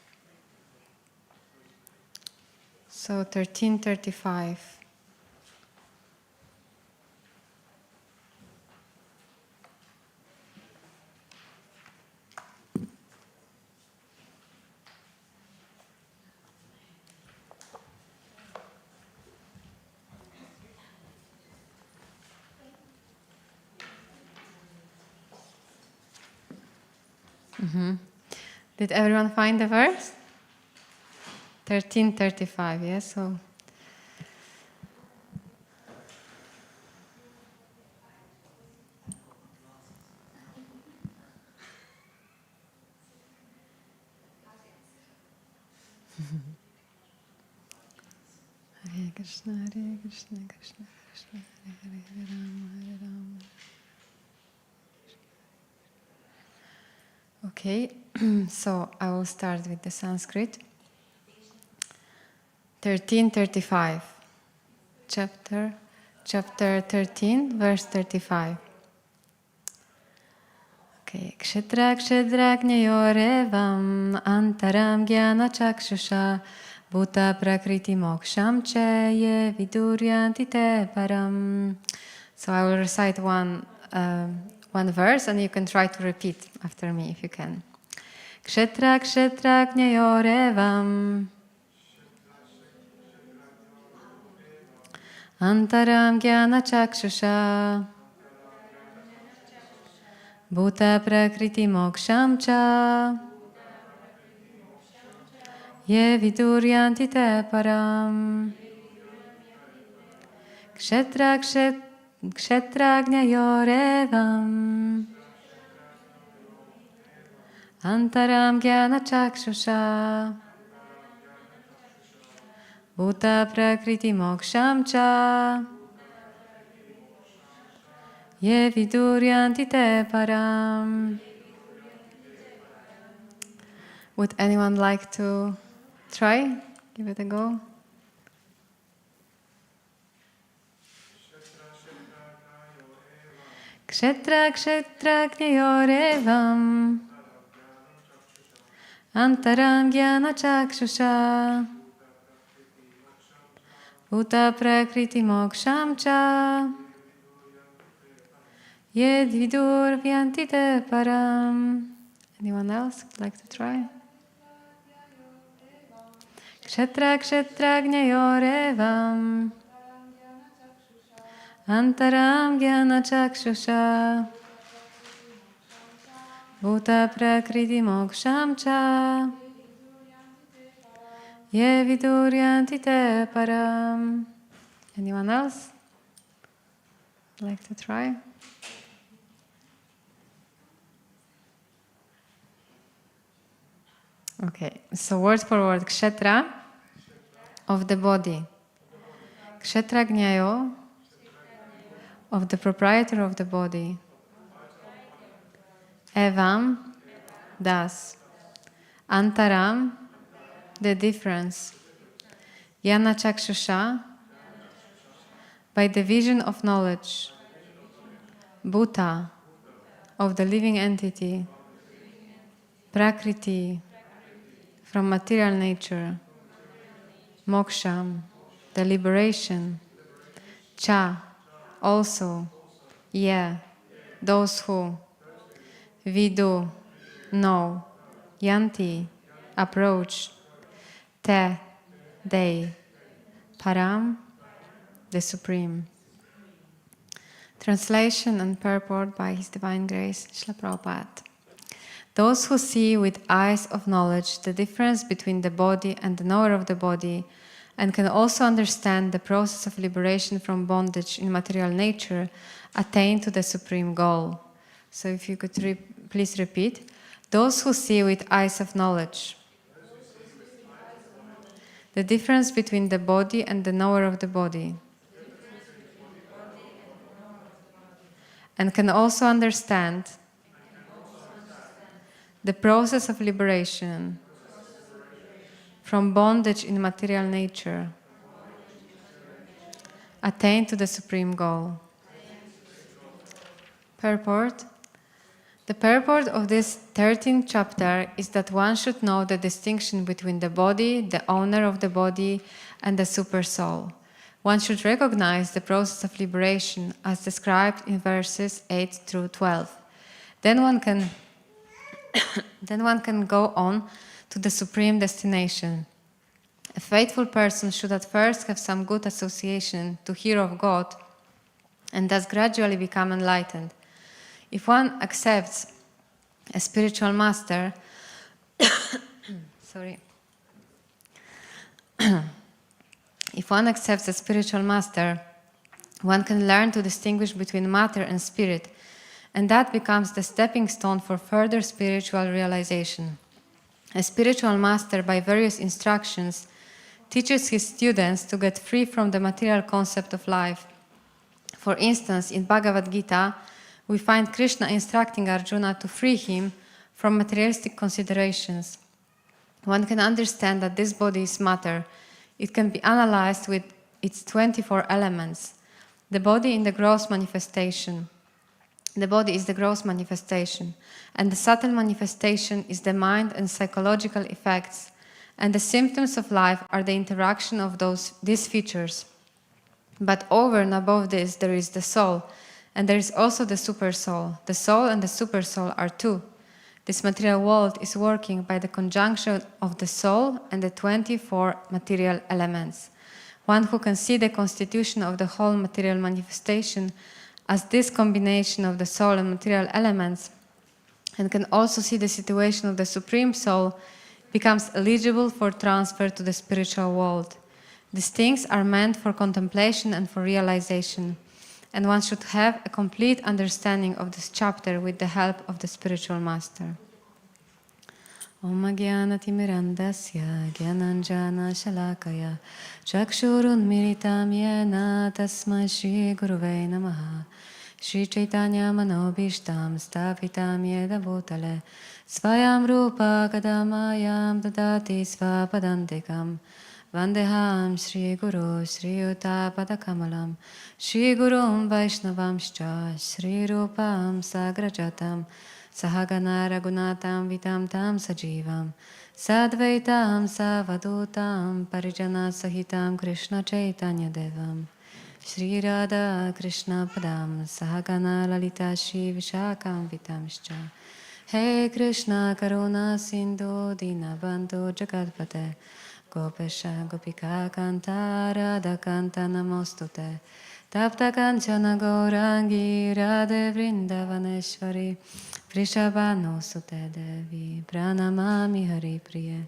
So 13:35. Did everyone find the verse? 13:35, yes? So Hare Krishna, Hare Krishna, Krishna Krishna, Hare Hare, Hare Rama, Hare Rama. Okay, so I will start with the Sanskrit. 13:35, chapter 13, verse 35. Okay, Kshetra Kshedragnayorevam antaram jnana chakshusha bhuta prakriti moksham che ye viduryanti te param. So I will recite one verse and you can try to repeat after me if you can. Kshetra Kshedragnayorevam antaram jnana chakshusha bhuta prakriti moksham cha ye viduryanti te param. Kshetra kshetragnayorevam antaram jnana chakshusha bhuta prakriti moksham cha ye viduryanti te param. Would anyone like to try? Give it a go. Kshetra kshetragnayorevam antaram jnana chakshusha bhuta prakriti moksham cha ye viduryanti te param. Anyone else would like to try? Kshetra kshetragnayorevam antaram jnana chakshusha bhuta prakriti moksham cha ye viduryanti te param. Anyone else would like to try? Okay, so word for word, kshetra of the body. Kshetra gnyayo of the proprietor of the body. Evam, thus. Antaram, the difference. Yana chakshusha, by the vision of knowledge. Bhuta, of the living entity. Prakriti, from material nature. Moksha, the liberation. Cha, also. Yeah, those who. Vidu, know. Yanti, approach. Te, they. Param, the Supreme. Translation and purport by His Divine Grace, Srila Prabhupada. Those who see with eyes of knowledge the difference between the body and the knower of the body, and can also understand the process of liberation from bondage in material nature, attain to the supreme goal. So if you could please repeat. Those who see with eyes of knowledge the difference between the body and the knower of the body, and can also understand the process of liberation from bondage in material nature, attain to the supreme goal. Purport. The purport of this 13th chapter is that one should know the distinction between the body, the owner of the body, and the Supersoul. One should recognize the process of liberation as described in verses 8 through 12. Then one can go on to the supreme destination. A faithful person should at first have some good association to hear of God, and thus gradually become enlightened. If one accepts a spiritual master, if one accepts a spiritual master, one can learn to distinguish between matter and spirit, and that becomes the stepping stone for further spiritual realization. A spiritual master, by various instructions, teaches his students to get free from the material concept of life. For instance, in Bhagavad Gita, we find Krishna instructing Arjuna to free him from materialistic considerations. One can understand that this body is matter. It can be analyzed with its 24 elements. The body is the gross manifestation, and the subtle manifestation is the mind and psychological effects, and the symptoms of life are the interaction of these features. But over and above this, there is the soul, and there is also the Supersoul. The soul and the Supersoul are two. This material world is working by the conjunction of the soul and the 24 material elements. One who can see the constitution of the whole material manifestation as this combination of the soul and material elements, and can also see the situation of the Supreme Soul, becomes eligible for transfer to the spiritual world. These things are meant for contemplation and for realization, and one should have a complete understanding of this chapter with the help of the spiritual master. Om Jnanatimmirandasya Jnananjana Shalakaya Chakshurunmilitam Yena Tasmai Shri Gurave Namaha Shri Chaitanya Manobishtam Stapitam Yeda Bhutale Svayam Rupa Kadamayam Dadati Svapadantikam Vandeham Shri Guru Shri Yuta Padakamalam Shri Gurum Vaishnavamscha Shri Rupam Sagrajatam Sahagana Ragunatam Vitam Tam Sajivam Sadvaitam Savadutam Parijana Sahitam Krishna Chaitanya Devam Shri Radha Krishna Padam Sahagana Lalita Shri Vishakam Vitamscha Hey Krishna Karuna Sindhu Dinabandhu Jagadpate Gopesha Gopika Kanta Radha Kanta Namostute Tapta Kanchana Gaurangi Radhe Vrindavaneshwari Vrishabhano Sute Devi Pranamami Hari Priye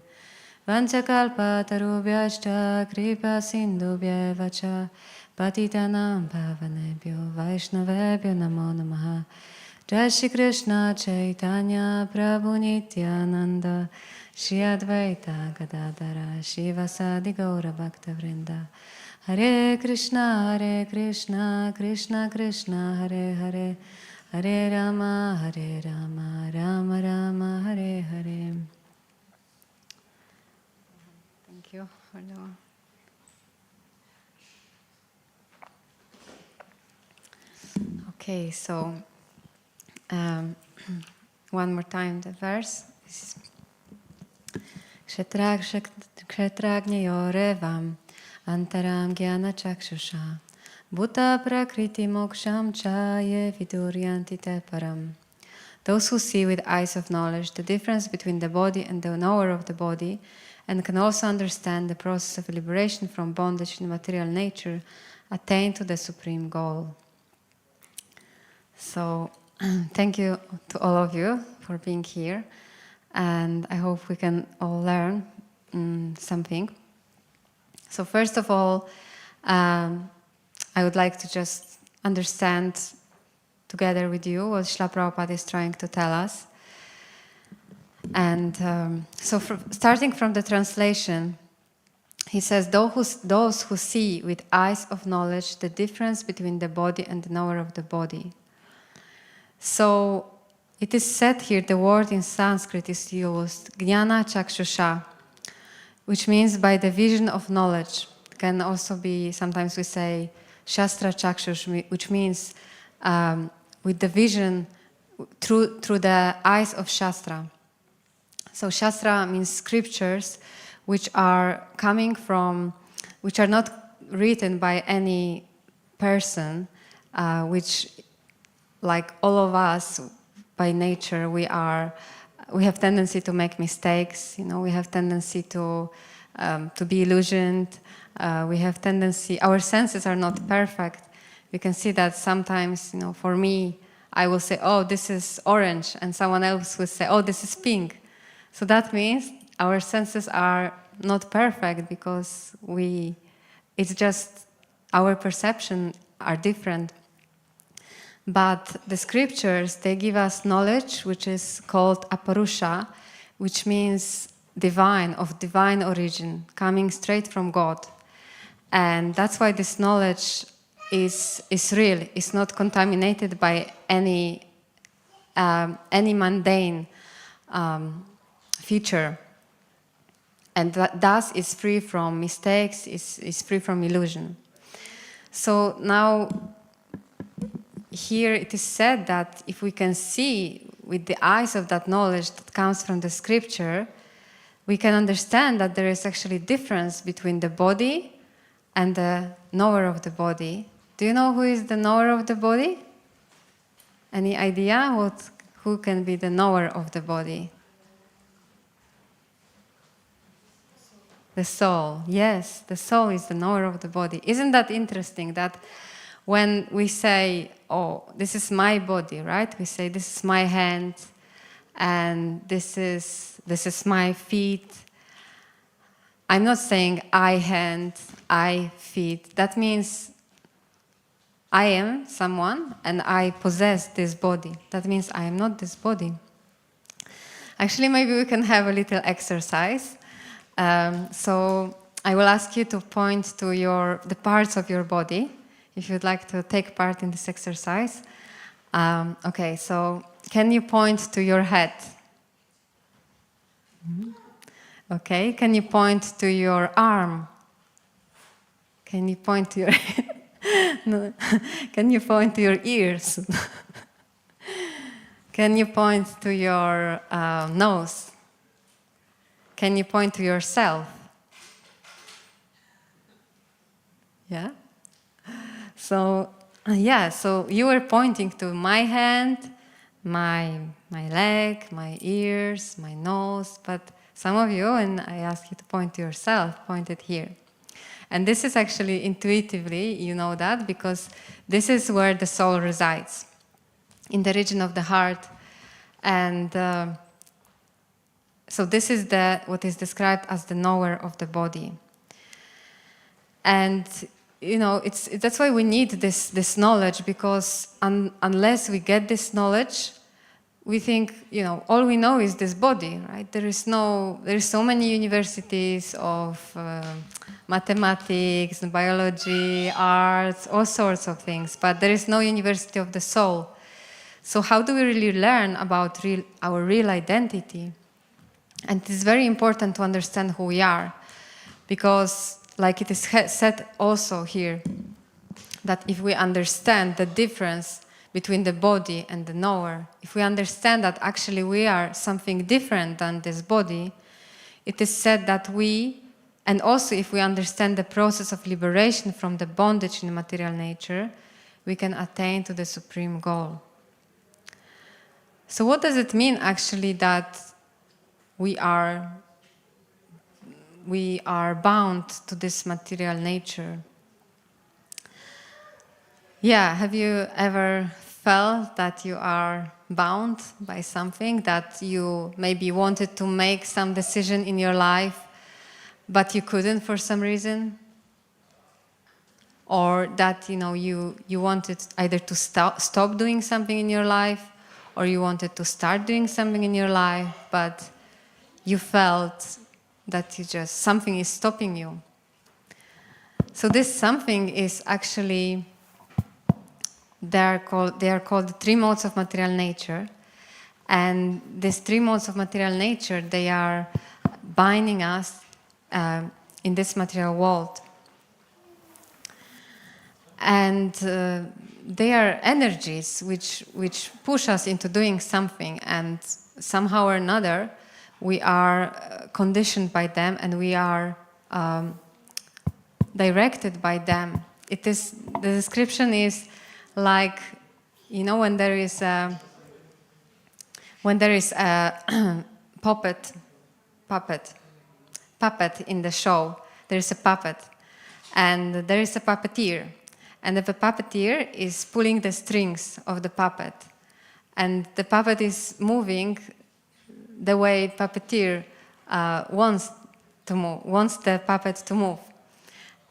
Vanchakalpa Tarubhyashta Kripa Sindhubhya Vacha Patitanam Bhavanebhyo Vaishnavebhyo Namo Namaha Jai Shri Krishna Chaitanya Prabhu Nityananda Shri Advaita Gadadara Shivasadi Gaura Bhaktivinoda Hare Krishna Krishna Krishna Hare Hare Hare Rama Rama Rama Hare Hare. Thank you for the Okay, so one more time the verse. This is Kshetragnayorevam Antaram Gyana Chakshusha Bhuta Prakriti Moksham Chaye Viduryanti Te Param. Those who see with eyes of knowledge the difference between the body and the knower of the body, and can also understand the process of liberation from bondage in material nature, attain to the supreme goal. So, thank you to all of you for being here, and I hope we can all learn something. So first of all, I would like to just understand together with you what Srila Prabhupada is trying to tell us. And starting from the translation, he says, those who see with eyes of knowledge the difference between the body and the knower of the body. So it is said here, the word in Sanskrit is used, Jnana Chakshusha, which means by the vision of knowledge. It can also be, sometimes we say, Shastra Chakshush, which means with the vision through the eyes of Shastra. So Shastra means scriptures which are which are not written by any person, which, like all of us, by nature, we have tendency to make mistakes. We have tendency to be illusioned. We have tendency. Our senses are not perfect. We can see that sometimes. For me, I will say, "Oh, this is orange," and someone else will say, "Oh, this is pink." So that means our senses are not perfect because it's just our perception are different. But the scriptures, they give us knowledge which is called aparusha, which means divine, of divine origin, coming straight from God. And that's why this knowledge is real. It's not contaminated by any mundane feature. And thus is free from mistakes, is free from illusion. So now, here it is said that if we can see with the eyes of that knowledge that comes from the scripture, we can understand that there is actually difference between the body and the knower of the body. Do you know who is the knower of the body? Any idea who can be the knower of the body? The soul. Yes, the soul is the knower of the body. Isn't that interesting that when we say, "Oh, this is my body," right? We say, "This is my hand, and this is my feet." I'm not saying I hand, I feet. That means I am someone and I possess this body. That means I am not this body. Actually, maybe we can have a little exercise. So I will ask you to point to the parts of your body, if you'd like to take part in this exercise. Okay, so can you point to your head? Okay, can you point to your arm? Can you point to your no. Can you point to your ears? Can you point to your nose? Can you point to yourself? Yeah? So you were pointing to my hand, my leg, my ears, my nose, but some of you, and I ask you to point to yourself, pointed here. And this is actually intuitively, you know that, because this is where the soul resides, in the region of the heart. And so this is what is described as the knower of the body. And that's why we need this knowledge, because unless we get this knowledge, we think, all we know is this body, right? There is so many universities of mathematics, biology, arts, all sorts of things, but there is no university of the soul. So how do we really learn about our real identity? And it is very important to understand who we are, because, like it is said also here, that if we understand the difference between the body and the knower, if we understand that actually we are something different than this body, it is said that and also if we understand the process of liberation from the bondage in material nature, we can attain to the supreme goal. So what does it mean actually that we are bound to this material nature? Yeah, have you ever felt that you are bound by something, that you maybe wanted to make some decision in your life, but you couldn't for some reason? Or that you wanted either to stop doing something in your life, or you wanted to start doing something in your life, but you felt that something is stopping you. So this something is actually, they are called the three modes of material nature. And these three modes of material nature, they are binding us in this material world. And they are energies which push us into doing something, and somehow or another we are conditioned by them, and we are directed by them. The description is like, when there is a puppet in the show, there is a puppet, and there is a puppeteer. And the puppeteer is pulling the strings of the puppet. And the puppet is moving the way puppeteer wants the puppet to move.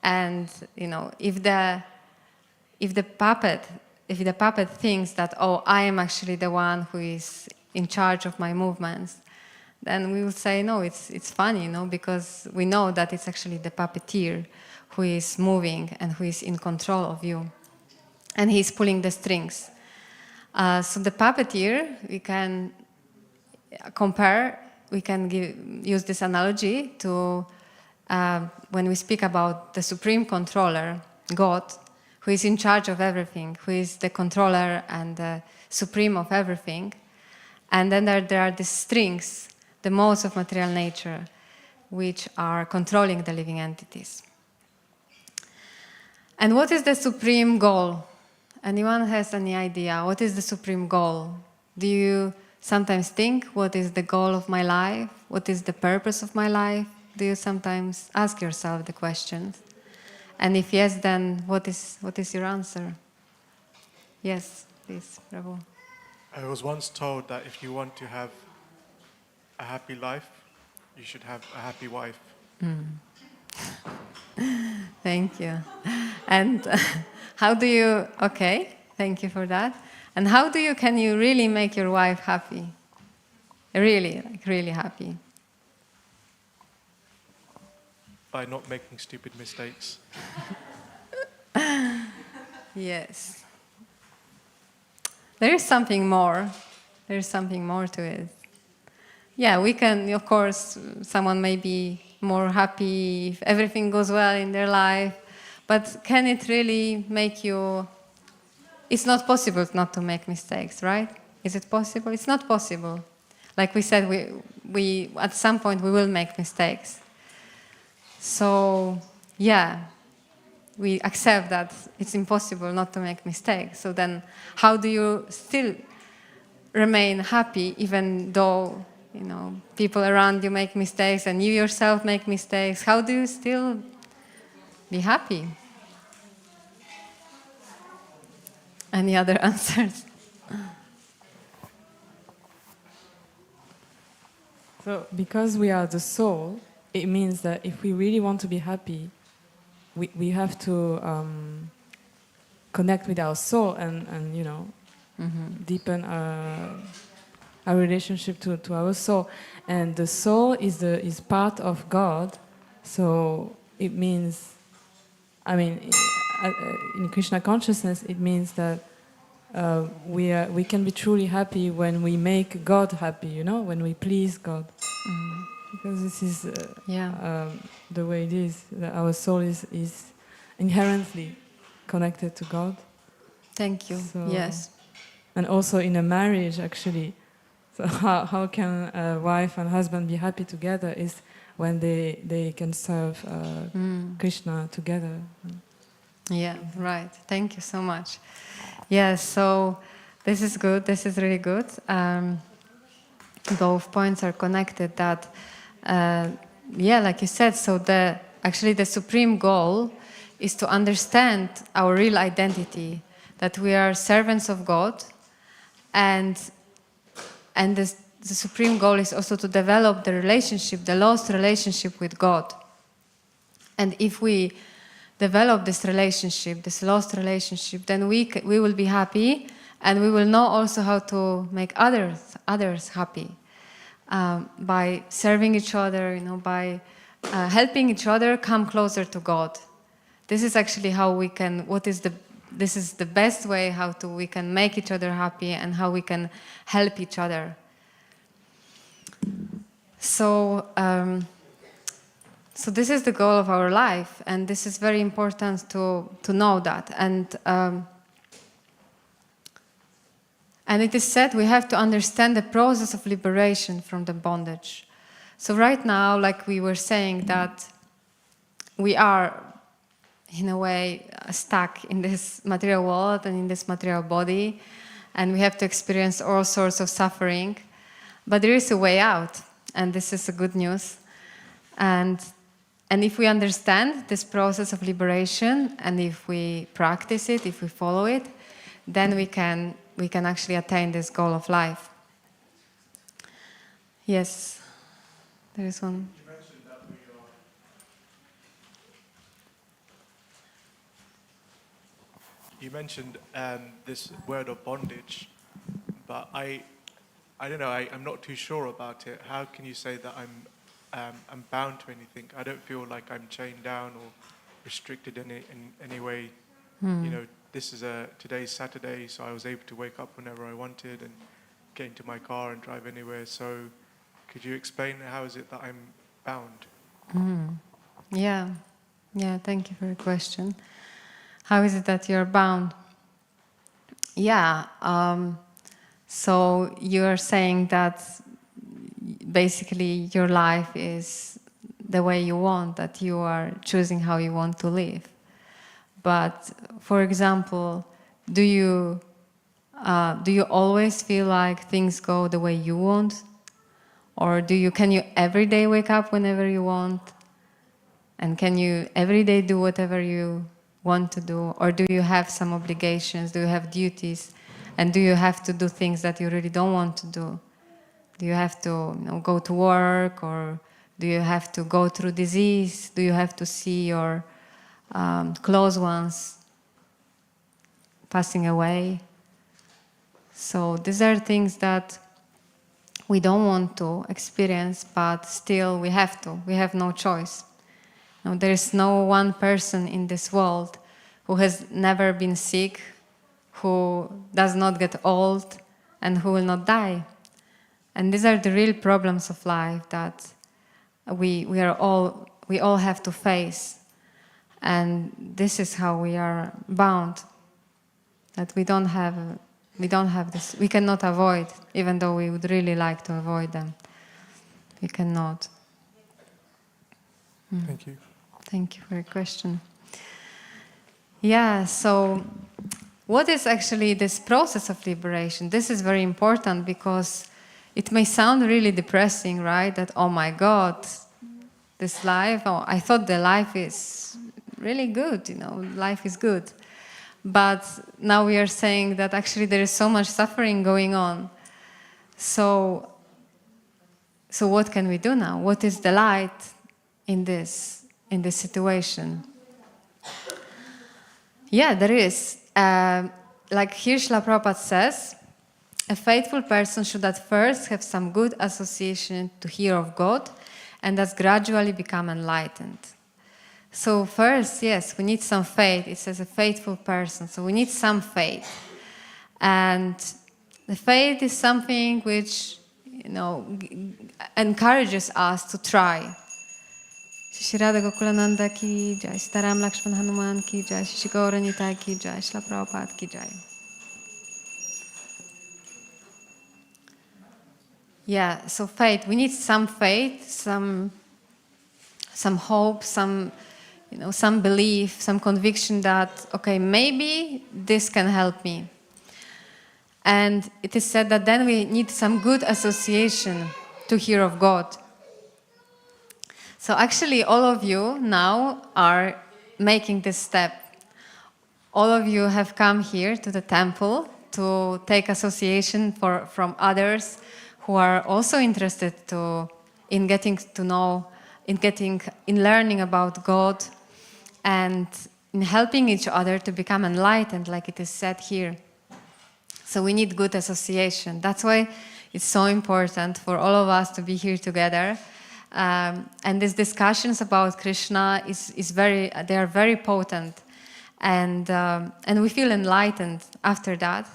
And if the puppet thinks that, I am actually the one who is in charge of my movements, then we will say, no, it's funny, because we know that it's actually the puppeteer who is moving and who is in control of you. And he's pulling the strings. So the puppeteer, we can use this analogy to when we speak about the supreme controller, God, who is in charge of everything, who is the controller and the supreme of everything. And then there are the strings, the modes of material nature, which are controlling the living entities. And what is the supreme goal? Anyone has any idea? What is the supreme goal? Do you sometimes think, what is the goal of my life? What is the purpose of my life? Do you sometimes ask yourself the questions? And if yes, then what is your answer? Yes, please, Prabhu. I was once told that if you want to have a happy life, you should have a happy wife. Thank you. And how do you, thank you for that. And how can you really make your wife happy? Really happy? By not making stupid mistakes. Yes. There is something more. There is something more to it. Yeah, we can, of course, someone may be more happy if everything goes well in their life, but can it really make you... It's not possible not to make mistakes, right? Is it possible? It's not possible. Like we said, we at some point we will make mistakes. So, yeah, we accept that it's impossible not to make mistakes. So then how do you still remain happy even though, people around you make mistakes and you yourself make mistakes? How do you still be happy? Any other answers? So, because we are the soul, it means that if we really want to be happy, we have to connect with our soul and you know, deepen our relationship to our soul. And the soul is part of God, so it means, I mean, in Krishna consciousness, it means that we can be truly happy when we make God happy, you know, when we please God. Because this is the way it is. That our soul is inherently connected to God. Thank you. So, Yes. and also in a marriage, actually. So how can a wife and husband be happy together is when they can serve Krishna together. Yeah, right. Thank you so much. Yes, so this is good. This is really good. Both points are connected. That, like you said, so actually the supreme goal is to understand our real identity, that we are servants of God, and the supreme goal is also to develop the relationship, the lost relationship with God. And if we develop this relationship, this lost relationship, then we will be happy, and we will know also how to make others happy by serving each other, you know, by helping each other come closer to God. This is actually how we can. This is the best way how we can make each other happy and how we can help each other. So. So this is the goal of our life, and this is very important to know that. And it is said we have to understand the process of liberation from the bondage. So right now, like we were saying, that we are, in a way, stuck in this material world and in this material body, and we have to experience all sorts of suffering. But there is a way out, and this is a good news. And if we understand this process of liberation, and if we practice it, if we follow it, then we can actually attain this goal of life. Yes, there is one. You mentioned that you mentioned this word of bondage, but I don't know. I'm not too sure about it. How can you say that I'm bound to anything? I don't feel like I'm chained down or restricted in any way. You know, today's Saturday, so I was able to wake up whenever I wanted and get into my car and drive anywhere. So could you explain how is it that I'm bound? Yeah, thank you for your question. How is it that you're bound? Yeah, so you're saying that basically your life is the way you want, that you are choosing how you want to live. But for example, do you always feel like things go the way you want? Or can you every day wake up whenever you want? And can you every day do whatever you want to do? Or do you have some obligations? Do you have duties? And do you have to do things that you really don't want to do? Do you have to go to work? Or do you have to go through disease? Do you have to see your close ones passing away? So these are things that we don't want to experience, but still we have to. We have no choice. There is no one person in this world who has never been sick, who does not get old, and who will not die. And these are the real problems of life that we all have to face. And this is how we are bound. That we don't have this. We cannot avoid, even though we would really like to avoid them. We cannot. Thank you. Thank you for your question. Yeah, so what is actually this process of liberation? This is very important because it may sound really depressing, right? That, oh my God, this life, I thought the life is really good, life is good. But now we are saying that actually there is so much suffering going on. So what can we do now? What is the light in this situation? Yeah, there is. Like here Srila Prabhupada says, a faithful person should at first have some good association to hear of God and thus gradually become enlightened. So first, yes, we need some faith. It says a faithful person. So we need some faith. And the faith is something which, encourages us to try. Shri Radha Gokulananda ki jai, Sitaram Lakshman Hanuman ki jai, Shri Gaura Nitai ki jai, Srila Prabhupada ki jai. Yeah, so faith. We need some faith, some hope, some belief, some conviction that, okay, maybe this can help me. And it is said that then we need some good association to hear of God. So actually all of you now are making this step. All of you have come here to the temple to take association from others who are also interested in getting to know, in learning about God and in helping each other to become enlightened, like it is said here. So we need good association. That's why it's so important for all of us to be here together. And these discussions about Krishna they are very potent. And we feel enlightened after that.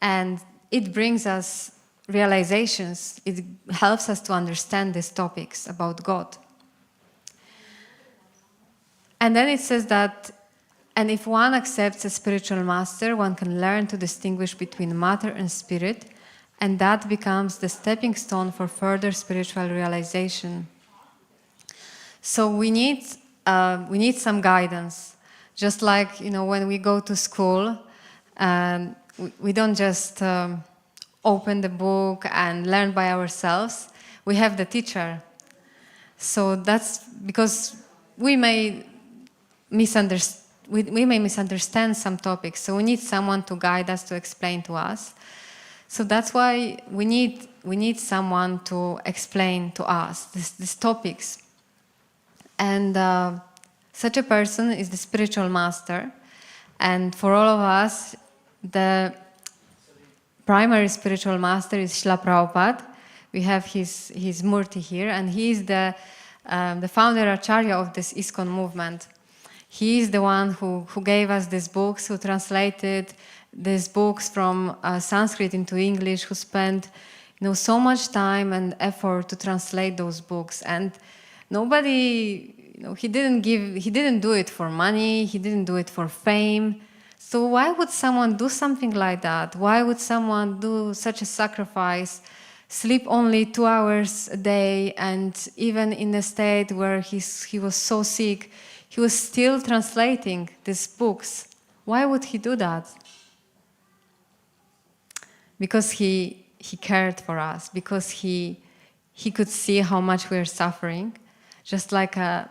And it brings us realizations. It helps us to understand these topics about God. And then it says that, and if one accepts a spiritual master, one can learn to distinguish between matter and spirit, and that becomes the stepping stone for further spiritual realization. So we need some guidance. Just like, when we go to school, we don't just open the book and learn by ourselves. We have the teacher. So that's because we may misunderstand some topics. So we need someone to guide us, to explain to us. So that's why we need someone to explain to us these topics. And such a person is the spiritual master. And for all of us, the primary spiritual master is Srila Prabhupada. We have his murti here, and he is the founder Acharya of this ISKCON movement. He is the one who gave us these books, who translated these books from Sanskrit into English, who spent so much time and effort to translate those books. And nobody, he didn't do it for money, he didn't do it for fame. So why would someone do something like that? Why would someone do such a sacrifice, sleep only 2 hours a day, and even in a state where he was so sick, he was still translating these books? Why would he do that? Because he cared for us, because he could see how much we are suffering, just like a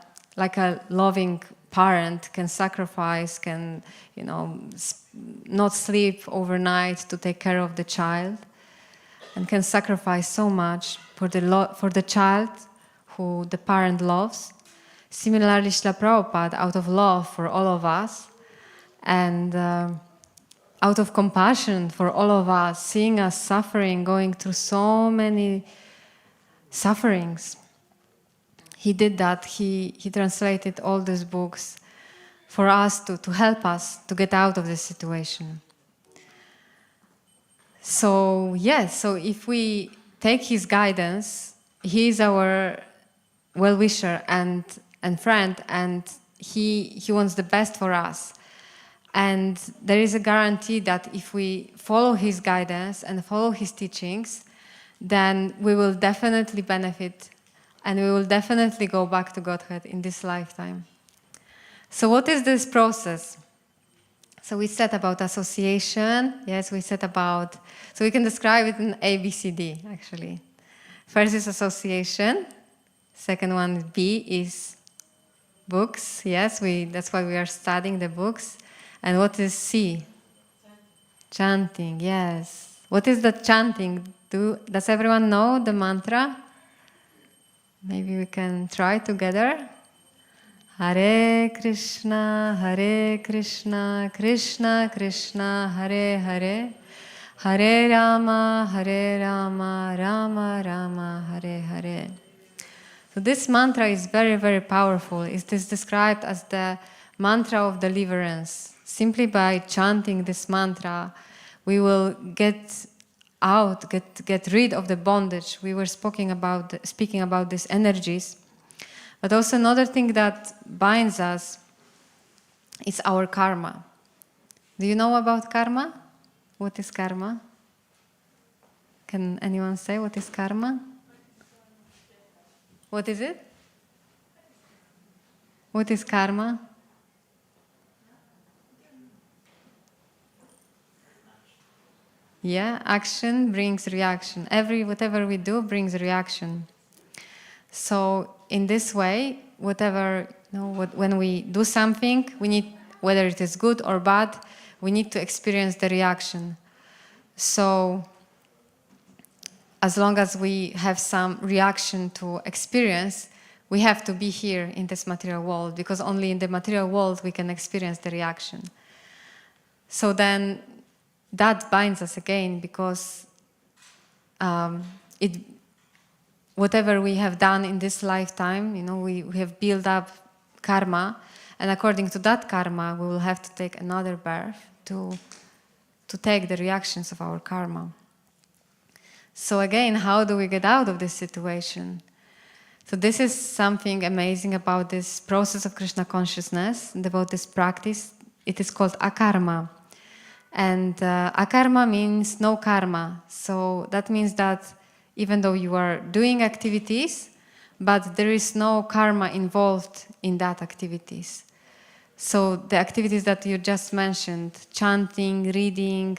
loving parent can sacrifice, can not sleep overnight to take care of the child, and can sacrifice so much for the child who the parent loves. Similarly, Srila Prabhupada, out of love for all of us, and out of compassion for all of us, seeing us suffering, going through so many sufferings, he did that. He translated all these books for us to help us to get out of this situation. So yes, so if we take his guidance, he is our well-wisher and friend, and he wants the best for us. And there is a guarantee that if we follow his guidance and follow his teachings, then we will definitely benefit, and we will definitely go back to Godhead in this lifetime. So what is this process? So we said about association. Yes, we said about, so we can describe it in A, B, C, D, actually. First is association. Second one, B, is books. Yes, that's why we are studying the books. And what is C? Chanting, yes. What is the chanting? Does everyone know the mantra? Maybe we can try together. Hare Krishna, Krishna Krishna, Hare Hare, Hare Rama, Rama Rama, Hare Hare. So this mantra is very, very powerful. It is described as the mantra of deliverance. Simply by chanting this mantra, we will get out, get rid of the bondage. We were speaking about these energies. But also another thing that binds us is our karma. Do you know about karma? What is karma? Can anyone say what is karma? What is it? What is karma? Yeah, action brings reaction. Whatever we do brings reaction. So in this way, when we do something, we need, whether it is good or bad, we need to experience the reaction. So as long as we have some reaction to experience, we have to be here in this material world, because only in the material world we can experience the reaction. So then that binds us again, because whatever we have done in this lifetime, we have built up karma, and according to that karma, we will have to take another birth to take the reactions of our karma. So again, how do we get out of this situation? So this is something amazing about this process of Krishna consciousness, and about this practice. It is called akarma. And akarma means no karma. So that means that even though you are doing activities, but there is no karma involved in that activities. So the activities that you just mentioned, chanting, reading,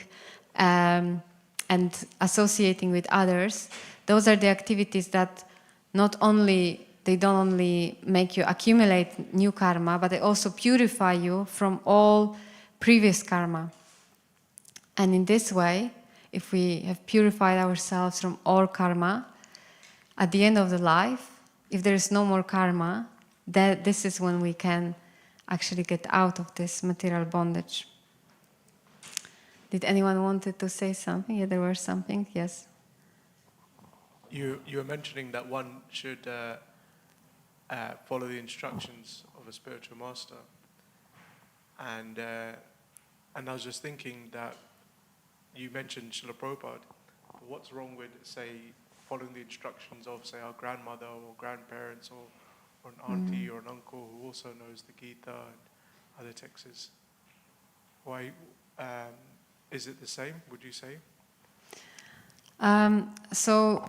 and associating with others, those are the activities that they don't only make you accumulate new karma, but they also purify you from all previous karma. And in this way, if we have purified ourselves from all karma, at the end of the life, if there is no more karma, this is when we can actually get out of this material bondage. Did anyone wanted to say something? Yeah, there was something. Yes. You were mentioning that one should follow the instructions of a spiritual master, and I was just thinking that you mentioned Srila Prabhupada. What's wrong with, say, following the instructions of, say, our grandmother or grandparents or an auntie or an uncle who also knows the Gita and other texts? Why is it the same, would you say? So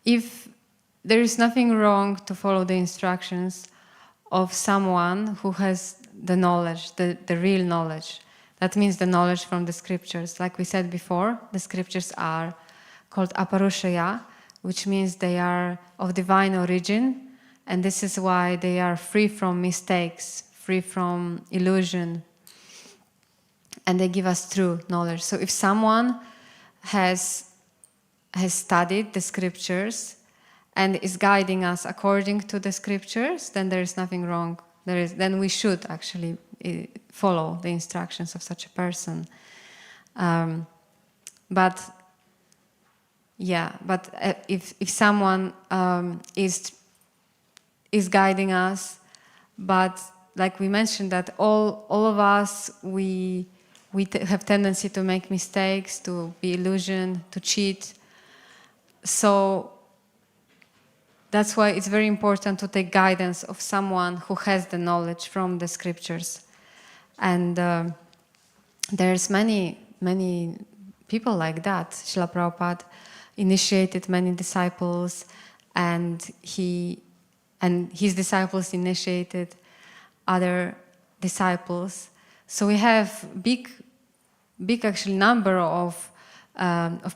if there is nothing wrong to follow the instructions of someone who has the knowledge, the real knowledge. That means the knowledge from the scriptures. Like we said before, the scriptures are called aparushaya, which means they are of divine origin, and this is why they are free from mistakes, free from illusion, and they give us true knowledge. So if someone has studied the scriptures and is guiding us according to the scriptures, then there is nothing wrong. Then we should actually follow the instructions of such a person. But if someone is guiding us, but like we mentioned, that all of us we have tendency to make mistakes, to be illusioned, to cheat. So that's why it's very important to take guidance of someone who has the knowledge from the scriptures. And there's many people like that. Srila Prabhupada initiated many disciples, and his disciples initiated other disciples. So we have big actually number of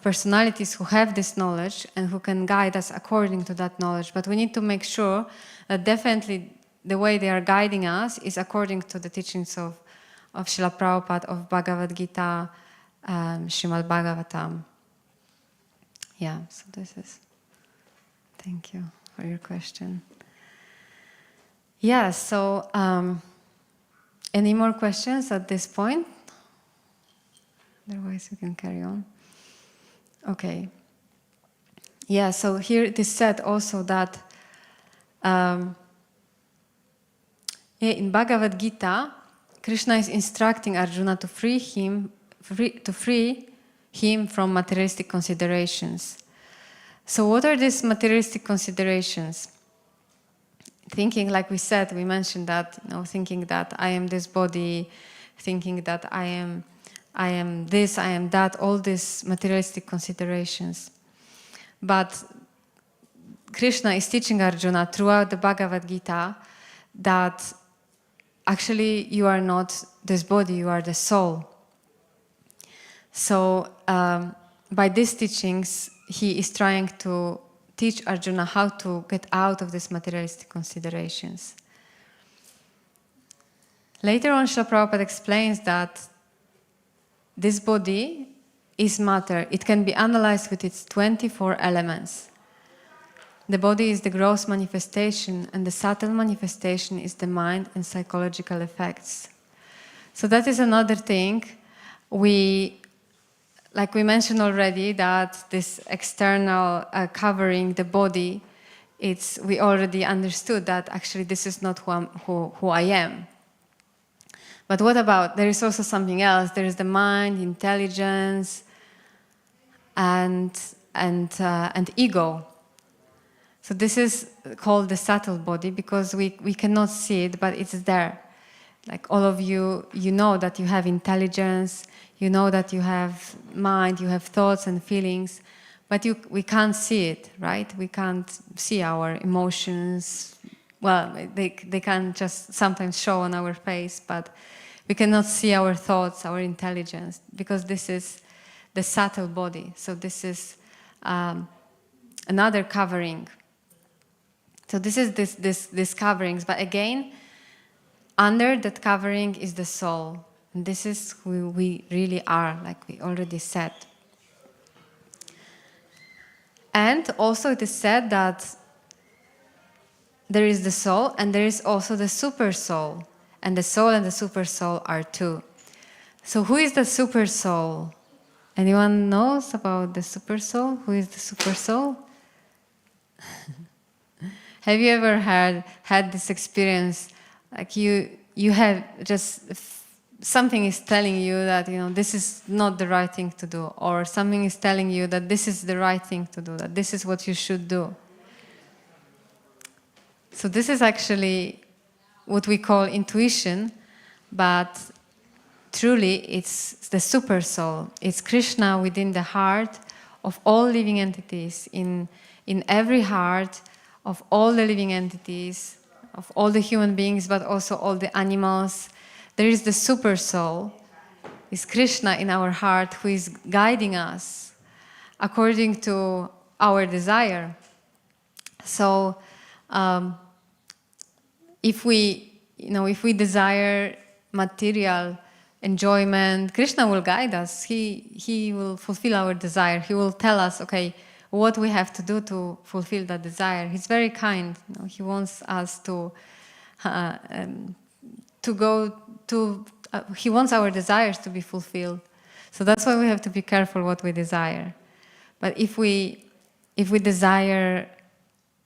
personalities who have this knowledge and who can guide us according to that knowledge. But we need to make sure that definitely the way they are guiding us is according to the teachings of Srila Prabhupada, of Bhagavad Gita, Srimad Bhagavatam. Yeah, so this is... Thank you for your question. Yeah, so any more questions at this point? Otherwise we can carry on. Okay. Yeah, so here it is said also that in Bhagavad Gita, Krishna is instructing Arjuna to free him from materialistic considerations. So what are these materialistic considerations? Thinking, like we said, we mentioned that, thinking that I am this body, thinking that I am this, I am that, all these materialistic considerations. But Krishna is teaching Arjuna throughout the Bhagavad Gita that actually you are not this body, you are the soul. So by these teachings, he is trying to teach Arjuna how to get out of these materialistic considerations. Later on, Srila Prabhupada explains that this body is matter. It can be analyzed with its 24 elements. The body is the gross manifestation, and the subtle manifestation is the mind and psychological effects. So that is another thing. Like we mentioned already, that this external covering the body, we already understood that actually this is not who I am. But what about, there is also something else. There is the mind, intelligence, and ego. So this is called the subtle body because we cannot see it, but it's there. Like all of you, you know that you have intelligence, you know that you have mind, you have thoughts and feelings, but we can't see it, right? We can't see our emotions. Well, they can just sometimes show on our face, but we cannot see our thoughts, our intelligence, because this is the subtle body. So this is another covering. So this is this coverings, but again, under that covering is the soul. And this is who we really are, like we already said. And also it is said that there is the soul and there is also the Supersoul. And the soul and the Supersoul are two. So who is the Supersoul? Anyone knows about the Supersoul? Who is the Supersoul? Have you ever had this experience, like you have just, something is telling you that, this is not the right thing to do, or something is telling you that this is the right thing to do, that this is what you should do. So this is actually what we call intuition, but truly it's the Supersoul. It's Krishna within the heart of all living entities, in every heart of all the living entities, of all the human beings, but also all the animals. There is the Supersoul. It's Krishna in our heart who is guiding us according to our desire. So if we desire material enjoyment, Krishna will guide us. He will fulfill our desire. He will tell us, okay, what we have to do to fulfill that desire. He's very kind. He wants us he wants our desires to be fulfilled. So that's why we have to be careful what we desire. But if we desire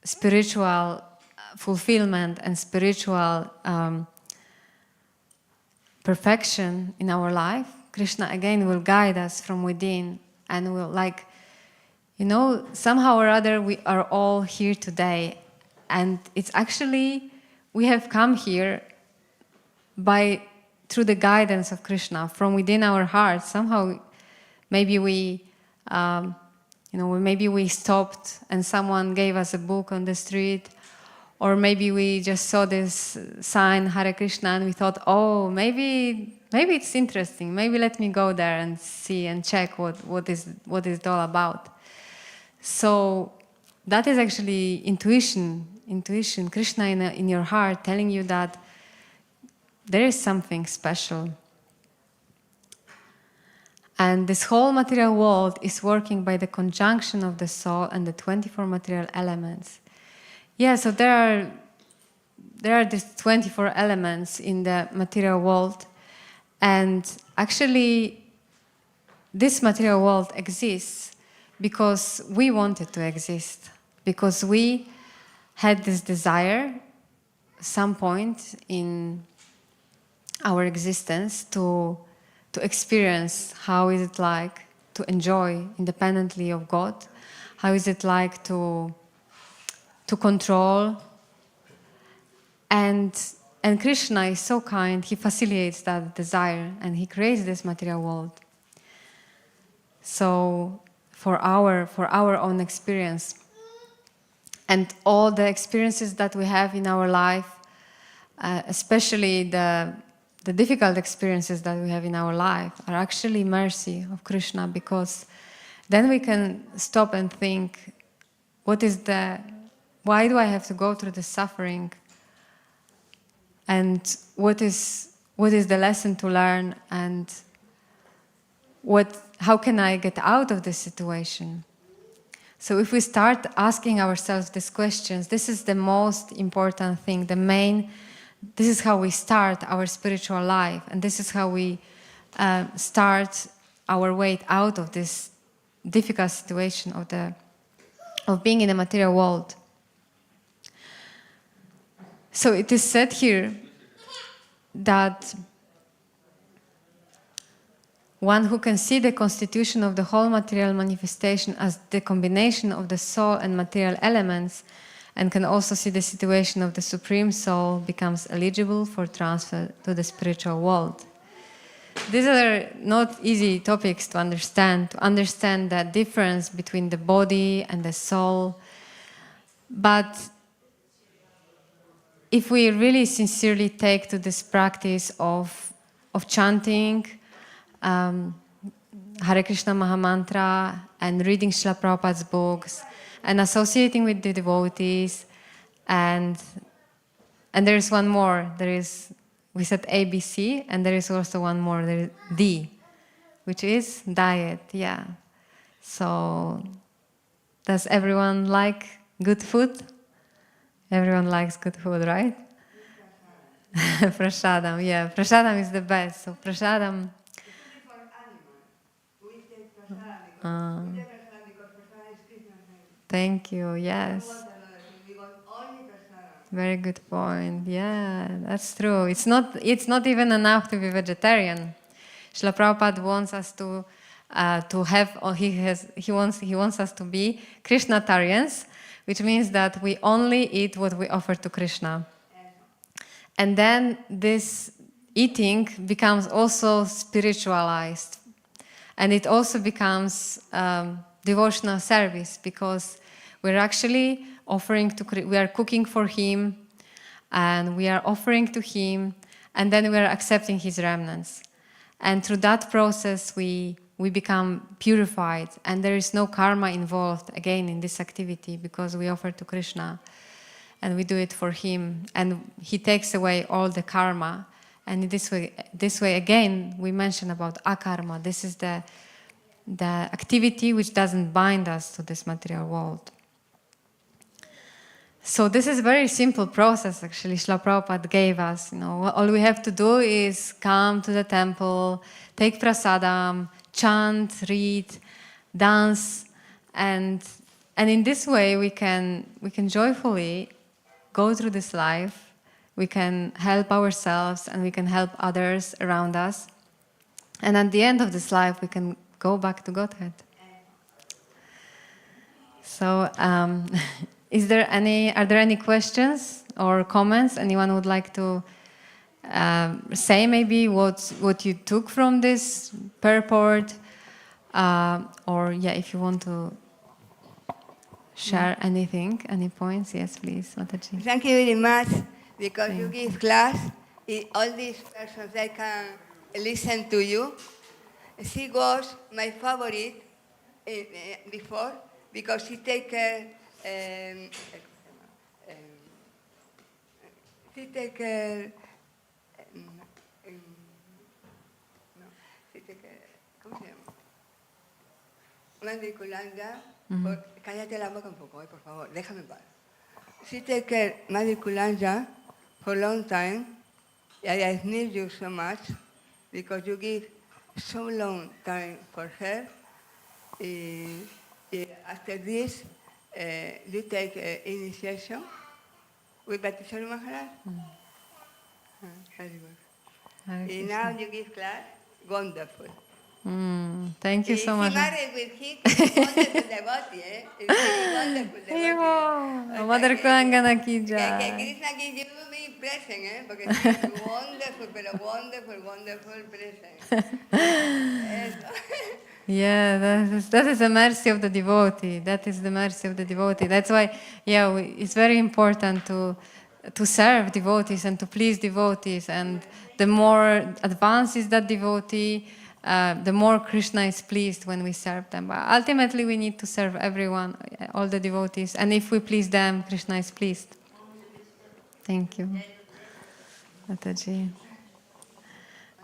spiritual fulfillment and spiritual perfection in our life, Krishna again will guide us from within and will somehow or other we are all here today, and it's actually, we have come here through the guidance of Krishna from within our hearts. Somehow, maybe we stopped and someone gave us a book on the street, or maybe we just saw this sign, Hare Krishna, and we thought, oh, maybe it's interesting. Maybe let me go there and see and check what is it all about. So that is actually intuition, Krishna in your heart telling you that there is something special. And this whole material world is working by the conjunction of the soul and the 24 material elements. Yeah, so there are there are these 24 elements in the material world, and actually this material world exists because we want it to exist, because we had this desire some point in our existence to experience how is it like to enjoy independently of God, how is it like to control, and Krishna is so kind, he facilitates that desire and he creates this material world. So for our own experience and all the experiences that we have in our life, especially the difficult experiences that we have in our life, are actually mercy of Krishna, because then we can stop and think, why do I have to go through this suffering? And what is the lesson to learn? And how can I get out of this situation? So if we start asking ourselves these questions, this is the most important thing, this is how we start our spiritual life, and this is how we start our way out of this difficult situation of being in the material world. So it is said here that one who can see the constitution of the whole material manifestation as the combination of the soul and material elements, and can also see the situation of the Supreme Soul, becomes eligible for transfer to the spiritual world. These are not easy topics to understand that difference between the body and the soul. But if we really sincerely take to this practice of chanting Hare Krishna Mahamantra and reading Srila Prabhupada's books and associating with the devotees, and there is one more, we said ABC, and there is also one more, there is D, which is diet, yeah. So, does everyone like good food? Everyone likes good food, right? Prasadam, yeah, prasadam is the best. So prasadam. Thank you, yes. Very good point. Yeah, that's true. It's not even enough to be vegetarian. Srila Prabhupada wants us to have, or he wants us to be Krishnatarians, which means that we only eat what we offer to Krishna. And then this eating becomes also spiritualized. And it also becomes devotional service, because we're actually we are cooking for Him, and we are offering to Him, and then we are accepting His remnants. And through that process, we become purified, and there is no karma involved again in this activity, because we offer to Krishna, and we do it for Him, and He takes away all the karma. And in this way again, we mention about akarma. This is the activity which doesn't bind us to this material world. So this is a very simple process, actually, Srila Prabhupada gave us. All we have to do is come to the temple, take prasadam, chant, read, dance, and in this way we can joyfully go through this life. We can help ourselves and we can help others around us. And at the end of this life, we can go back to Godhead. So, are there any questions or comments? Anyone would like to say maybe what you took from this purport? Or if you want to share anything, any points, yes, please, Mataji. Thank you very much, because you give class. All these persons, they can listen to you. She was my favorite before, because she take care. She take care. ¿Cómo se llama? Mandiculanda. Cállate la boca un poco, por favor, déjame en paz. She take care Mandiculanda for a long time. I admire you so much because you give so long time for her. After this, you take initiation with Bhaktivedanta Maharaj. Very good. Hare And Krishna. now you give class, wonderful. Thank you so much. He married with him, wonderful devotee, eh? He's a wonderful devotee. Mother Klangana ki Que jai. Krishna gives you me present, eh? Porque es wonderful, pero wonderful present. Eso. Yeah, that is the mercy of the devotee. That is the mercy of the devotee. That's why, yeah, it's very important to serve devotees and to please devotees. And the more advanced is that devotee, the more Krishna is pleased when we serve them. But ultimately, we need to serve everyone, all the devotees. And if we please them, Krishna is pleased. Thank you, Mataji.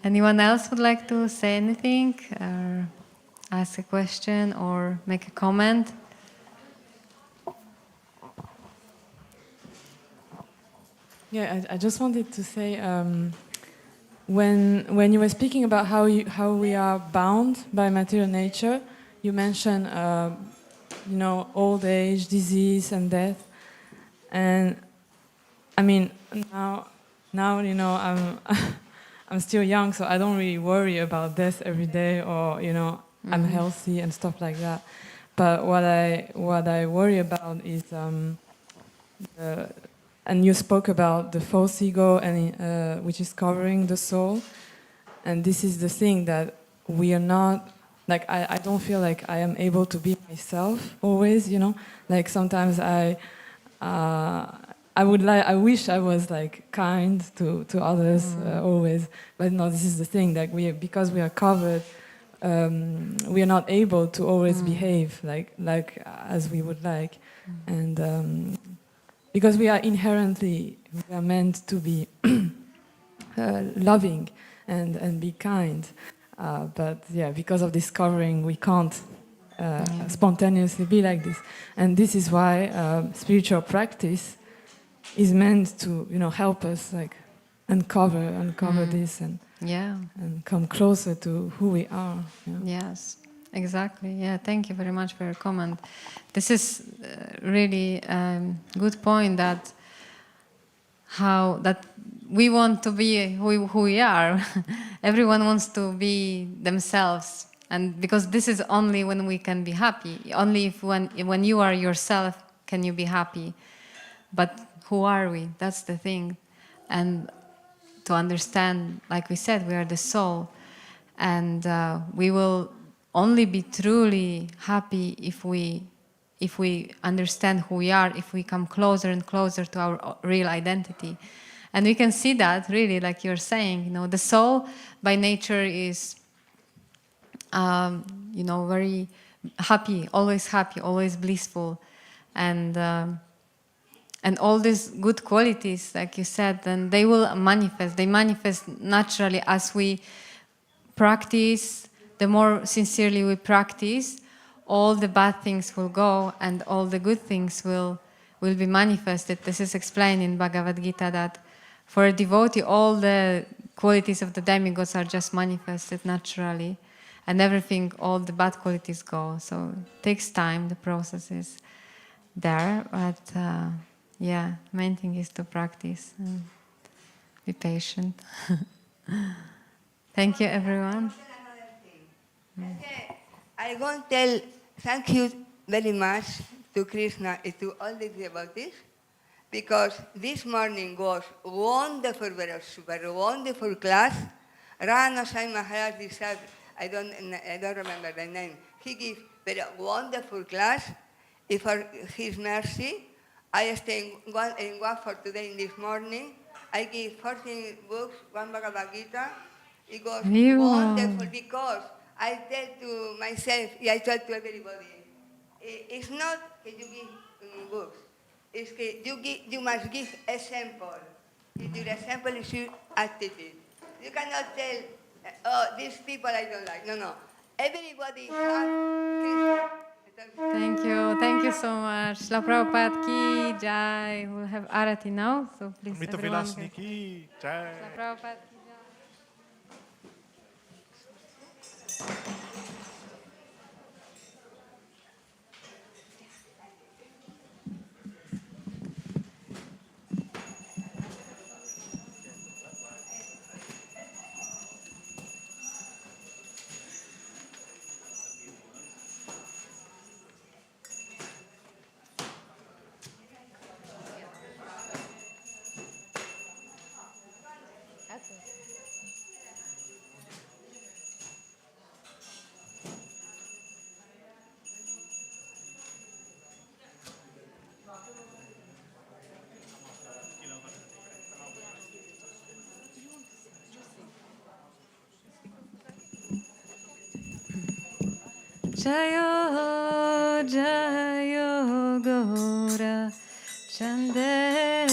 Anyone else would like to say anything? Or ask a question or make a comment? Yeah, I just wanted to say, when you were speaking about how we are bound by material nature, you mentioned old age, disease, and death, and I mean now I'm I'm still young, so I don't really worry about death every day, or I'm healthy and stuff like that. But what I worry about is and you spoke about the false ego, and which is covering the soul. And this is the thing that we are not, like, I don't feel like I am able to be myself always, Like sometimes I wish I was like kind to others always, but no, this is the thing, that because we are covered, we are not able to always behave like as we would like, and because we are meant to be loving and be kind, but yeah, because of this covering, we can't spontaneously be like this, and this is why spiritual practice is meant to help us like uncover this and come closer to who we are. Yes, exactly. Yeah, thank you very much for your comment. This is really good point, that we want to be who we are. Everyone wants to be themselves, and because this is only when we can be happy. Only if when you are yourself can you be happy. But who are we? That's the thing. And to understand, like we said, we are the soul, and we will only be truly happy if we understand who we are, if we come closer and closer to our real identity. And we can see that really, like you're saying, the soul by nature is very happy, always blissful, and all these good qualities, like you said, then they will manifest. They manifest naturally as we practice. The more sincerely we practice, all the bad things will go and all the good things will be manifested. This is explained in Bhagavad Gita, that for a devotee, all the qualities of the demigods are just manifested naturally, and everything, all the bad qualities go. So it takes time, the process is there, but main thing is to practice and be patient. Thank you, everyone. I want to tell thank you very much to Krishna and to all the devotees, because this morning was wonderful, very super wonderful class. Rana Sai Maharaj deserved, I don't remember the name. He gave very wonderful class. And for his mercy, I stay in one for today in this morning. I give 14 books, one Bhagavad Gita. It was wonderful, because I tell to myself, I tell to everybody, it's not that you give books, it's that you must give example. Your example is your attitude. You cannot tell, these people I don't like. No. Everybody has Krishna. Thank you so much. La Prabhupada ki jai. We'll have Arati now, so please Amrita everyone. Vilasni ki jai. La Prabhupada ki jai. Jayo Jayo Gora Chander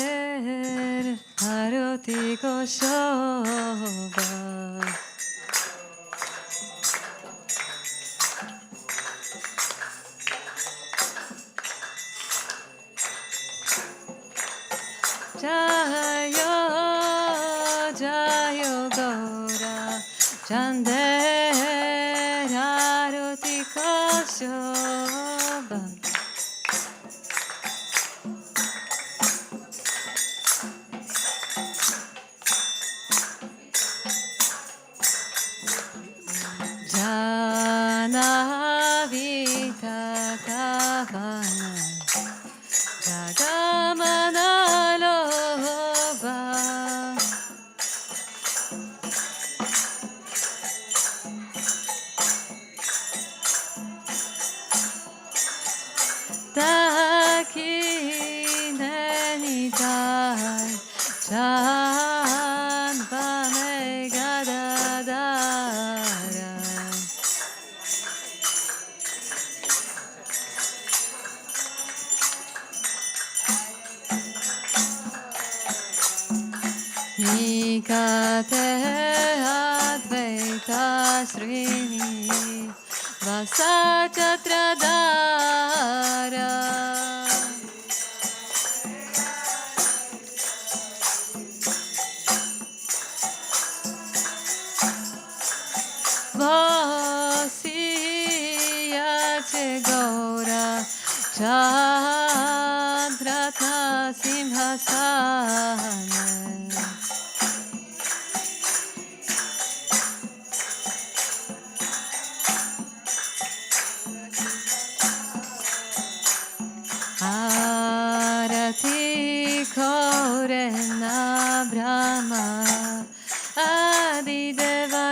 Arati Koshoba Jayo Jayo Gora Chander Arati Koshoba Jana Vita Kavana Jagamana Loba Dakineni Dai Chan Pame Gadadara Nikate Advaita Srini Vasachatradara Vasiyache Gaura Chandratna Simhasana Arati Korena Brahma Adi Devagane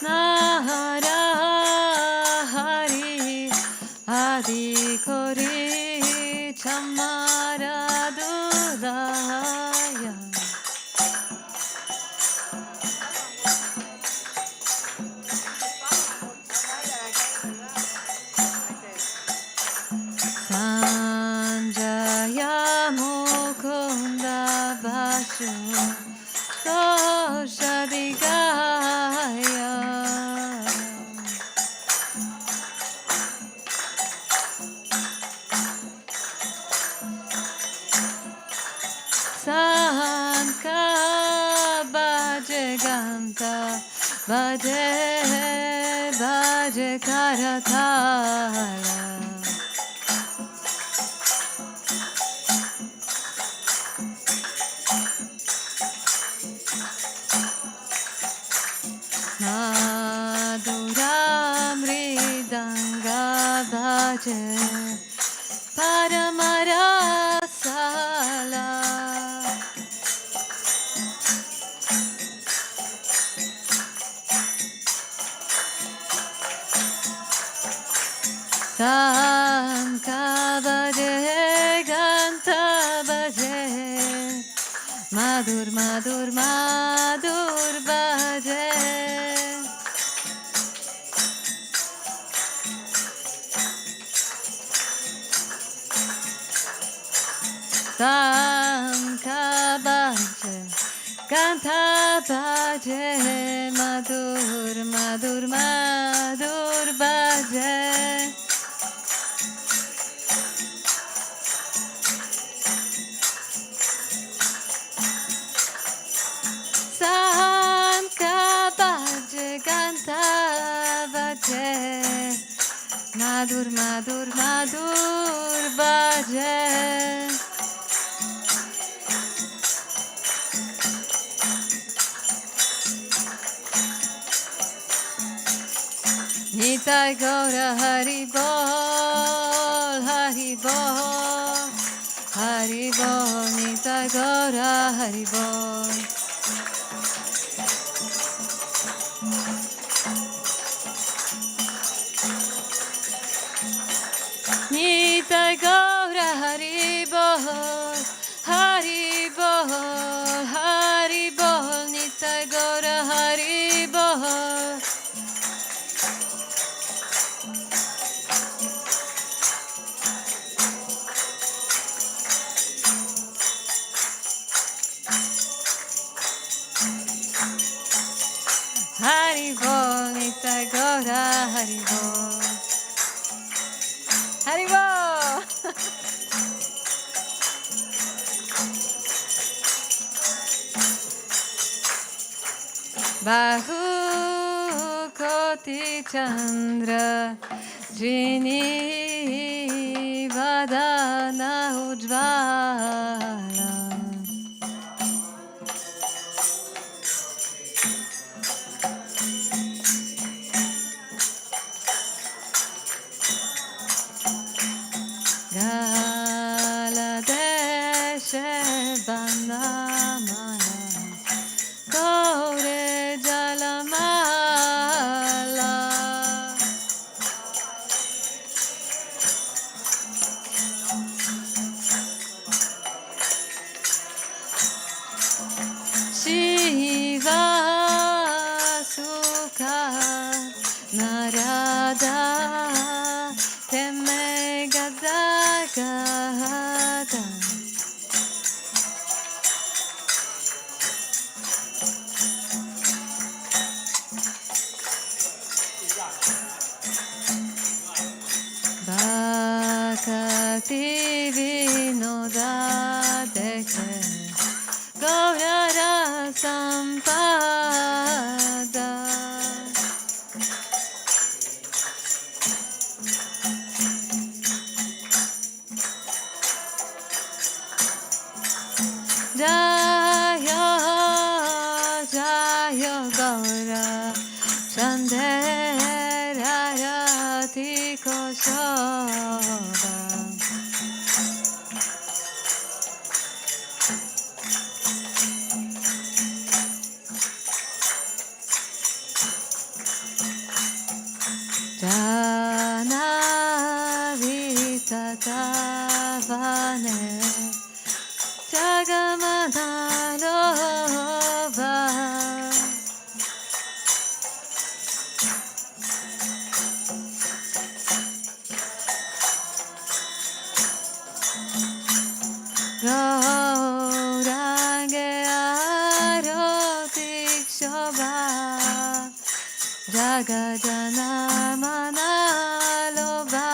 Nara Hari Adi Kori Chamara Dudaya Sanjaya Mukunda Bashu Koshadigaya Sanka Baje Ganta Baje Baje Karatala Madhuramridanga Bhaje Paramarasala Sanka Bhaje Ganta Bhaje Madhur Madhur Madhur Bhaje Sanka Ganta bhaje, Madhur, Madhur, Madhur bhaje. Sanka bhaje, Ganta bhaje, Madhur, Madhur, Madhur bhaje. Nitai Gaura Hari Bol, Hari Bol, Hari Bol, Nitai Gaura Hari Bol. Nitai Gaura Hari Bol, Hari Bol, Hari Bol, Nitai Gaura Hari Bol. Hari Bol, Nitai Gaura Hari Bol. Hari Bol. Bahu Koti Chandra Jini Vadana Ujvala. Gala Deshe Bandamala Gaure Jalamala Shiva Sukha Narada Teme Gadagada Bhaktivinoda Dekhe Gaurara Sampada Jaya Jaya Gaura Chanderayati Koshoba Jana Vitatavane Jagamadalova Gaurange Arotik Shobha Jagadana Manalova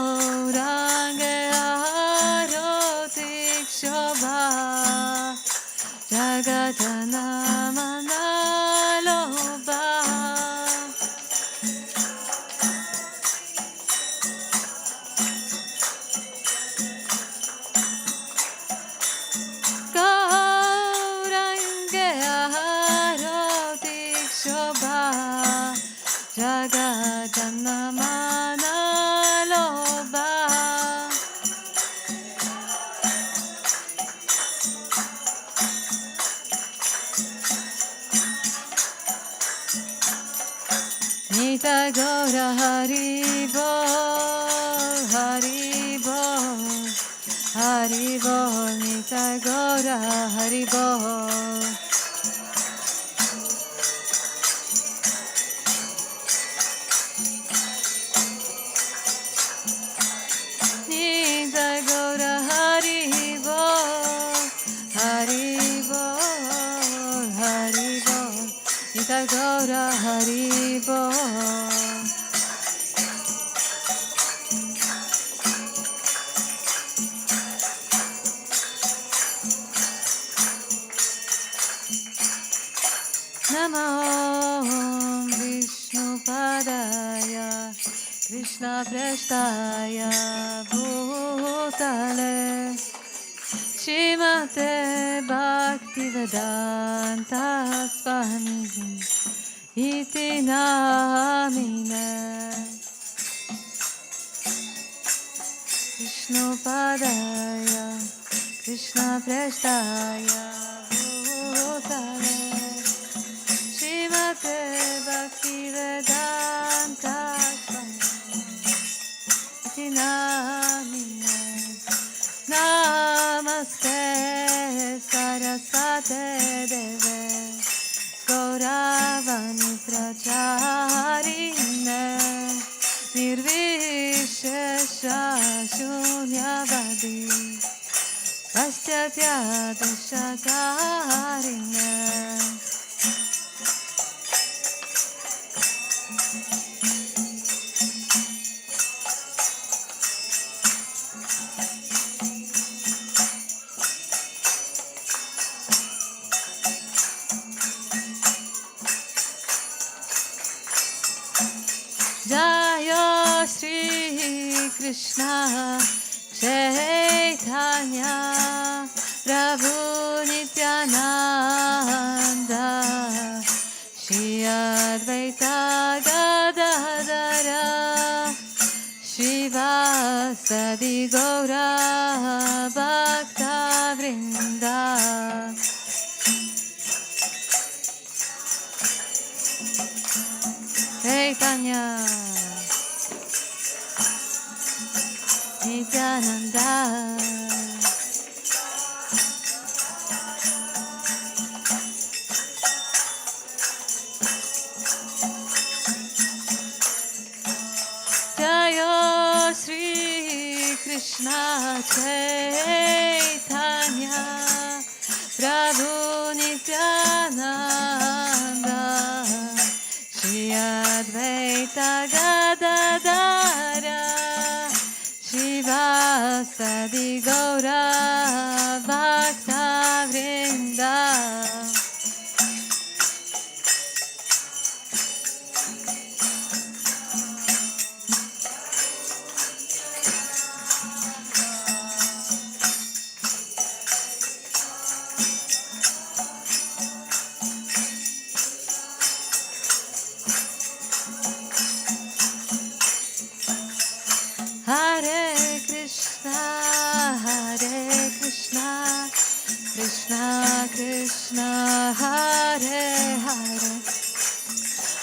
Gaurange Arotik Shobha Jagadana Manalova Gaurange Arotik Shobha Jagadana Manalova Nita Gaura Hari Bol, Hari Bol, Hari Bol, Nita Gaura Hari Bol. Gaura Haribo. Namo Vishnu Padaya Krishna Prestaya Bhutale Shrimate Bhaktivedanta Swami Iti Namine Vishnu Padaya Krishna Prestaya Bhutale Shrimate Bhaktivedanta Swami Namine Namaste Saraswate Deve Gauravani Pracharine Nirvishesha Shunyavadi Paschatya Dashakarine Jaya Shri Krishna Chaitanya Prabhu Nityananda Shri Advaita Gadadara Shivasadi Gaura Bhakta Vrinda Chaitanya Nityananda Jaya Shri Krishna Chaitanya Prabhu Nityananda Shri Advaita Gadadara Shivasadi Gaura Bhakta Vrinda Hare Krishna, Krishna Krishna, Hare Hare,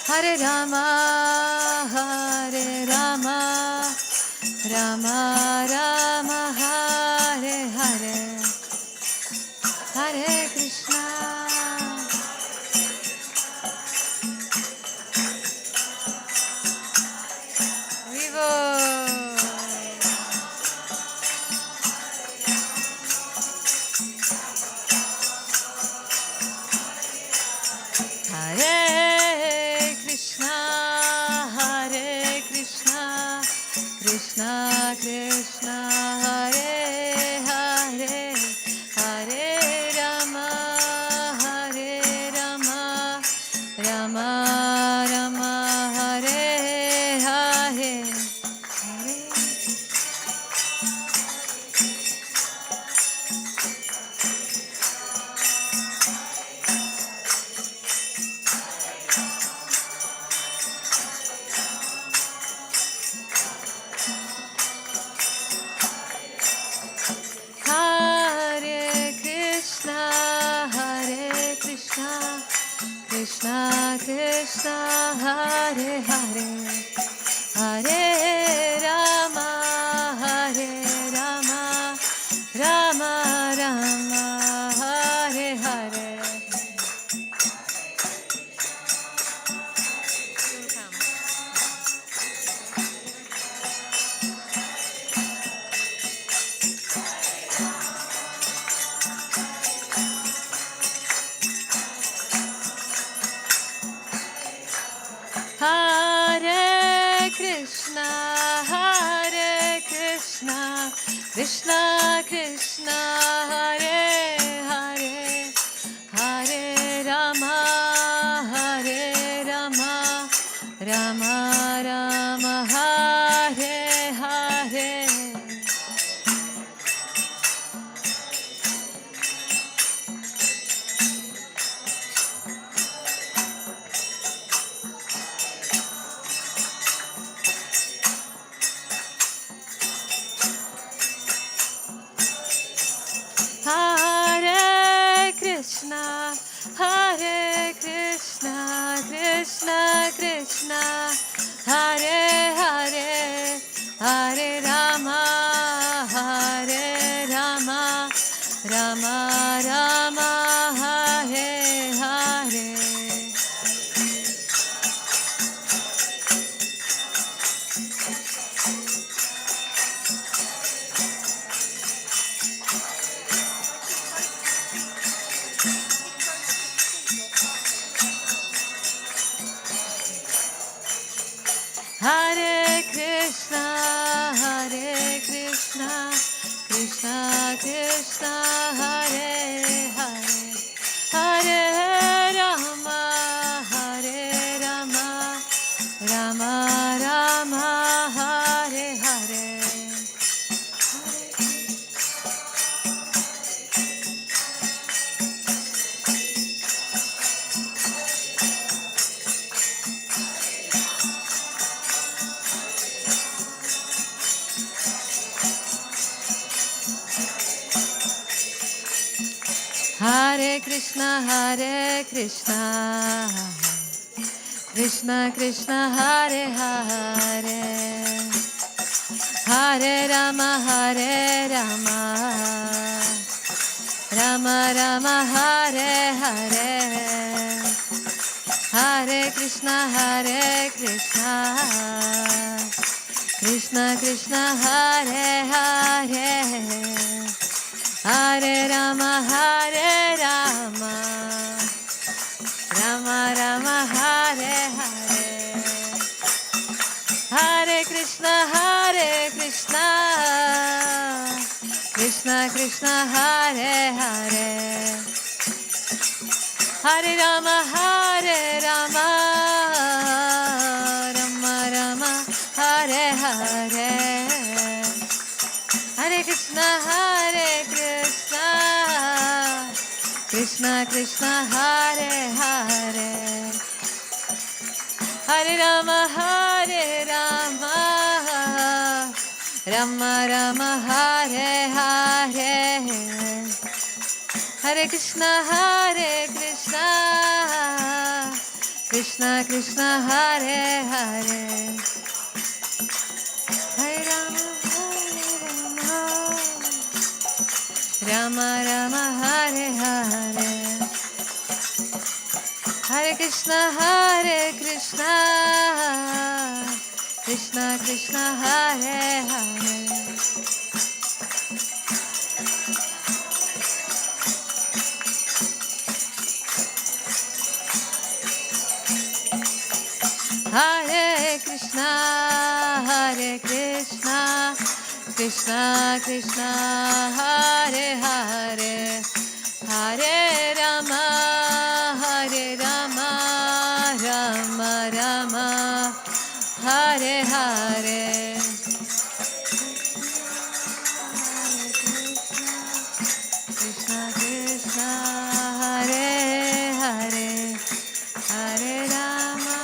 Hare Rama, Rama Rama, Hare Hare, Hare Krishna. Vivo! Hare Krishna, Krishna Krishna, Hare Hare, Hare Rama, Rama Rama, Hare Hare, Hare. Hare Krishna, Krishna Krishna, Hare Hare, Hare Rama, Rama Rama, Hare Hare. Hare Krishna, Krishna Krishna, Hare Hare, Hare Rama, Rama Rama, Hare Hare. Hare Krishna, Krishna Krishna, Hare Hare, Hare Rama, Rama Rama, Hare Hare. Hare Krishna, Krishna Krishna, Hare Hare, Hare Rama, Rama Rama, Hare Hare. Hare Krishna, Krishna Krishna, Hare Hare, Hare Rama, Rama Rama, Hare Hare, Hare Krishna, Krishna Krishna, Hare Hare, Hare Rama, Rama Rama, Hare Hare, Hare Krishna, Krishna Krishna, Hare Hare, Hare Rama, Rama Rama, Hare Hare, Hare Krishna, Krishna Krishna, Hare Hare, Hare Rama, Rama Rama, Hare Hare, Hare Krishna, Krishna Krishna, Hare Hare, Hare Rama, Rama Rama, Hare Hare, Hare Krishna, Krishna Krishna, Hare Hare. Hare Krishna, Krishna Krishna, Hare Hare, Hare Rama, Rama Rama, Hare Hare. Krishna Krishna, Hare Hare, Hare Rama,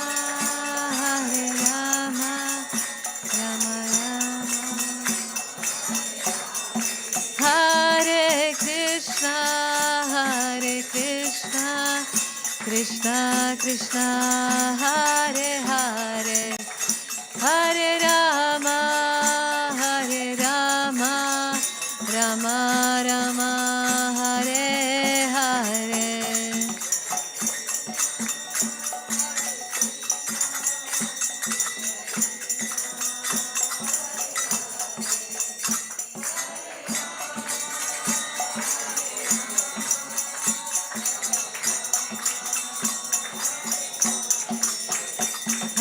Rama Rama, Hare Krishna, Krishna Krishna, Hare Hare, Hare Rama, Rama Rama, Hare Hare.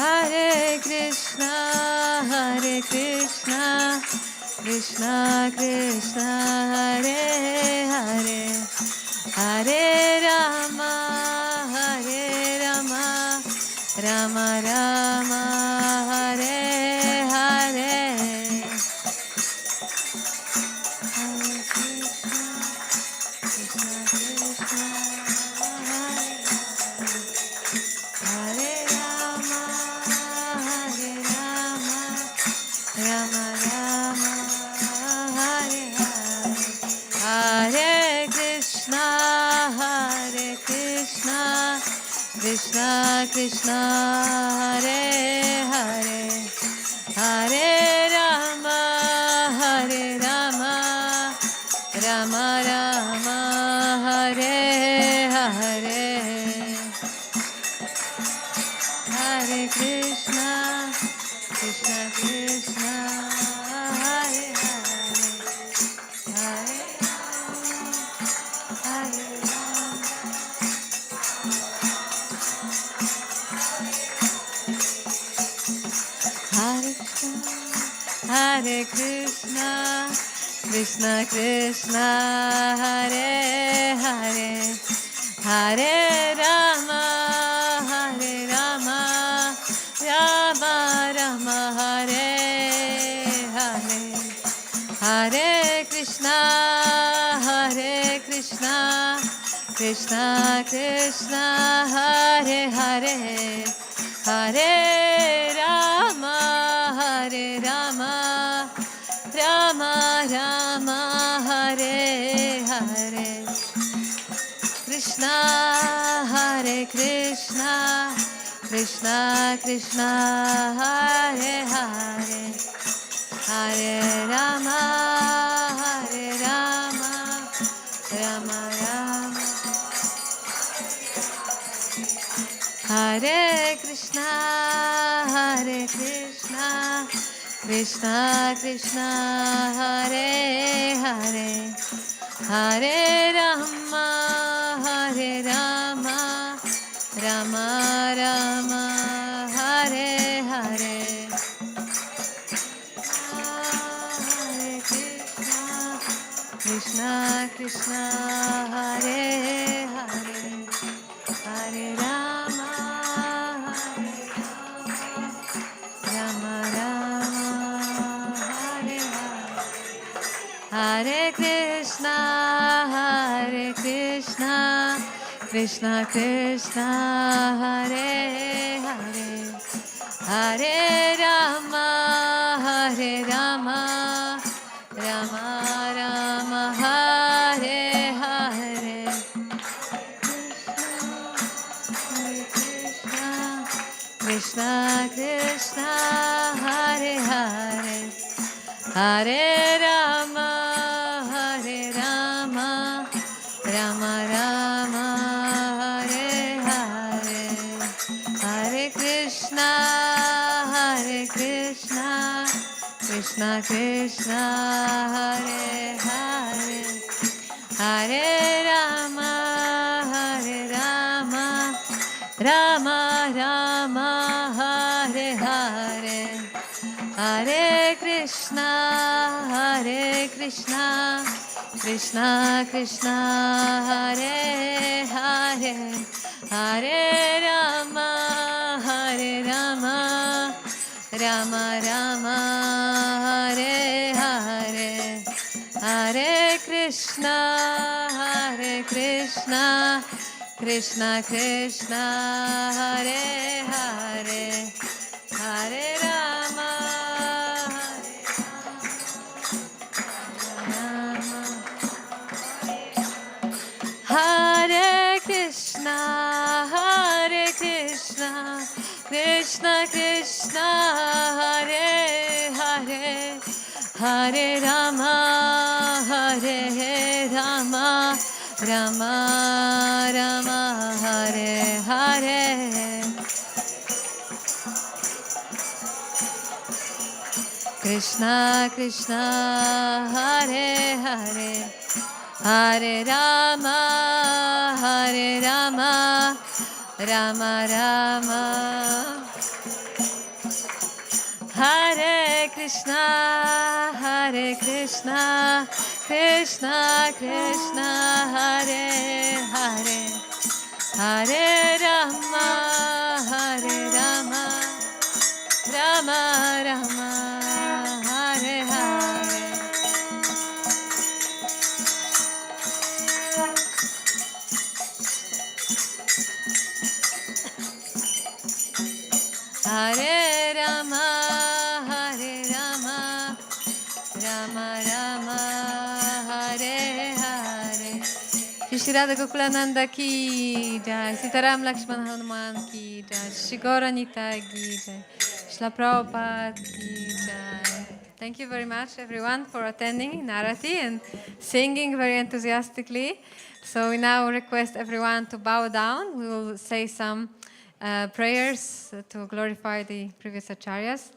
Hare Krishna, Krishna Krishna, Hare Hare, Hare Rama, Rama Rama, Hare Hare. Hare Krishna, Krishna Krishna, Hare Rama, Rama Rama, Hare Hare. Hare Krishna, Krishna Krishna, Hare Hare, Hare Rama, Rama Rama, Hare Hare. Hare Krishna, Krishna Krishna, Hare Hare, Hare Hare Krishna, Krishna Krishna, Hare Hare, Hare Rama, Rama Rama, Hare Hare, Hare Krishna, Krishna Krishna, Hare Hare, Hare Rama, Rama Rama, Hare Hare. Krishna, Hare Krishna, Krishna Krishna, Hare Hare, Hare Rama, Rama Rama. Hare Krishna, Krishna Krishna, Hare Hare, Hare Rama, Rama Rama, Hare Hare. Hare Krishna, Krishna Krishna, Hare Hare, Hare Rama, Rama Rama, Hare Hare. Hare Krishna, Krishna Krishna, Hare Hare, Hare Rama, Rama Rama, Hare Hare. Krishna Krishna, Hare Hare, Hare Rama, Rama Rama, Hare Hare, Hare Krishna, Krishna Krishna, Hare Hare, Hare Rama, Rama Rama, Hare Hare, Hare Krishna, Krishna Krishna, Hare Hare, Hare Rama, Rama Rama, Hare Hare, Hare Krishna, Krishna Krishna, Hare Hare, Hare Rama, Hare Krishna, Krishna Krishna, Hare Hare, Hare Rama, Rama Rama, Hare Hare. Krishna Krishna, Hare Hare, Hare Rama, Rama Rama, Hare Krishna, Krishna Krishna, Hare Hare, Hare Rama, Rama Rama, Hare Hare. Hare Rama, Rama Rama, Hare Hare. Shri Radha Gokulananda ki jai, Sitaram Lakshman Hanuman ki jai, Shri Gaura Nitai ki jai, Shla Prabhupada ki jai. Thank you very much everyone for attending in Arati and singing very enthusiastically. So we now request everyone to bow down. We will say some prayers to glorify the previous acharyas.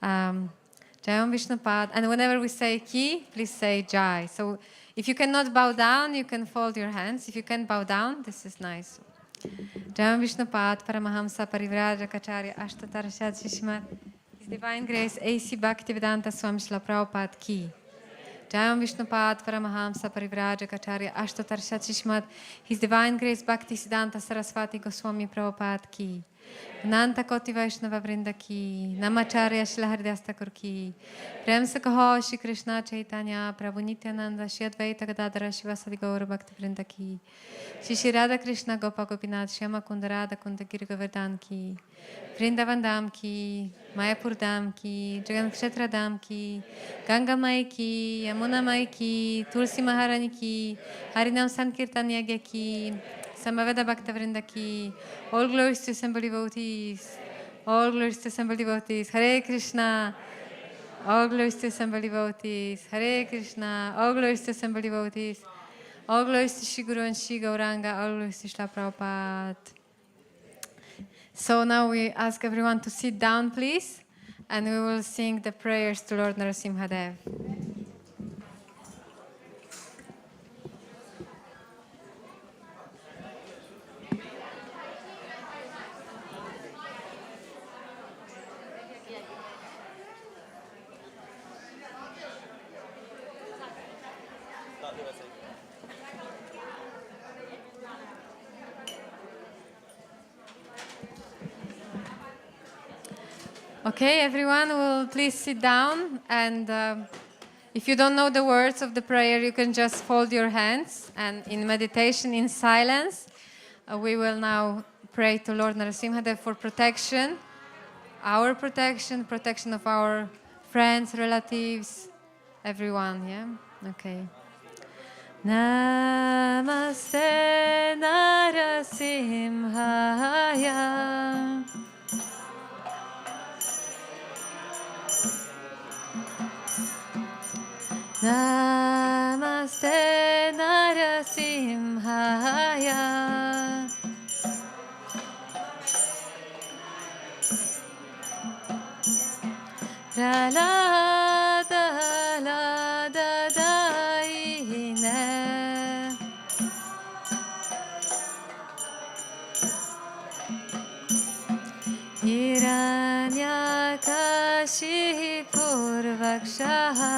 Jayam Vishnupad. And whenever we say ki, please say Jai. So if you cannot bow down, you can fold your hands. If you can bow down, this is nice. Jayam Vishnupad, Paramahamsa Parivraja Kacharya Ashtatarashad Shishmat. His Divine Grace A.C. Bhaktivedanta Swami Srila Prabhupada ki. Jayam Vishnupad, Paramahamsa Parivraja Kacharya Ashtatarashad Shishmat. His Divine Grace Bhaktisiddhanta Saraswati Goswami Prabhupada ki. Nanta Koti Vaishnava Vrinda ki, Namacharya Shila Haridas Thakur ki, Prem se kaho Shri Krishna Chaitanya, Prabhu Nityananda, Shri Advaita Gadadhara Shivasadi Gaura Bhakti Vrinda ki, Shri Radha Krishna Gopa Gopinath, Shyama Kunda Radha Kunda Giri Govardhan ki, Vrindavan Dham ki, Mayapur Dham ki, Jagan Kshetra Dham ki, Ganga Mai ki, Yamuna Mai ki, Tulsi Maharani ki, Harinam Sankirtan Yagya ki, Samaveda Bhaktavrinda ki, all glories to assembled devotees, all glories to assembled devotees, Hare Krishna, all glories to assembled devotees, Hare Krishna, all glories to assembled devotees, all glories to Shri Guru and Shri Gauranga, all glories to Srila Prabhupada. So now we ask everyone to sit down, please, and we will sing the prayers to Lord Narasimhadev. Okay, everyone will please sit down, and if you don't know the words of the prayer, you can just fold your hands, and in meditation, in silence, we will now pray to Lord Narasimhadev for protection, our protection, protection of our friends, relatives, everyone, yeah? Okay. Namaste Narasimhaya. Namaste Narasimhaya. Ralada lada daine. Hiranyakashi purvakshaha.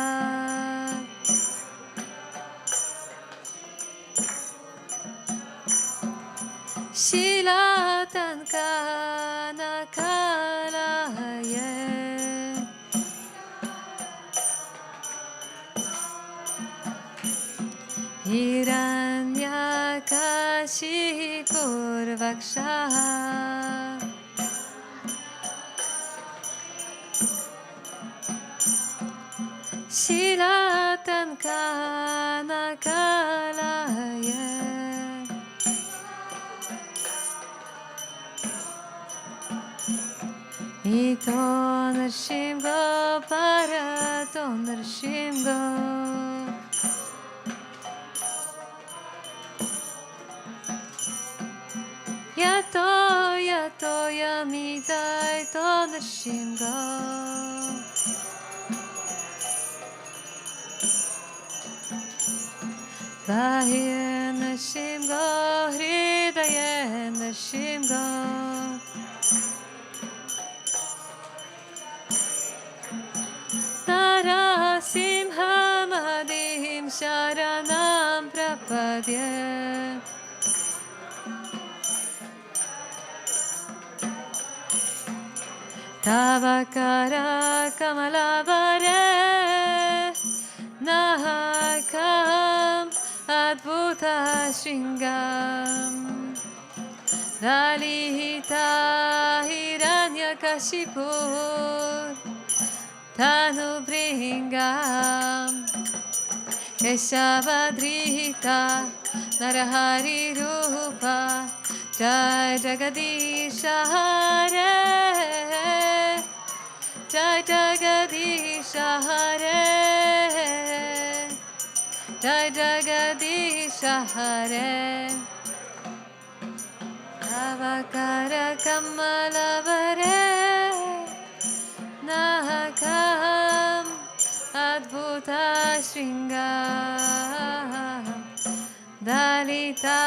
Shilatankana kalaye. Hiranyakashi purvakshaha. Shilatankana kalaye. Ito Narsimgo Parato Narsimgo. Yato Yato Yamidai To Narsimgo. Bahir Narsimgo Hridaya Narsimgo. Narasimha Mahadihim Sharanam Prapadye. Tavakara Kamalabare Nahakam Adbhuta Shringam Dalita Hiranyakashipur Tanu Bringam Keshavadrita Narahari Rupa Jai Jagadisha Hare Jai Jagadisha Hare Jai Jagadisha Hare Avakara Kamalavare Nahakam Adbhuta Shringam Dalita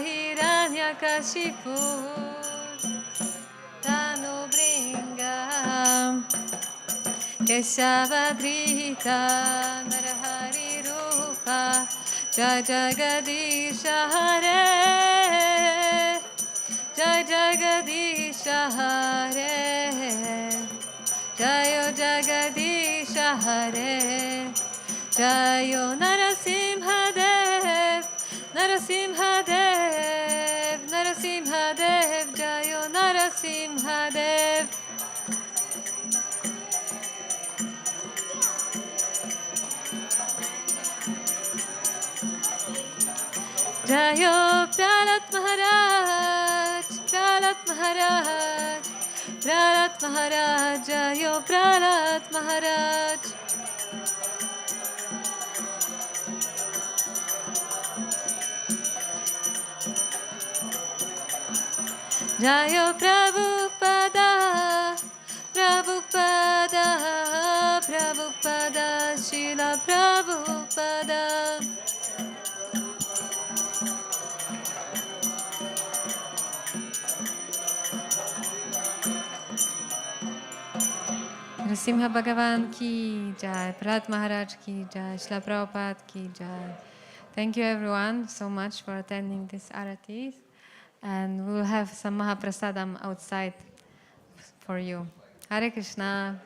Hiranyakashipur Tanu Bringam Keshavadrita Narahari Rupa Jai Jagadisha Hare Jai Jagadisha Hare Jayo Jagadisha Hare Jayo Narasimha Dev Narasimha Dev Narasimha Dev Jayo Narasimha Dev Jayo Pralat Maharaj Pralat Maharaj Pralat Maharaj Jayo Pralat Maharaj Jayo Prabhupada Prabhupada Prabhupada Srila Prabhupada Narasimha Bhagavan ki jai, Prahlad Maharaj ki jai, Srila Prabhupada ki jai. Thank you everyone so much for attending this aratis, and we'll have some Mahaprasadam outside for you. Hare Krishna.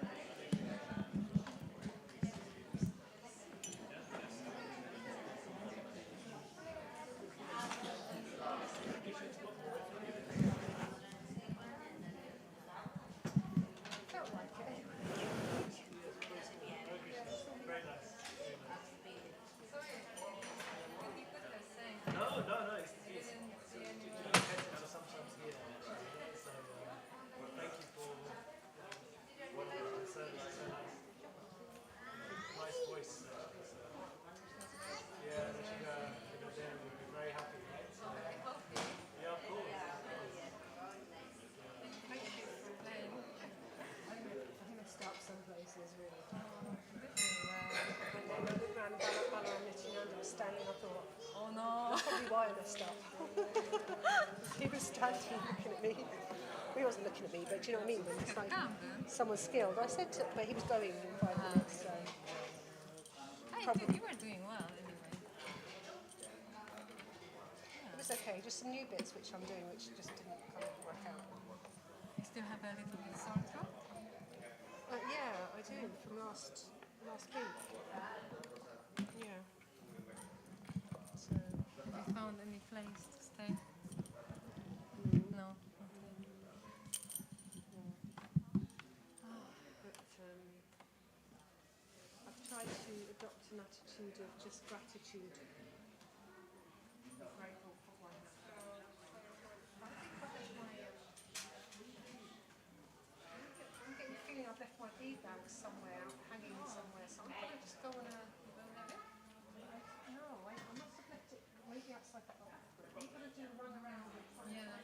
He was standing looking at me. He wasn't looking at me, but do you know what I mean? When it's like someone skilled. I said to, but he was going in 5 minutes, so. You were doing well anyway. It was okay, just some new bits which I'm doing which just didn't kind of work out. You still have a little bit sore throat? Yeah, I do, from last week. Yeah. So. Have you found any place to stay? No. But I've tried to adopt an attitude of just gratitude. I'm grateful for what I have. I'm getting the feeling I've left my bead bag somewhere, hanging somewhere, so I'm going to just go on a... No, I must have left it maybe outside the bathroom. I'm going to do a run around. Yeah.